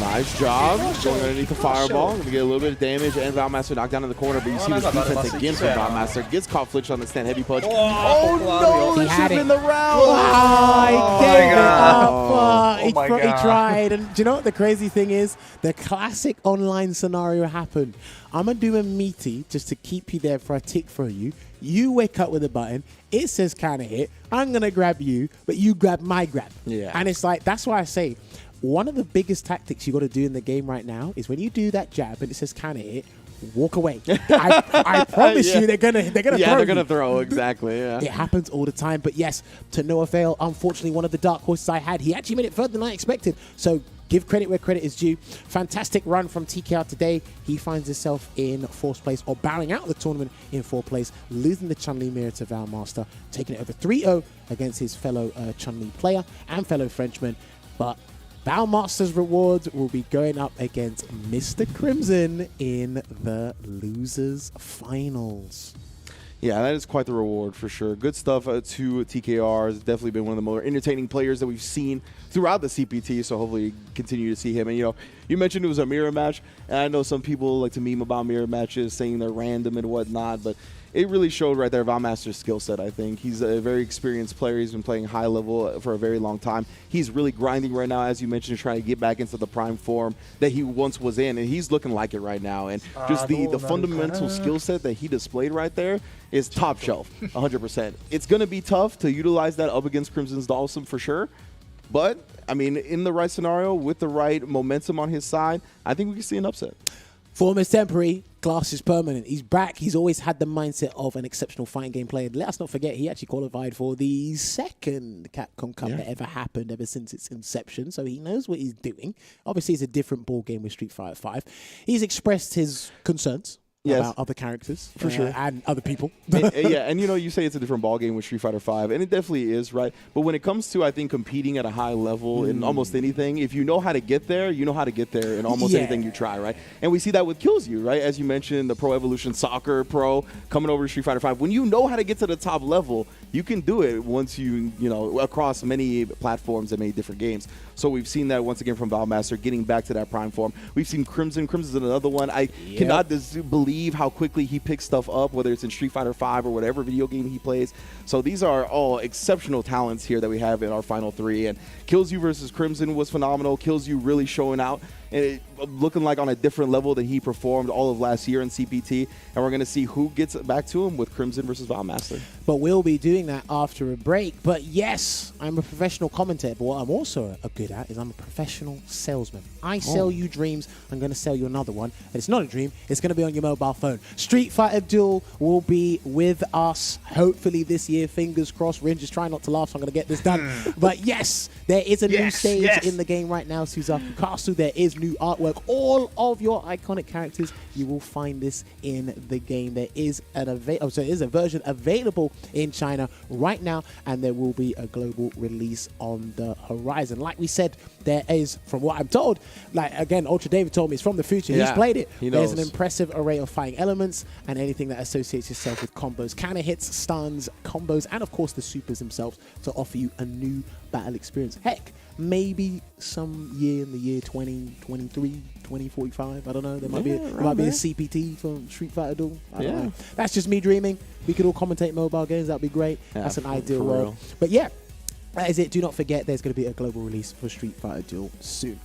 Nice job. Going underneath the fireball. Going to get a little bit of damage, and Valmaster knocked down in the corner, but you see this defense again from Valmaster. Gets caught flinch on the stand. Heavy punch. Oh, no! That should have been the round. Oh, he gave it up. He God. tried. And do you know what the crazy thing is? The classic online scenario happened. I'm going to do a meaty just to keep you there for a tick for you. You wake up with a button. It says counter hit. I'm going to grab you, but you grab my grab. Yeah. And it's like, that's why I say, one of the biggest tactics you got to do in the game right now is when you do that jab and it says counter hit, walk away. I promise you, they're gonna throw. Yeah, they're gonna throw, exactly. Yeah. It happens all the time, but yes, to no avail. Unfortunately, one of the dark horses I had, he actually made it further than I expected. So give credit where credit is due. Fantastic run from TKR today. He finds himself in 4th place, or bowing out of the tournament in 4th place, losing the Chun-Li mirror to Valmaster, taking it over 3-0 against his fellow Chun-Li player and fellow Frenchman. But Valmaster's rewards will be going up against Mr. Crimson in the losers finals. Yeah, that is quite the reward for sure. Good stuff to TKR. Has definitely been one of the more entertaining players that we've seen throughout the CPT, so hopefully continue to see him. And, you know, you mentioned it was a mirror match, and I know some people like to meme about mirror matches, saying they're random and whatnot, but it really showed right there Valmaster's skill set, I think. He's a very experienced player. He's been playing high level for a very long time. He's really grinding right now, as you mentioned, trying to get back into the prime form that he once was in, and he's looking like it right now. And just the fundamental skill set that he displayed right there is top shelf, 100%. It's going to be tough to utilize that up against Crimson's Dawson for sure. But, I mean, in the right scenario, with the right momentum on his side, I think we can see an upset. Form is temporary, glass is permanent. He's back. He's always had the mindset of an exceptional fighting game player. Let us not forget, he actually qualified for the 2nd Capcom Cup that ever happened ever since its inception. So he knows what he's doing. Obviously, it's a different ball game with Street Fighter V. He's expressed his concerns about other characters for sure, and other people. And you know, you say it's a different ballgame with Street Fighter V, and it definitely is, right? But when it comes to, I think, competing at a high level in almost anything, if you know how to get there, you know how to get there in almost anything you try, right? And we see that with Kills You, right? As you mentioned, the Pro Evolution Soccer Pro coming over to Street Fighter V. When you know how to get to the top level, you can do it once you know, across many platforms and many different games. So we've seen that once again from Valmaster, getting back to that prime form. We've seen Crimson. Crimson's another one. I cannot believe how quickly he picks stuff up, whether it's in Street Fighter V or whatever video game he plays. So these are all exceptional talents here that we have in our final 3. And Kills You versus Crimson was phenomenal. Kills You really showing out and looking like on a different level than he performed all of last year in CPT. And we're going to see who gets back to him with Crimson versus Valmaster. But we'll be doing that after a break. But yes, I'm a professional commentator. But what I'm also good at is I'm a professional salesman. I sell you dreams. I'm going to sell you another one. And it's not a dream. It's going to be on your mobile phone. Street Fighter Duel will be with us hopefully this year. Fingers crossed. Rin, just try not to laugh, so I'm going to get this done. But yes, there is a new stage in the game right now, Suzaku Castle. There is new artwork. All of your iconic characters, you will find this in the game. There is a version available in China right now, and there will be a global release on the horizon. Like we said, there is, from what I'm told, like again, Ultra David told me it's from the future. He's played it. There's an impressive array of fighting elements and anything that associates itself with combos, counter hits, stuns, combos, and of course the supers themselves to offer you a new battle experience. Heck, maybe some year in the year 2023, 2045, I don't know. There might be a CPT from Street Fighter Duel. I don't know. That's just me dreaming. We could all commentate mobile games. That'd be great. That's an ideal world. But yeah, that is it. Do not forget, there's going to be a global release for Street Fighter Duel soon.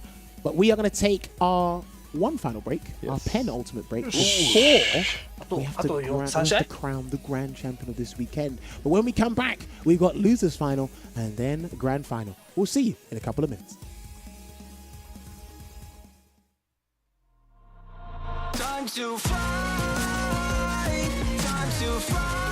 But we are going to take our one final break, our penultimate break, before we have to crown the grand champion of this weekend. But when we come back, we've got losers final and then grand final. We'll see you in a couple of minutes. Time to fight, time to fight.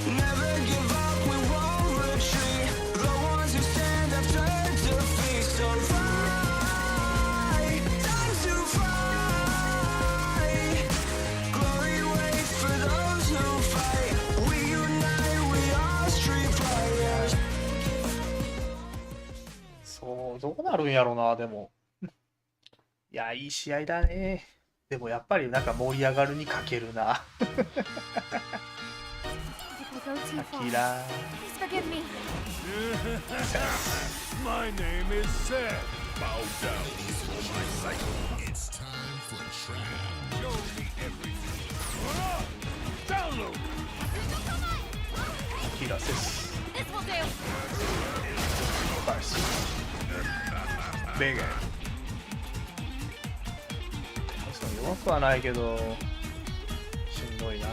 Never give up, we won't retreat. The ones who stand have turned to defeat. So fight, time to fight. Glory waits for those who fight. We unite, we are street fighters. そう、どうなるんやろうな、でも。いや、いい試合だね。でもやっぱりなんか盛り上がるに欠けるな。go too ア far. キラ Please forgive me. My name is Seth. Bow down before my sight. It's time for trial. Show me everything. Download. アキラセス This will do. バイスベゲン弱くはないけどしんどいな。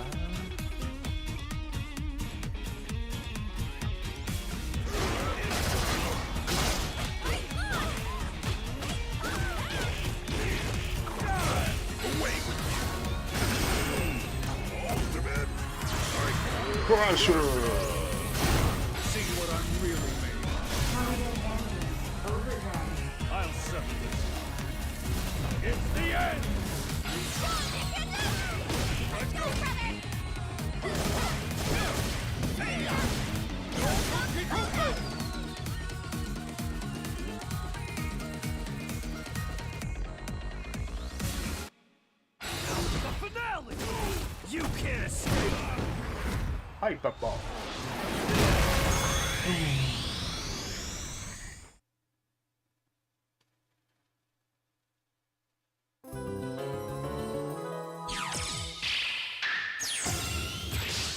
クラッシュ See what I'm really made of. I'll settle this. It's the end. Let's go. The finale. You can't escape. はいパパ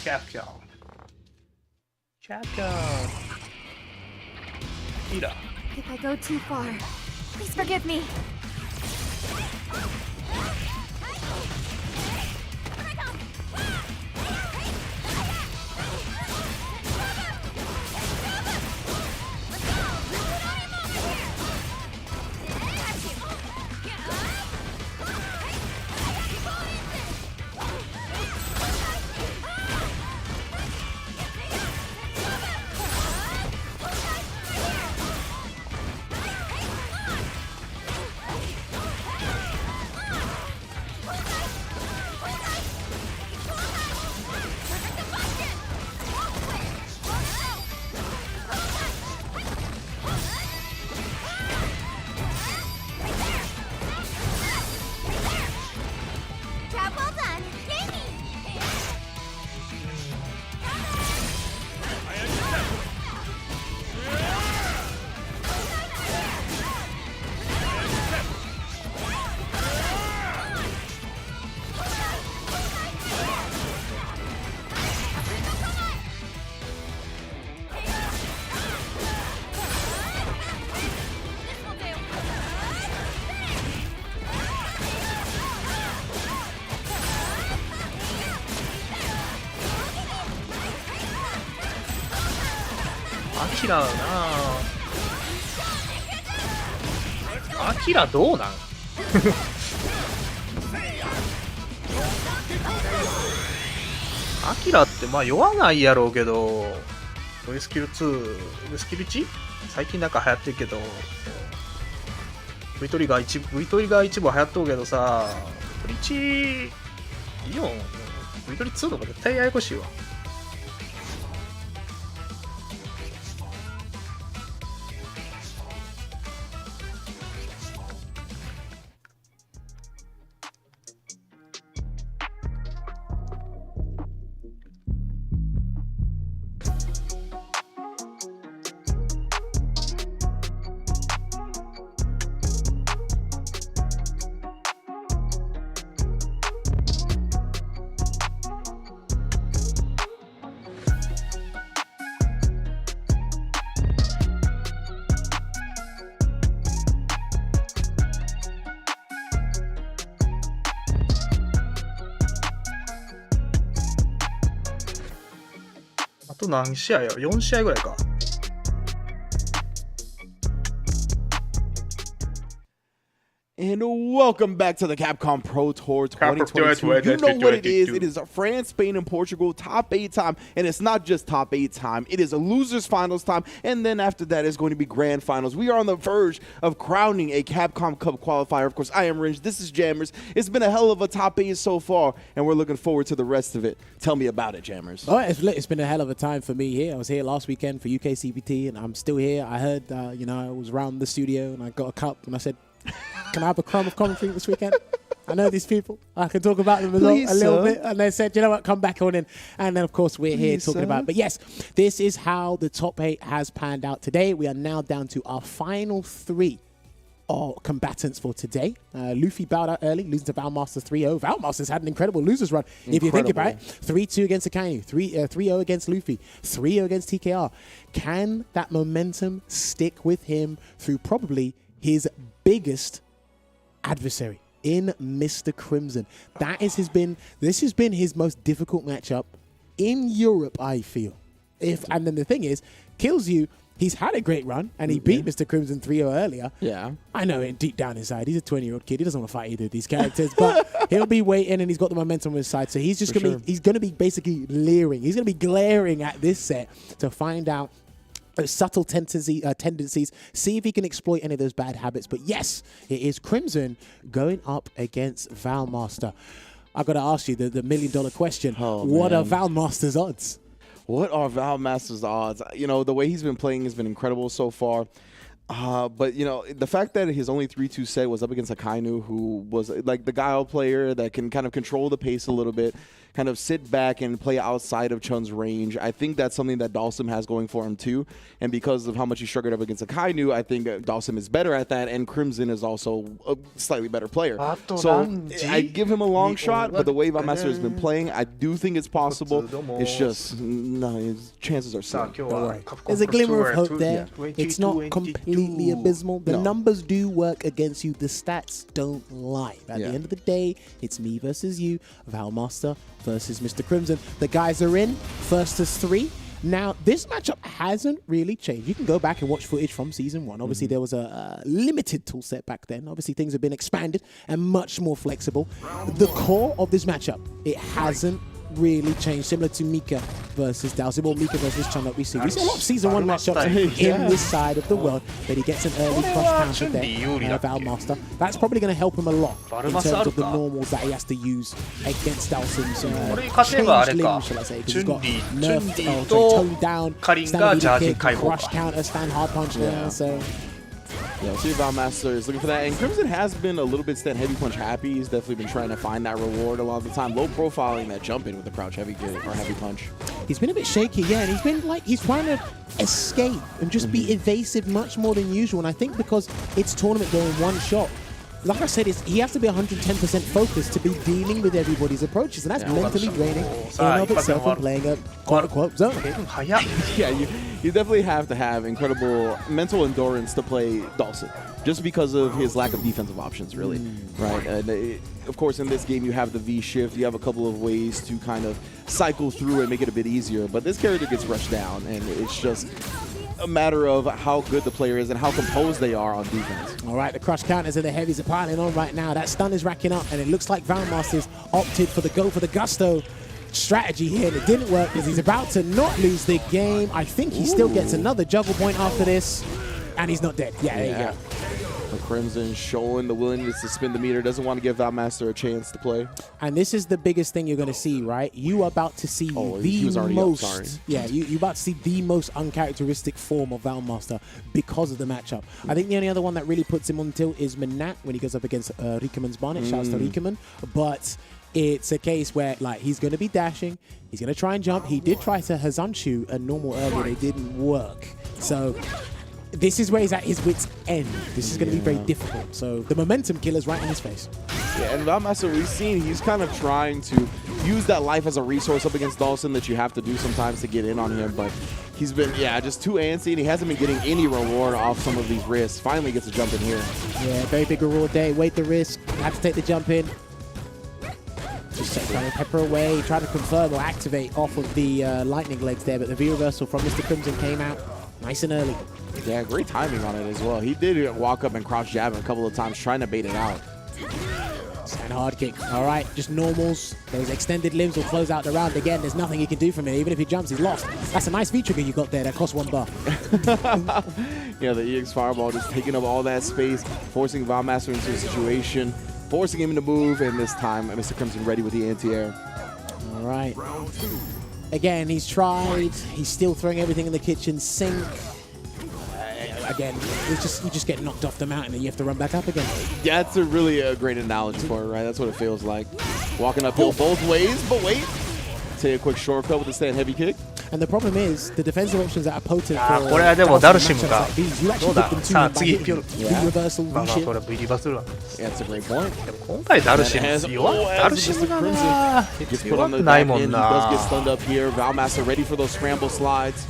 キャプキャンキャプキャンキラ If I go too far, please forgive me. Job well done. Yay! アキラなアキラどうなんアキラってまあ酔わないやろうけどVスキル2、Vスキル 1? 最近なんか流行ってるけど V トリガー一部は流行っとうけどさ V トリ1いいよ V トリ2とか絶対ややこしいわ。あと何試合やろ ?4 試合ぐらいか。And welcome back to the Capcom Pro Tour 2022. You know what it is. It is France, Spain, and Portugal top 8 time. And it's not just top 8 time. It is a losers finals time. And then after that is going to be grand finals. We are on the verge of crowning a Capcom Cup qualifier. Of course, I am Ringe. This is Jammers. It's been a hell of a top 8 so far. And we're looking forward to the rest of it. Tell me about it, Jammers. Oh, it's been a hell of a time for me here. I was here last weekend for UK CPT, and I'm still here. I heard, I was around the studio, and I got a cup, and I said, can I have a crumb of commentary this weekend? I know these people. I can talk about them a little bit. And they said, you know what, come back on in. And then, of course, we're here talking about it. But yes, this is how the top 8 has panned out today. We are now down to our final 3 combatants for today. Luffy bowed out early, losing to Valmaster 3-0. Valmaster's had an incredible losers run. If you think about it, 3-2 against Akainu, 3-0 against Luffy, 3-0 against TKR. Can that momentum stick with him through probably his biggest adversary in Mr. Crimson? This has been his most difficult matchup in Europe, I feel. And then the thing is, kills you. He's had a great run, and he beat Mr. Crimson 3-0 earlier. Yeah. I know it deep down inside. He's a 20-year-old kid. He doesn't want to fight either of these characters, but he'll be waiting, and he's got the momentum on his side. So he's just going to be, he's going to be basically leering. He's going to be glaring at this set to find out those subtle tendencies, see if he can exploit any of those bad habits. But yes, it is Crimson going up against Valmaster. I've got to ask you the $1 million question. What are Valmaster's odds? What are Valmaster's odds? You know, the way he's been playing has been incredible so far. But, you know, the fact that his only 3-2 set was up against Akainu, who was like the guile player that can kind of control the pace a little bit, kind of sit back and play outside of Chun's range. I think that's something that Dalsim has going for him too. And because of how much he struggled up against Akainu, I think Dalsim is better at that. And Crimson is also a slightly better player. So I give him a long shot, but the way Valmaster has been playing, I do think it's possible. It's just, no, his chances are slim. There's a glimmer of hope there. It's not completely abysmal. The numbers do work against you. The stats don't lie. At the end of the day, it's me versus you, Valmaster versus Mr. Crimson. The guys are in, first is 3. Now, this matchup hasn't really changed. You can go back and watch footage from Season 1. Obviously, there was a limited tool set back then. Obviously, things have been expanded and much more flexible. The core of this matchup, it hasn't really changed, similar to Mika versus Dalsim or Mika versus Chun that we see. We see a lot of Season 1 matchups in this side of the world, but he gets an early cross counter there, Valmaster. That's probably going to help him a lot in terms of the normals that he has to use against Dalsim's changed limbs, shall I say, because he's got nerfed, toned down, stand kick, crush counter, stand hard punch there, so... Yeah, see if Valmaster is looking for that. And Crimson has been a little bit stand heavy punch happy. He's definitely been trying to find that reward a lot of the time. Low profiling that jump in with the crouch heavy kick or heavy punch. He's been a bit shaky, yeah, and he's been like, he's trying to escape and just be evasive much more than usual. And I think because it's tournament going one shot, like I said, he has to be 110% focused to be dealing with everybody's approaches, and that's mentally draining in and of itself when playing a quote-unquote zone. Yeah, you definitely have to have incredible mental endurance to play Dalsim, just because of his lack of defensive options, really, right? And of course, in this game, you have the V-shift. You have a couple of ways to kind of cycle through and make it a bit easier, but this character gets rushed down, and it's just a matter of how good the player is and how composed they are on defense. All right, the crush counters and the heavies are piling on right now. That stun is racking up, and it looks like Valmaster's opted for the go for the gusto strategy here, and it didn't work because he's about to not lose the game. I think he still gets another juggle point after this, and he's not dead. Yeah, there you go. The Crimson showing the willingness to spin the meter, doesn't want to give Valmaster a chance to play. And this is the biggest thing you're going to see, right? You are about to see the most, you're about to see the most uncharacteristic form of Valmaster because of the matchup. I think the only other one that really puts him on tilt is Manat when he goes up against Rikeman's Barnet. Shouts to Rikeman. But it's a case where, like, he's going to be dashing. He's going to try and jump. He did try to Hazanshu a normal earlier. It didn't work. So this is where he's at his wit's end. This is going to be very difficult. So the momentum killer's right in his face. Yeah, and Valmaster, we've seen he's kind of trying to use that life as a resource up against Dalsim that you have to do sometimes to get in on him. But he's been, just too antsy, and he hasn't been getting any reward off some of these risks. Finally gets a jump in here. Yeah, very big reward there. Wait the risk. Have to take the jump in. Just trying to pepper away, try to confirm or activate off of the lightning legs there, but the V-reversal from Mr. Crimson came out nice and early. Yeah, great timing on it as well. He did walk up and crouch jab him a couple of times trying to bait it out. Stand hard kick. All right, just normals. Those extended limbs will close out the round. Again, there's nothing he can do from it. Even if he jumps, he's lost. That's a nice V-trigger you got there. That cost 1 bar. Yeah, the EX Fireball just taking up all that space, forcing Valmaster into a situation, forcing him to move, and this time Mr. Crimson ready with the anti-air. All right. Again, he's tried. He's still throwing everything in the kitchen sink. again, it's just you just get knocked off the mountain and you have to run back up again. Yeah, that's a really great analogy for it, right? That's what it feels like. Walking uphill both ways, but wait. Take a quick shortcut with the stand heavy kick. And the problem is the defensive options that are potent あ for ーこれはでもダルシム matchups か like these. You ど actually うだ get them さあ to 次 by hitting V reversal, まあ V まあ shift. これは V リバーするわ Yeah, that's a great point. でも今回ダルシム And it has- 弱 oh, ダルシムだな Gets put 弱 on the くない back も end. ん He does get な stunned up here. Valmaster ready for those scramble slides.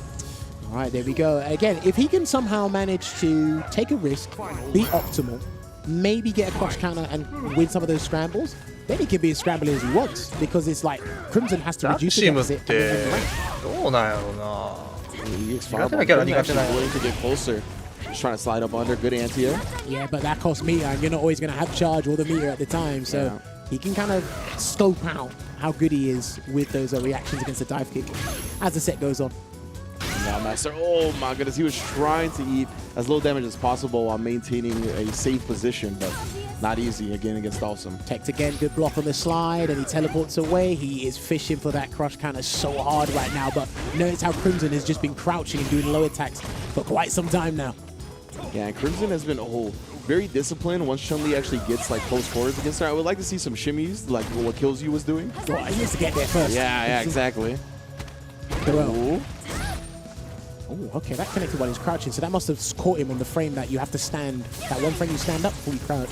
All right, there we go. Again, if he can somehow manage to take a risk, be optimal, maybe get a crush counter and win some of those scrambles, then he can be as scrambly as he wants because it's like Crimson has to ダル reduce シ the ムっ deficit. て And then どうなんやろうな He gets 苦手 fireball. なキャラ He's 苦手 actually なんや willing to get closer. Just trying to slide up under. Good anti-air. yeah, but that costs meter, and you're not always going to have charge or the meter at the time. So Yeah. he can kind of scope out how good he is with those reactions against the dive kick as the set goes on. Valmaster, oh my goodness, he was trying to eat as little damage as possible while maintaining a safe position, but not easy again against Dhalsim. Teched again, good block on the slide, and he teleports away. He is fishing for that crush counter so hard right now, but notice how Crimson has just been crouching and doing low attacks for quite some time now. Yeah, and Crimson has been very disciplined once Chun-Li actually gets like close quarters against her. I would like to see some shimmies, like what Kills You was doing. Well, he needs to get there first. Yeah, exactly. Ooh. Oh, okay, that connected while he's crouching, so that must have caught him on the frame that you have to stand, that one frame you stand up before you crouch.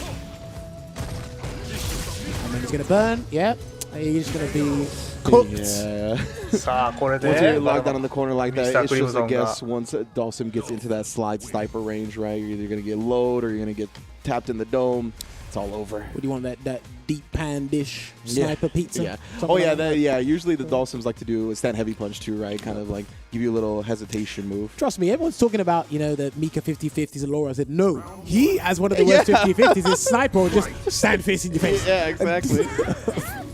And then he's going to burn, yep. He's going to be cooked. Yeah. さあこれ Once you で get locked down in the corner like that, Mr. it's just a Crimson guess が once Dhalsim gets into that slide sniper range, right? You're either going to get load or you're going to get tapped in the dome. It's all over. What do you want, that deep pan dish sniper pizza? Yeah. Something Oh, yeah, like yeah. Usually the Dhalsims like to do a stand heavy punch too, right? Kind of like give you a little hesitation move. Trust me, everyone's talking about, you know, the Mika 50-50s and Laura. I said, no, he has one of the worst 50-50s. His sniper will just stand facing your face. Yeah, exactly.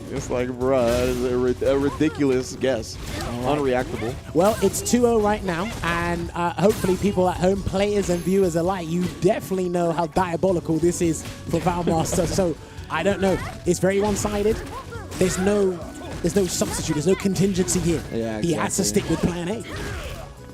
It's like, bruh, it's a ridiculous guess. Unreactable. Well, it's 2-0 right now, and hopefully people at home, players and viewers alike, you definitely know how diabolical this is for Valmaster. So, I don't know. It's very one-sided. There's no substitute. There's no contingency here. Yeah, He has to exactly. stick with plan A.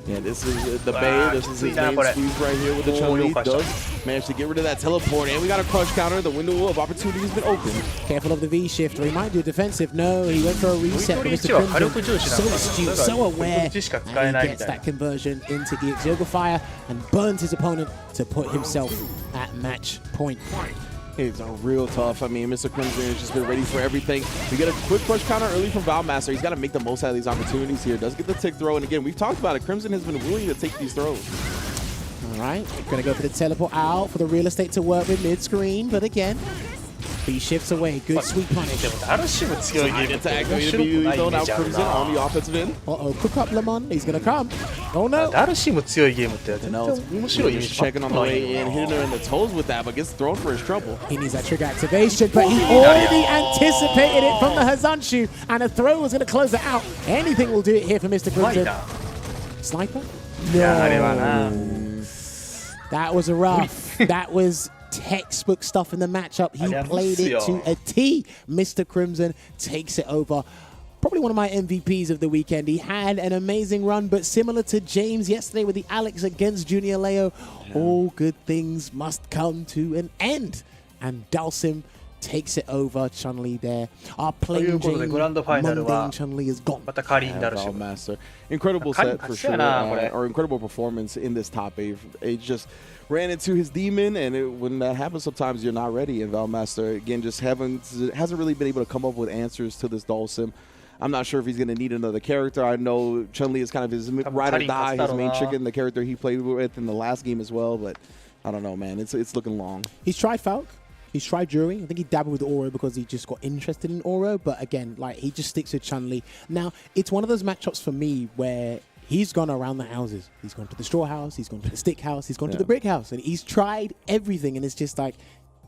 Yeah, this is the Bay. This is his main squeeze right here with the Chun-Li. Does manage to get rid of that teleport, and we got a crush counter. The window of opportunity has been open. Careful of the V shift. Remind you, defensive. No, he went for a reset. But Mr. は火力重 Crimson, 視 so なの astute, so aware, しか and 使えない he み gets たい that な conversion into EX Yoga Fire and burns his opponent to put himself at match point. It's real tough. I mean, Mr. Crimson has just been ready for everything. We get a quick push counter early from Valmaster. He's got to make the most out of these opportunities here. Does get the tick throw, and again, we've talked about it. Crimson has been willing to take these throws. All right, gonna go for the teleport out for the real estate to work with mid-screen, but again, B shifts away. Good sweet punish. でもダルシム強いゲームっ It's て面 activated 白く immediately ないイ though. メ Now ージある Crimson on the な offensive end. Uh-oh, cook up Lemon. He's gonna come. Oh no. ダルシム強いゲームって全然 No, 面白いイメー just ジ checking on the way in, hitting her in the toes with that, but gets thrown for his trouble. He needs that trigger activation, but he already anticipated it from the Hazanshu, and a throw was gonna close it out. Anything will do it here for Mr. 怖い Crimson. な Sniper? いやあれはな That was rough. That was textbook stuff in the matchup. He played it to a T. Mr. Crimson takes it over. Probably one of my MVPs of the weekend. He had an amazing run, but similar to James yesterday with the Alex against Junior Leo, all good things must come to an end. And Dhalsim takes it over. Chun-Li there. Our plain ということで Jane グランドファイナルは mundane Chun-Li is gone. またカリンダルシム Valmaster. Incredible set for sure, or incredible performance in this top 8. It just ran into his demon, and when that happens, sometimes you're not ready. And Valmaster, again, just hasn't really been able to come up with answers to this Dhalsim. I'm not sure if he's going to need another character. I know Chun-Li is kind of his ride or die, his main chicken, the character he played with in the last game as well, but I don't know, man. It's looking long. He's tried Falk. He's tried Jury. I think he dabbled with Oro because he just got interested in Oro. But again, like, he just sticks with Chun-Li. Now, it's one of those matchups for me where he's gone around the houses. He's gone to the straw house. He's gone to the stick house. He's gone to the brick house. And he's tried everything. And it's just like,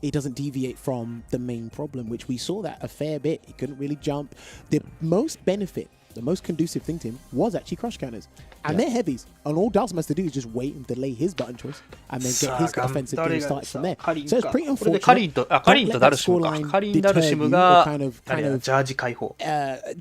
he doesn't deviate from the main problem, which we saw that a fair bit. He couldn't really jump. The most benefit the most conducive thing to him was actually crush counters. And they're heavies. And all Dawson has to do is just wait and delay his button choice and then get his offensive game started from there. So it's pretty これで unfortunate. カリンとダルシム Don't か let that scoreline カリンダルシムが deter you or kind ジ of ャージ解放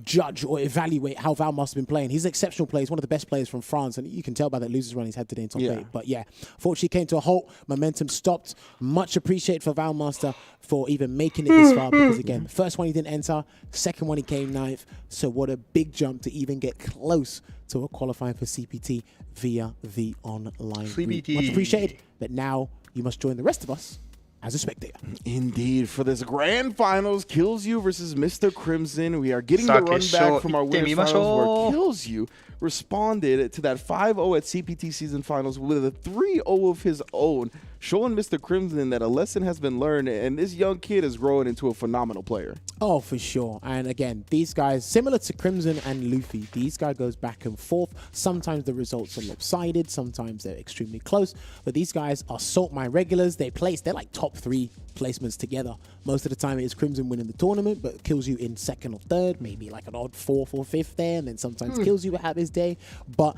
judge or evaluate how Valmaster's been playing. He's an exceptional player. He's one of the best players from France, and you can tell by that losers run he's had today in top 8. But yeah, fortunately came to a halt. Momentum stopped. Much appreciated for Valmaster for even making it this far because again, the first one he didn't enter, second one he came 9th. So what a big jump to even get close to a qualifying for CPT via the online route. Much appreciated. But now you must join the rest of us as a spectator. Indeed, for this grand finals, Kills You versus Mr. Crimson. We are getting the run back from our winners finals where Kills You responded to that 5-0 at CPT season finals with a 3-0 of his own, showing Mr. Crimson that a lesson has been learned, and this young kid is growing into a phenomenal player. Oh, for sure. And again, these guys, similar to Crimson and Luffy, these guys goes back and forth. Sometimes the results are lopsided, sometimes they're extremely close, but these guys are Salt My regulars. They're like top 3 placements together. Most of the time it is Crimson winning the tournament, but Kills You in 2nd or 3rd, maybe like an odd 4th or 5th there, and then sometimes Kills You will have his day. But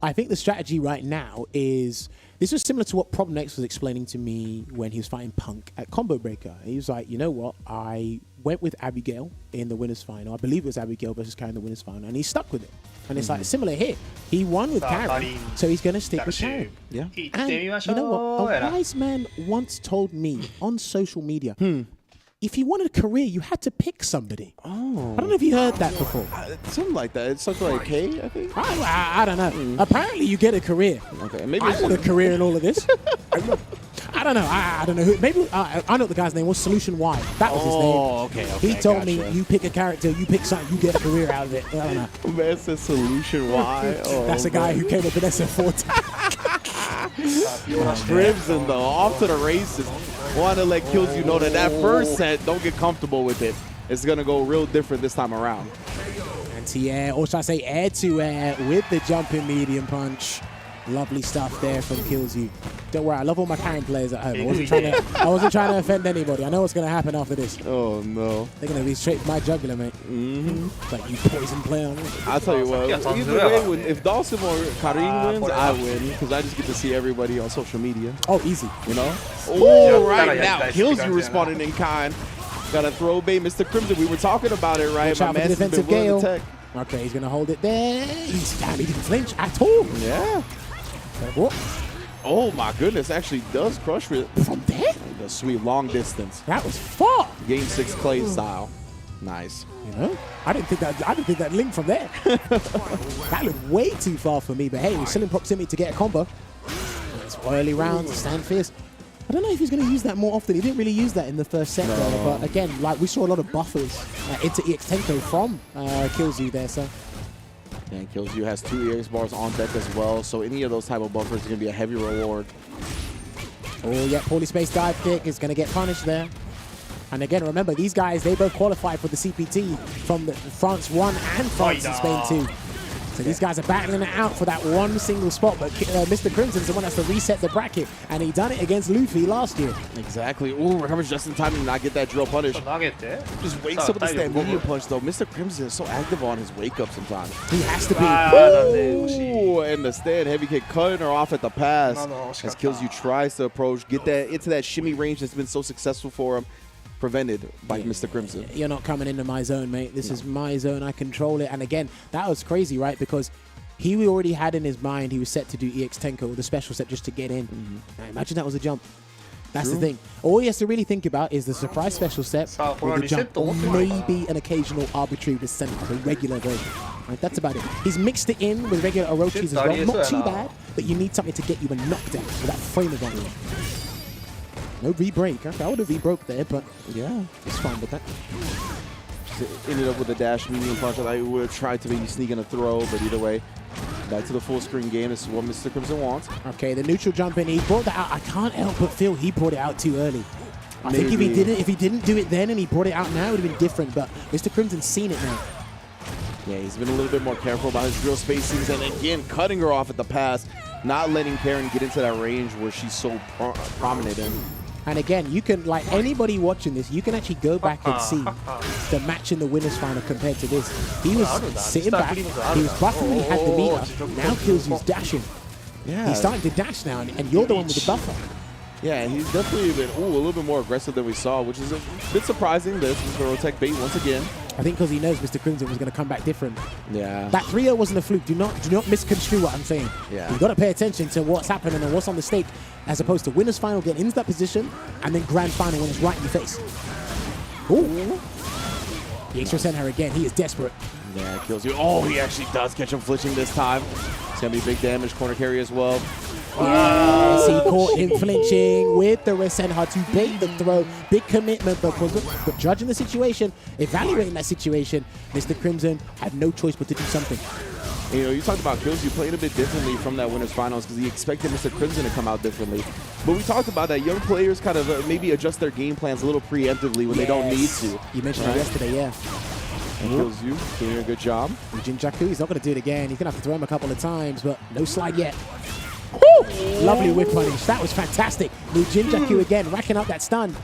I think the strategy right now is, this was similar to what ProbNex was explaining to me when he was fighting Punk at Combo Breaker. He was like, you know what, I went with Abigail in the winners final. I believe it was Abigail versus Karen in the winners final, and he stuck with it. And it's like similar here. He won with Karen, so he's going to stick with Karen. Yeah. And you know what, a wise man once told me on social media, if you wanted a career, you had to pick somebody. Oh. I don't know if you heard that before. Something like that. It's something like K, I think. I don't know. Apparently, you get a career. Okay, maybe I want a career in all of this. I don't know. I don't know who. Maybe I know what the guy's name was. Solution Y. That was his name. Okay. He told me, you pick a character, you pick something, you get a career out of it. I don't know. Man said Solution Y. Oh, that's a guy who came up with SF4. Crimson though, off to the races. Want to let Kills You know that first set, don't get comfortable with it. It's gonna go real different this time around. Anti-air, or should I say air to air with the jumping medium punch. Lovely stuff there from Kills You. Don't worry, I love all my Karen players at home. I wasn't trying to offend anybody. I know what's going to happen after this. Oh, no. They're going to be straight for my jugular, mate. It's like, you poison player. I'll tell you what, either way, if Dawson or Karim wins, I win, because I just get to see everybody on social media. Oh, easy. You know? Oh, right now, Kills You responding in kind. Got a throw bait, Mr. Crimson. We were talking about it, right? My man's defensive Gale. Okay, he's going to hold it there. He didn't flinch at all. Yeah. Oh my goodness, actually does crush it. From there? The sweet long distance. That was far. Game 6 Clay style. Nice. You know? I didn't think that linked from there. That looked way too far for me, but hey, we're still in proximity to get a combo. It's early rounds, stand fierce. I don't know if he's going to use that more often. He didn't really use that in the first set, though, but again, like we saw a lot of buffers into EX Tenko from Kills You there, so. And Kills You has 2 EX bars on deck as well, so any of those type of buffers is going to be a heavy reward. Oh, yeah, poorly spaced dive kick is going to get punished there. And again, remember, these guys, they both qualified for the CPT from the France 1 and France and Spain 2. So these guys are battling it out for that one single spot, but Mr. Crimson's the one that's to reset the bracket, and he done it against Luffy last year. Exactly. Ooh, recovers just in time to not get that drill punish. Just wakes up with the stand medium punch, though. Mr. Crimson is so active on his wake-up sometimes. He has to be. Ooh, and the stand heavy kick cutting her off at the pass. As Kills You tries to approach, get that into that shimmy range that's been so successful for him. Prevented by Mr. Crimson. You're not coming into my zone, mate. This is my zone. I control it. And again, that was crazy, right? Because he already had in his mind he was set to do EX Tenko, the special set, just to get in. Now, imagine that was a jump. That's the thing. All he has to really think about is the surprise special set with the jump, or maybe an occasional arbitrary descent of a regular version. Right, that's about it. He's mixed it in with regular Orochis as well. Not too bad, but you need something to get you a knockdown with that frame advantage. No V-break. Okay, I would have V-broke there, but yeah, it's fine with that. Ended up with a dash medium punch. I would have tried to maybe sneak in a throw, but either way, back to the full screen game. This is what Mr. Crimson wants. Okay, the neutral jump in. He brought that out. I can't help but feel he brought it out too early. I think if he didn't do it then and he brought it out now, it would have been different. But Mr. Crimson's seen it now. Yeah, he's been a little bit more careful about his drill spacings, and again, cutting her off at the pass, not letting Karen get into that range where she's so prominent in. And again, you can, like anybody watching this, you can actually go back and see the match in the winners final compared to this. He was sitting back, he was buffering when he had the meter. Now Killzyu's dashing. Yeah. He's starting to dash now, and you're the one with the buffer. Yeah, he's definitely been a little bit more aggressive than we saw, which is a bit surprising. This is the Rotech bait once again. I think because he knows Mr. Crimson was going to come back different. Yeah. That 3-0 wasn't a fluke. Do not misconstrue what I'm saying. Yeah. You've got to pay attention to what's happening and what's on the stake, as opposed to winners final, getting into that position, and then grand final when it's right in your face. Ooh. The extra center again. He is desperate. Yeah, kills you. Oh, he actually does catch him flinching this time. It's going to be big damage, corner carry as well. Yes, he caught him flinching with the Resenha to bait the throw. Big commitment, but judging the situation, evaluating that situation, Mr. Crimson had no choice but to do something. You know, you talked about Killzyu playing a bit differently from that winners finals because he expected Mr. Crimson to come out differently. But we talked about that young players kind of maybe adjust their game plans a little preemptively when they don't need to. You mentioned it yesterday, yeah. And Killzyu doing a good job. Jinjaku, he's not going to do it again. He's going to have to throw him a couple of times, but no slide yet. Woo! Lovely whip punish. That was fantastic. New Jinjaku again, racking up that stun.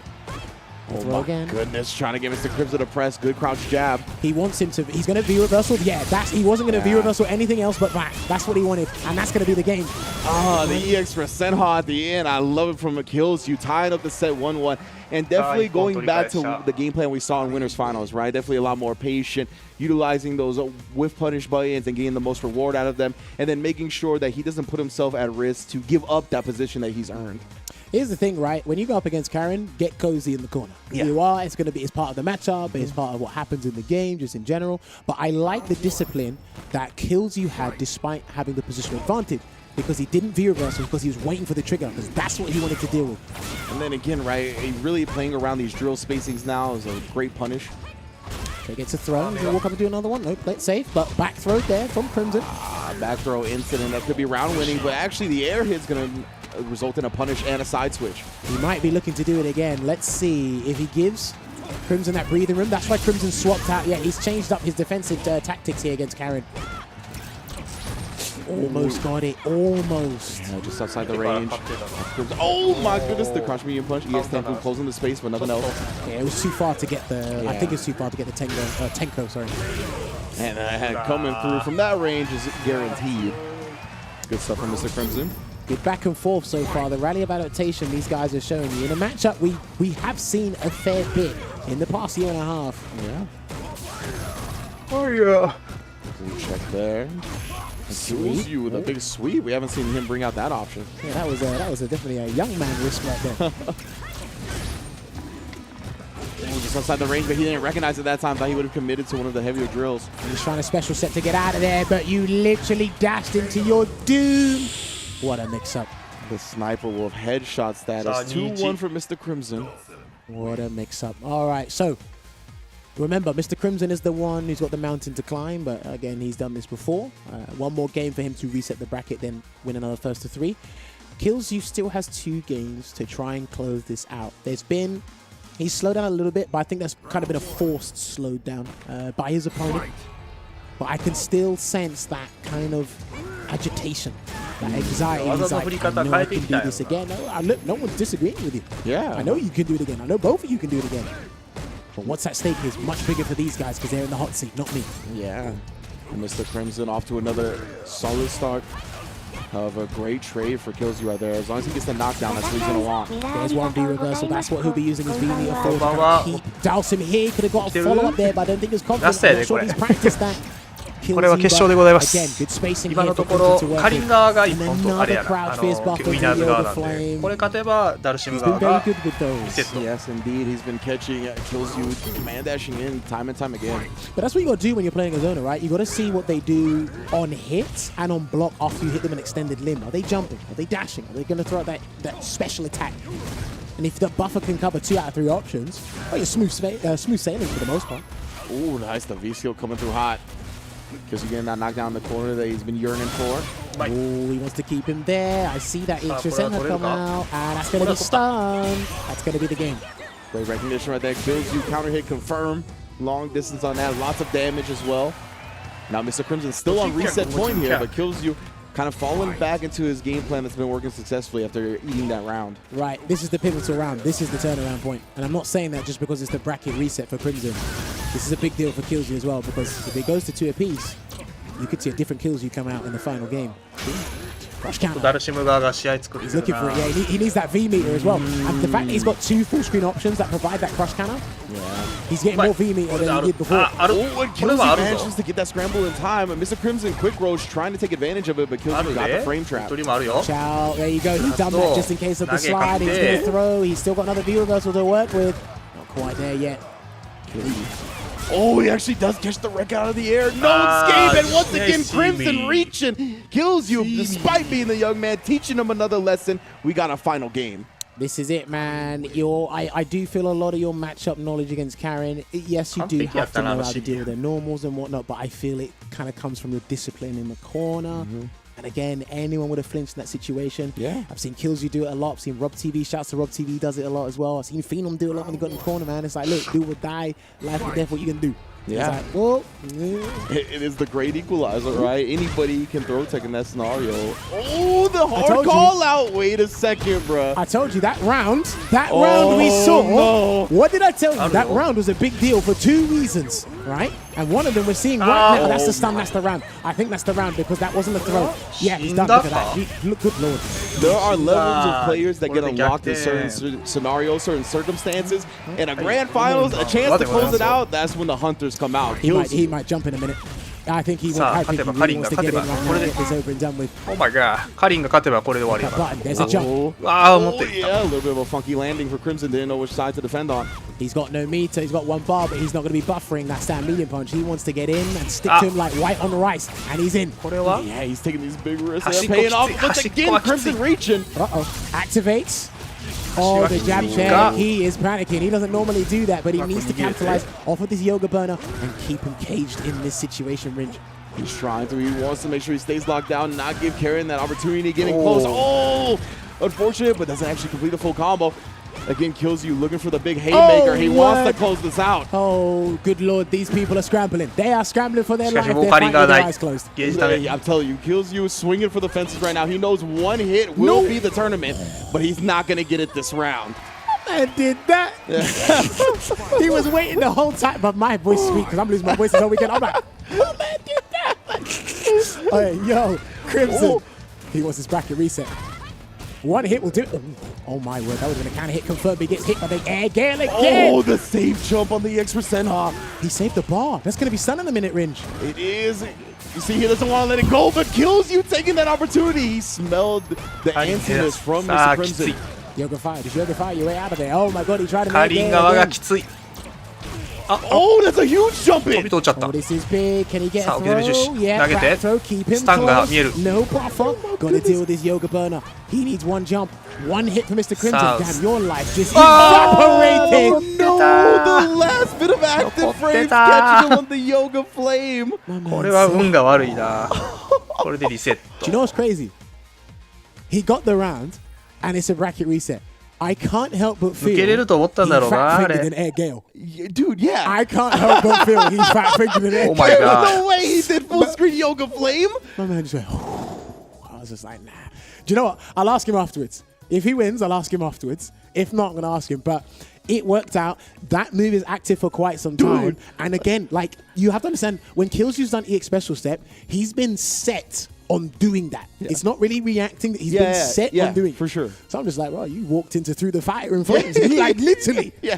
Oh my goodness, trying to get Mr. Crimson to press. Good crouch jab. He wants him to, he's going to V-reversal. Yeah, he wasn't going to V-reversal anything else but that. That's what he wanted, and that's going to be the game. Ah, the EX for Senha at the end. I love it from Killzyu, tying up the set 1-1. And definitely going back to the game plan we saw in winners finals, right? Definitely a lot more patient, utilizing those whiff punish buttons and getting the most reward out of them, and then making sure that he doesn't put himself at risk to give up that position that he's earned. Here's the thing, right? When you go up against Karen, get cozy in the corner. Yeah. You are. It's going to be. It's part of the matchup. It's part of what happens in the game, just in general. But I like the discipline that Killzyu had, despite having the positional advantage, because he didn't V-reversal because he was waiting for the trigger, because that's what he wanted to deal with. And then again, right, really playing around these drill spacings now is a great punish. Okay, gets a throw. He's going to walk up and do another one. Nope, play it safe. But back throw there from Crimson. Back throw incident that could be round winning, but actually the air hit's going to result in a punish and a side switch. He might be looking to do it again. Let's see if he gives Crimson that breathing room. That's why Crimson swapped out. Yeah, he's changed up his defensive tactics here against Karen. Almost got it. Almost. Yeah, just outside the range. Oh my goodness, the crush medium punch. EX Tenku closing the space, but nothing else. Yeah, it was too far to get the. I think it's too far to get the Tenko. Sorry. And coming through from that range is guaranteed. Good stuff from Mr. Crimson. Good back and forth so far. The rally of adaptation these guys are showing you. In a matchup we have seen a fair bit in the past year and a half. Yeah. Oh yeah. Good check there. Killzyu with a big sweep. We haven't seen him bring out that option. Yeah, that was definitely a young man risk right there. Just outside the range, but he didn't recognize it that time. Thought he would have committed to one of the heavier drills. He's trying a special set to get out of there, but you literally dashed into your doom. What a mix-up. The Sniper Wolf headshot status. 2-1 for Mr. Crimson. What a mix-up. All right, so remember, Mr. Crimson is the one who's got the mountain to climb, but again, he's done this before. One more game for him to reset the bracket, then win another first to 3. Killzyu still has 2 games to try and close this out. He's slowed down a little bit, but I think that's kind of been a forced slowdown by his opponent. But I can still sense that kind of agitation, that anxiety. He's like, I know I can do this again. No one's disagreeing with you. Yeah. I know you can do it again. I know both of you can do it again. But what's at stake is much bigger for these guys because they're in the hot seat, not me. Yeah. And Mr. Crimson off to another solid start of a great trade for Killzyu right there. As long as he gets the knockdown, that's what he's going to want. There's one V reversal. That's what he'll be using his V meter for. He doused him here. Could have got a follow up there, but I don't think he's confident. I'm not sure he's practiced that. これは決勝でございます。今のところカリン側が1本とあれやな、ウィナーズ側なんで、これ勝てばダルシム側が2セット。Yes, indeed, he's been catching Killzyu, man dashing in time and time again. But that's what you got to do when you're playing a zoner, right? You got to see what they do on hits and on block after you hit them an extended limb. Are they jumping? Are they dashing? Are they going to throw out that special attack? And if the buffer can cover 2 out of 3 options, well, you're smooth sailing for the most part. Ooh, nice. The V-skill coming through hot. Because again, that knockdown in the corner that he's been yearning for. Oh, he wants to keep him there. I see that extra center come out, and that's going to be stunned. That's going to be the game. Great recognition right there. Killzyu counter hit confirmed. Long distance on that. Lots of damage as well. Now Mr. Crimson still on reset point here, but Killzyu kind of falling back into his game plan that's been working successfully after eating that round. Right, this is the pivotal round. This is the turnaround point. And I'm not saying that just because it's the bracket reset for Crimson. This is a big deal for Killsy as well, because if it goes to 2 apiece, you could see a different Killsy come out in the final game. Crush counter. ダルシム側が試合作って He's る looking for な it. Yeah, he needs that V meter as well. And the fact that he's got 2 full screen options that provide that crush counter, he's getting more V meter than he did before. ある Oh, and これはあ Killsy るぞ manages to get that scramble in time. And Mr. Crimson quick roach trying to take advantage of it, but あ Killsy る got で the frame trap. 一人もあるよ Watch out. There you go. He's done that just in case of the slide. He's going to throw. He's still got another V reversal to work with. Not quite there yet. Oh, he actually does catch the wreck out of the air. No escape, and once again, Crimson reaching. Kills you, despite being the young man, teaching him another lesson. We got a final game. This is it, man. I do feel a lot of your matchup knowledge against Karen. Yes, you do have to know how to deal with their normals and whatnot, but I feel it kind of comes from your discipline in the corner. And again, anyone would have flinched in that situation. Yeah. I've seen Killsy do it a lot. I've seen Rob TV, shouts to Rob TV, does it a lot as well. I've seen Phenom do it a lot when he got in the corner, man. It's like, look, do or die, life or death, what you can do. Yeah. It's like, well, It is the great equalizer, right? Anybody can throw tech in that scenario. Oh, the hard told you. call out. Wait a second, bruh. I told you that round we saw. No. What did I tell you? That round was a big deal for 2 reasons, right? And one of them we're seeing right now. That's the stun. That's the round. I think that's the round because that wasn't a throw. Yeah, he's done. Look at that. Good lord. There are levels of players that get unlocked in certain scenarios, certain circumstances. In a grand finals, a chance to close it out, that's when the hunters come out. He might jump in a minute. I think he really wants to get in right now and get this over and done with. Oh my god カリンが勝てばこれで終わりだ That button, there's a jump. ああ思ってい Yeah, a little bit of a funky landing for Crimson. Didn't know which side to defend on. He's got no meter, he's got 1 bar, but he's not going to be buffering that stand medium punch. He wants to get in and stick to him like white on rice, and he's in. これは Yeah, he's taking these big risks. Hashiko They're paying off. kitsu- Once Hashiko again, wa Crimson kitsu. reaching. Activates. Oh, the jab check. Got- He is panicking. He doesn't normally do that, but he needs to capitalize off of this yoga burner and keep him caged in this situation, Ringe. He's trying to. He wants to make sure he stays locked down, not give Karen that opportunity getting close. Oh, unfortunate, but doesn't actually complete a full combo. Again, kills you looking for the big haymaker. He wants to close this out. Oh, good lord, these people are scrambling. They are scrambling for their しか life. しもう They're カリ fighting ンが with な their い eyes closed. ゲージダメ I'm telling you, kills you swinging for the fences right now. He knows one hit will be the tournament, but he's not going to get it this round. Man did that. He was waiting the whole time, but my voice is weak because I'm losing my voice this whole weekend. I'm like, oh man did that. Hey, yo, Crimson. He wants his bracket reset. One hit will do it. Oh my word, that would have been a kind of hit confirmed. He gets hit by the air gale again. Oh, the safe jump on the X% hop. He saved the bar. That's going to be stun in a minute, Ringe. It is. You see, he doesn't want to let it go, but kills you taking that opportunity. He smelled the antsiness from さ Mr. あきつ Crimson. い Yoga fire. Just yoga fire your way out of there. Oh my god, he tried to カ make リン it 側が again. きつい Oh, that's a huge jump 飛 in. び通っちゃった Oh, this is big. Can he get さあ a 受け止め重視 throw? Yeah, 投げて back throw. Keep him スタンが見える close. No buffer. Gotta deal with this yoga burner. He needs one jump. One hit for Mr. Crimson. さあ Damn, your life just Oh, evaporating. no, the last bit of active frames catching him on the yoga flame. これは運が悪いなこれでリセッ Do you ト know what's crazy? He got the round, and it's a bracket reset. I can't help but feel 受けれると思ったん he だろうなあ fat fingered れ an air gale. Yeah, dude, yeah. I can't help but feel he's fat fingered an air Oh gale. my There's god no way he did full screen yoga flame. My man just went, I was just like, nah. Do you know what? I'll ask him afterwards. If he wins, I'll ask him afterwards. If not, I'm going to ask him. But it worked out. That move is active for quite some time. And again, like, you have to understand, when Killsyu's done EX special step, he's been set on doing that. It's not really reacting. He's been set on doing for sure. So I'm just like, well, you walked into through the fire in flames. Like, literally. Yeah.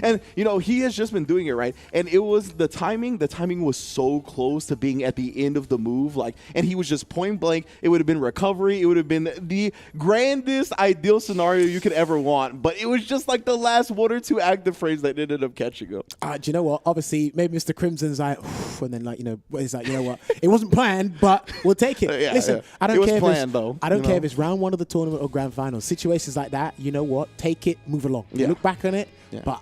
And, you know, he has just been doing it, right? And it was the timing was so close to being at the end of the move. Like, and he was just point blank. It would have been recovery. It would have been the grandest ideal scenario you could ever want. But it was just like the last 1 or 2 active frames that ended up catching him. Do you know what? Obviously, maybe Mr. Crimson's like, and then, like, you know, it's like, you know what? It wasn't planned, but we'll take it. Yeah, Listen, yeah. I don't It was care planned, if though, I don't you care know? if it's round 1 of the tournament or grand final. Situations like that, you know what? Take it, move along. Yeah. Look back on it. Yeah. But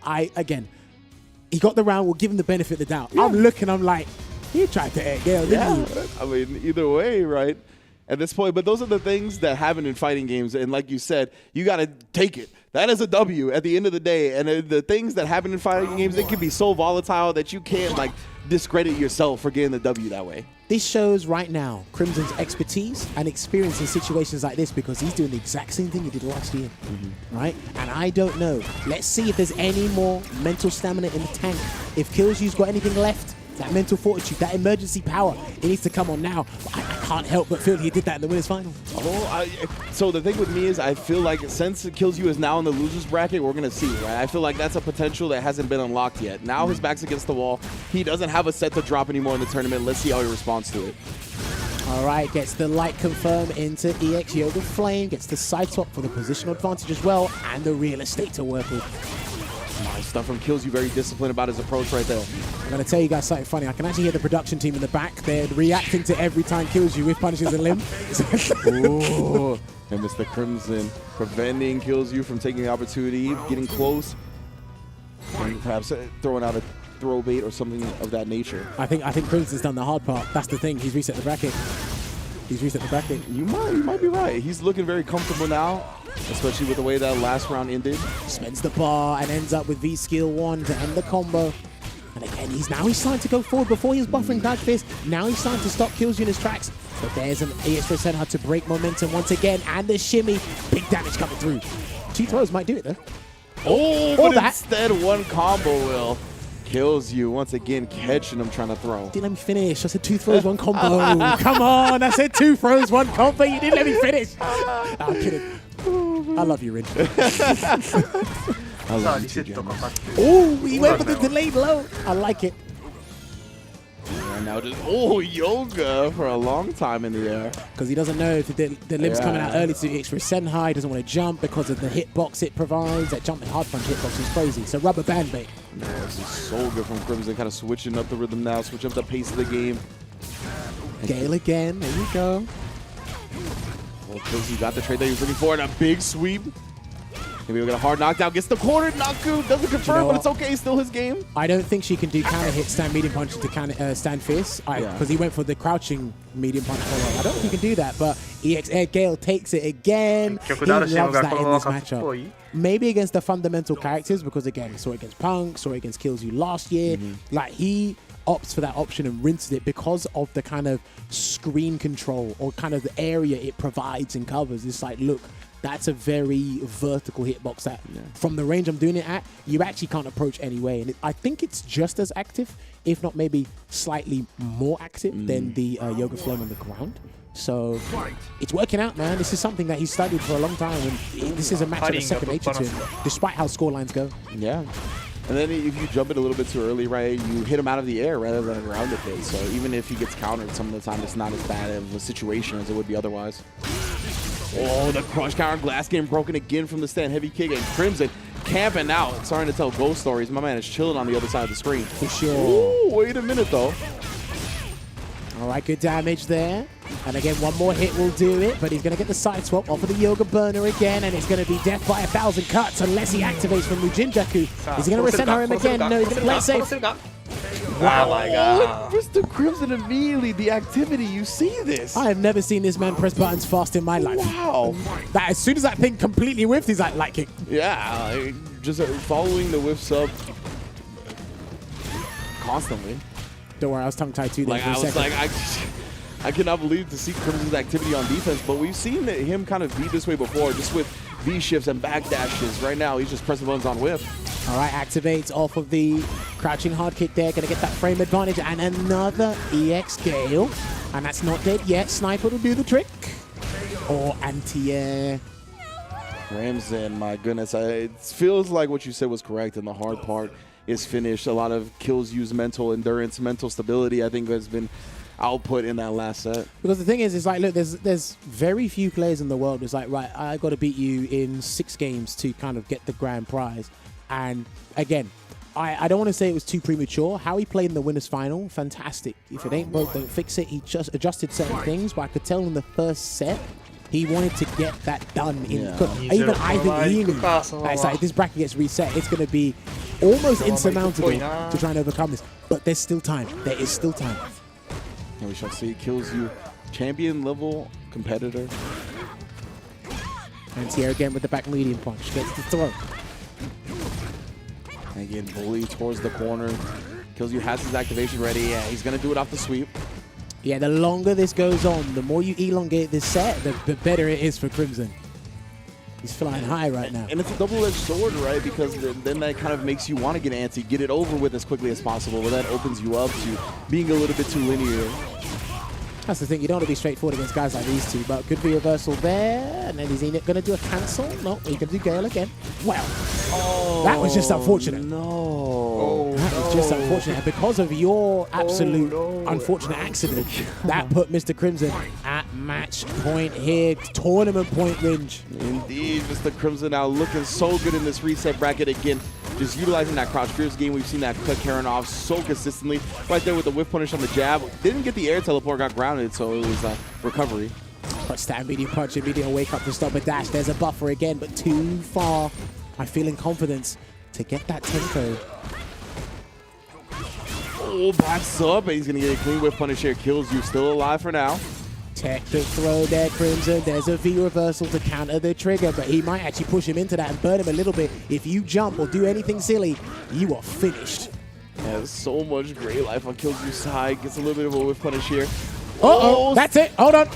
he got the round. We'll give him the benefit of the doubt. I'm looking. I'm like, he tried to air gale, didn't he? I mean, either way, right? at this point. But those are the things that happen in fighting games. And like you said, you got to take it. That is a W at the end of the day. And the things that happen in fighting games, they can be so volatile that you can't like discredit yourself for getting the W that way. This shows right now Crimson's expertise and experience in situations like this because he's doing the exact same thing he did last year, right? And I don't know. Let's see if there's any more mental stamina in the tank. If Killzyu's got anything left, that mental fortitude, that emergency power, it needs to come on now. I can't help but feel he did that in the winners final. So the thing with me is I feel like since Killzyu is now in the losers bracket, we're going to see, right? I feel like that's a potential that hasn't been unlocked yet. Now his back's against the wall. He doesn't have a set to drop anymore in the tournament. Let's see how he responds to it. All right, gets the light confirm into EX Yoga Flame, gets the side swap for the positional advantage as well, and the real estate to work with. Nice stuff from Killzyu, very disciplined about his approach right there. I'm going to tell you guys something funny. I can actually hear the production team in the back. They're reacting to every time Killzyu with punishes a limb. Ooh. And Mr. Crimson preventing Killzyu from taking the opportunity, getting close, and perhaps throwing out a throw bait or something of that nature. I think Crimson's done the hard part. That's the thing. He's reset the bracket. He's reset the bracket. You might be right. He's looking very comfortable now, especially with the way that last round ended. Spends the bar and ends up with V skill 1 to end the combo. And again, he's starting to go forward. Before he was buffering Dodge Fist, now he's starting to stop Killzyu in his tracks. But there's an EX% hard to break momentum once again, and the shimmy, big damage coming through. 2 throws might do it though. Oh, Or but that. instead one combo will. Killzyu once again catching him trying to throw. Didn't let me finish. I said 2 throws, 1 combo. Come on, I said 2 throws, 1 combo. You didn't let me finish. I'm kidding. I love you, Rin. I さあ love リ you セ too, ットか James. かって Oh, he went for the delayed low. I like it. And now just yoga for a long time in the air. Because he doesn't know if the limb's coming out Yeah. early to extra Senhai. He doesn't want to jump because of the hitbox it provides. That jumping hard punch hitbox is crazy. So rubber band bait. Man, this is so good from Crimson, kind of switching up the rhythm now, switching up the pace of the game. Gale again. There you go. Well, Killzyu got the trade that he was looking for, and a big sweep. Maybe we'll get a hard knockdown. Gets the corner. Naku doesn't confirm, know but it's what? okay. Still his game. I don't think she can do counter hit, stand medium punch into counter, stand fierce. Because he went for the crouching medium punch follow. I don't think he can do that, but EX Air Gale takes it again. He 結局ダルシム loves が that こ in の this ままかっこい matchup. い Maybe against the fundamental characters, because again, saw it against Punk, saw it against Killzyu last year. Like, he opts for that option and rinses it because of the kind of screen control or kind of the area it provides and covers. It's like, look, that's a very vertical hitbox that from the range I'm doing it at, you actually can't approach anyway. And I think it's just as active, if not maybe slightly more active than the Yoga Flame on the ground. So it's working out, man. This is something that he's studied for a long time, and this is a match that's second nature to him, despite how scorelines go. Yeah. And then if you jump it a little bit too early, right, you hit him out of the air rather than around the pit. So even if he gets countered some of the time, it's not as bad of a situation as it would be otherwise. Oh, the crush counter, glass getting broken again from the stand. Heavy kick, and Crimson camping out. Starting to tell ghost stories. My man is chilling on the other side of the screen. For sure. Ooh, wait a minute, though. All right, good damage there. And again, one more hit will do it, but he's going to get the side swap off of the Yoga Burner again, and it's going to be death by 1,000 cuts unless he activates from Mujinjaku. Is he going to resent her him again? No, he's going to play it safe. Oh my god. Mr. Crimson immediately, the activity, you see this. I have never seen this man press buttons fast in my life. Wow. That as soon as that thing completely whiffed, he's like, light kick. Yeah, just following the whiffs up constantly. Don't worry, I was tongue-tied too there Like, for a I was second. like, I cannot believe to see Crimson's activity on defense, but we've seen him kind of be this way before, just with V-shifts and backdashes. Right now, he's just pressing buttons on whiff. All right, activates off of the crouching hard kick there. Going to get that frame advantage and another EX Gale. And that's not dead yet. Sniper will do the trick. Or anti-air. Crimson, my goodness. It feels like what you said was correct, and the hard part is finished. A lot of Killzyu's mental endurance, mental stability, I think, has been output in that last set. Because the thing is, it's like, look, there's very few players in the world who's like, right, I got to beat you in 6 games to kind of get the grand prize. And again, I don't want to say it was too premature. How he played in the winners final, fantastic. If it ain't broke, don't fix it. He just adjusted certain things, but I could tell in the first set, he wanted to get that done. Even I think he knew. It's like, if this bracket gets reset, it's going to be almost insurmountable to try and overcome this. But there's still time. There is still time. And we shall see Killzyu champion level competitor. And here again with the back medium punch. Gets the throw. Again, bully towards the corner. Kills you, has his activation ready. Yeah, he's going to do it off the sweep. Yeah, the longer this goes on, the more you elongate this set, the better it is for Crimson. He's flying high right now. And it's a double-edged sword, right? Because then that kind of makes you want to get antsy, get it over with as quickly as possible, but that opens you up to being a little bit too linear. That's the thing, you don't want to be straightforward against guys like these two, but good reversal there. And then is he going to do a cancel? No, he's going to do Gale again. Well, that was just unfortunate. No. That was just unfortunate. And because of your absolute unfortunate accident, that put Mr. Crimson at match point here, tournament point range. Indeed, Mr. Crimson now looking so good in this reset bracket again. Just utilizing that crouch fierce game. We've seen that cut Karen off so consistently. Right there with the whiff punish on the jab. Didn't get the air teleport, got grounded, so it was recovery. But stand medium punch, immediate wake up to stop a dash. There's a buffer again, but too far. I feel in confidence to get that tempo. Oh, backs up, and he's going to get a clean whiff punish here. Kills you, still alive for now. Tech the throw there, Crimson. There's a V reversal to counter the trigger, but he might actually push him into that and burn him a little bit. If you jump or do anything silly, you are finished. Has so much great life on Kills You side. Gets a little bit of a whiff punish here. Uh-oh, that's it. Hold on.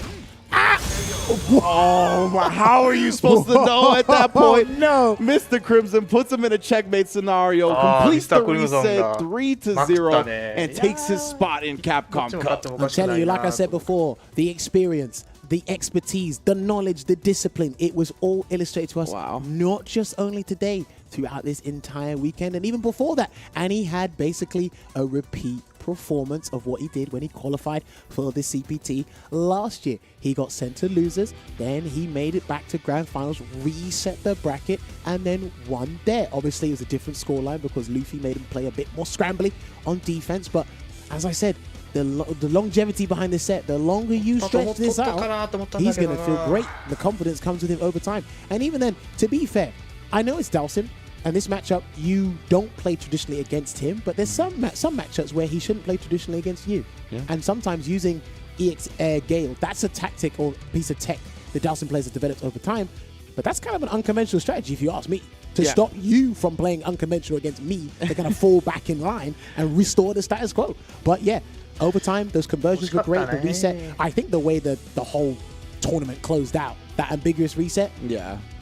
Ah! Oh, my, how are you supposed to know at that point? No. Mr. Crimson puts him in a checkmate scenario, completes the reset 3-0, and takes his spot in Capcom Cup. I'm telling you, like I said before, the experience, the expertise, the knowledge, the discipline, it was all illustrated to us, not just only today, throughout this entire weekend and even before that. And he had basically a repeat performance of what he did when he qualified for the CPT last year. He got sent to losers, then he made it back to grand finals, reset the bracket, and then won there. Obviously, it was a different scoreline because Luffy made him play a bit more scrambly on defense, but as I said, the longevity behind this set, the longer you stretch this out, he's going to feel great. The confidence comes with him over time. And even then, to be fair, I know it's Dhalsim, and this matchup, you don't play traditionally against him, but there's some matchups where he shouldn't play traditionally against you. Yeah. And sometimes using EX Air Gale, that's a tactic or piece of tech that Dhalsim players have developed over time, but that's kind of an unconventional strategy if you ask me. To stop you from playing unconventional against me, they're going to fall back in line and restore the status quo. But yeah, over time, those conversions were great, the reset. I think the way that the whole tournament closed out, that ambiguous reset,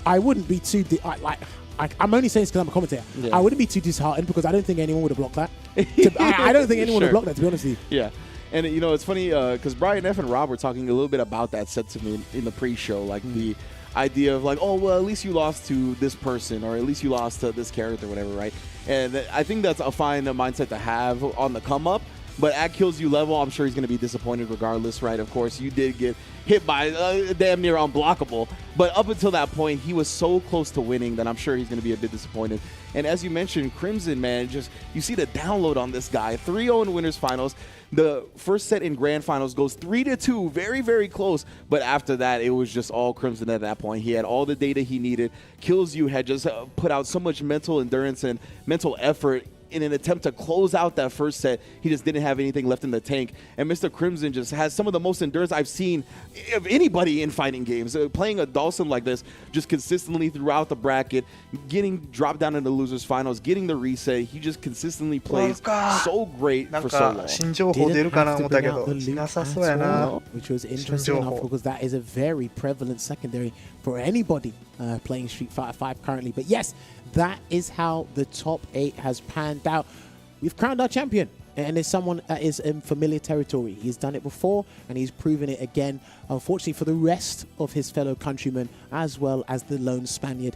I wouldn't be too... I'm only saying this because I'm a commentator. I wouldn't be too disheartened because I don't think anyone would have blocked that. I don't think anyone would have blocked that, to be honest with you. Yeah. And, you know, it's funny because Brian F. and Rob were talking a little bit about that set to me in the pre-show, like the idea of like, oh, well, at least you lost to this person or at least you lost to this character, whatever, right? And I think that's a fine mindset to have on the come-up. But at Kills You level, I'm sure he's going to be disappointed regardless, right? Of course, you did get hit by damn near unblockable. But up until that point, he was so close to winning that I'm sure he's going to be a bit disappointed. And as you mentioned, Crimson, man, just you see the download on this guy. 3-0 in winners finals. The first set in grand finals goes 3-2, very, very close. But after that, it was just all Crimson at that point. He had all the data he needed. Kills You had just put out so much mental endurance and mental effort in an attempt to close out that first set. He just didn't have anything left in the tank. And Mr. Crimson just has some of the most endurance I've seen of anybody in fighting games. Playing a Dhalsim like this, just consistently throughout the bracket, getting dropped down in the losers finals, getting the reset. He just consistently plays so great for so long. Didn't have to bring out the loop at all, which was interesting enough because that is a very prevalent secondary for anybody playing Street Fighter 5 currently. But yes, that is how the top 8 has panned out. We've crowned our champion, and it's someone that is in familiar territory. He's done it before, and he's proven it again. Unfortunately for the rest of his fellow countrymen, as well as the lone Spaniard,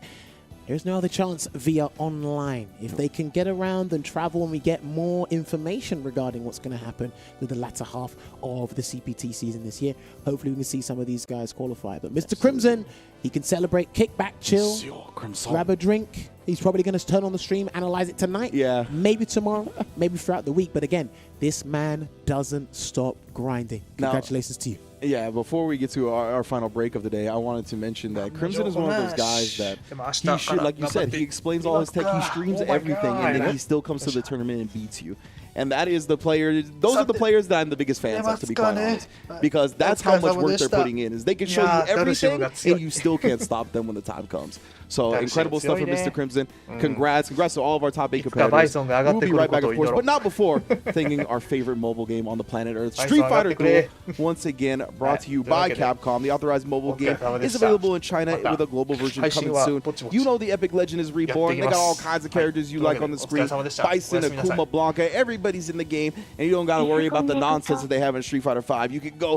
there's no other chance via online. If they can get around and travel and we get more information regarding what's going to happen with the latter half of the CPT season this year, hopefully we can see some of these guys qualify. But Mr. Crimson, he can celebrate, kick back, chill, grab a drink. He's probably going to turn on the stream, analyze it tonight, maybe tomorrow, maybe throughout the week. But again, this man doesn't stop grinding. Congratulations to you. Yeah, before we get to our final break of the day, I wanted to mention that Crimson is one of those guys that he should, like you said, he explains all his tech, he streams everything, and then he still comes to the tournament and beats you. And that is the players. Those are the players that I'm the biggest fans of, to be quite honest, because that's how much work they're putting in. Is they can show you everything, and you still can't stop them when the time comes. So incredible stuff from Mr. Crimson. Congrats to all of our top 8 competitors. We'll be right back, of course, but not before thanking our favorite mobile game on the planet Earth, Street Fighter Duel. Once again, brought to you by Capcom. The authorized mobile game is available in China with a global version coming soon. You know the epic legend is reborn. They got all kinds of characters you like on the screen. Bison, Akuma, Blanca. Everybody's in the game, and you don't got to worry about the nonsense that they have in Street Fighter V. You can go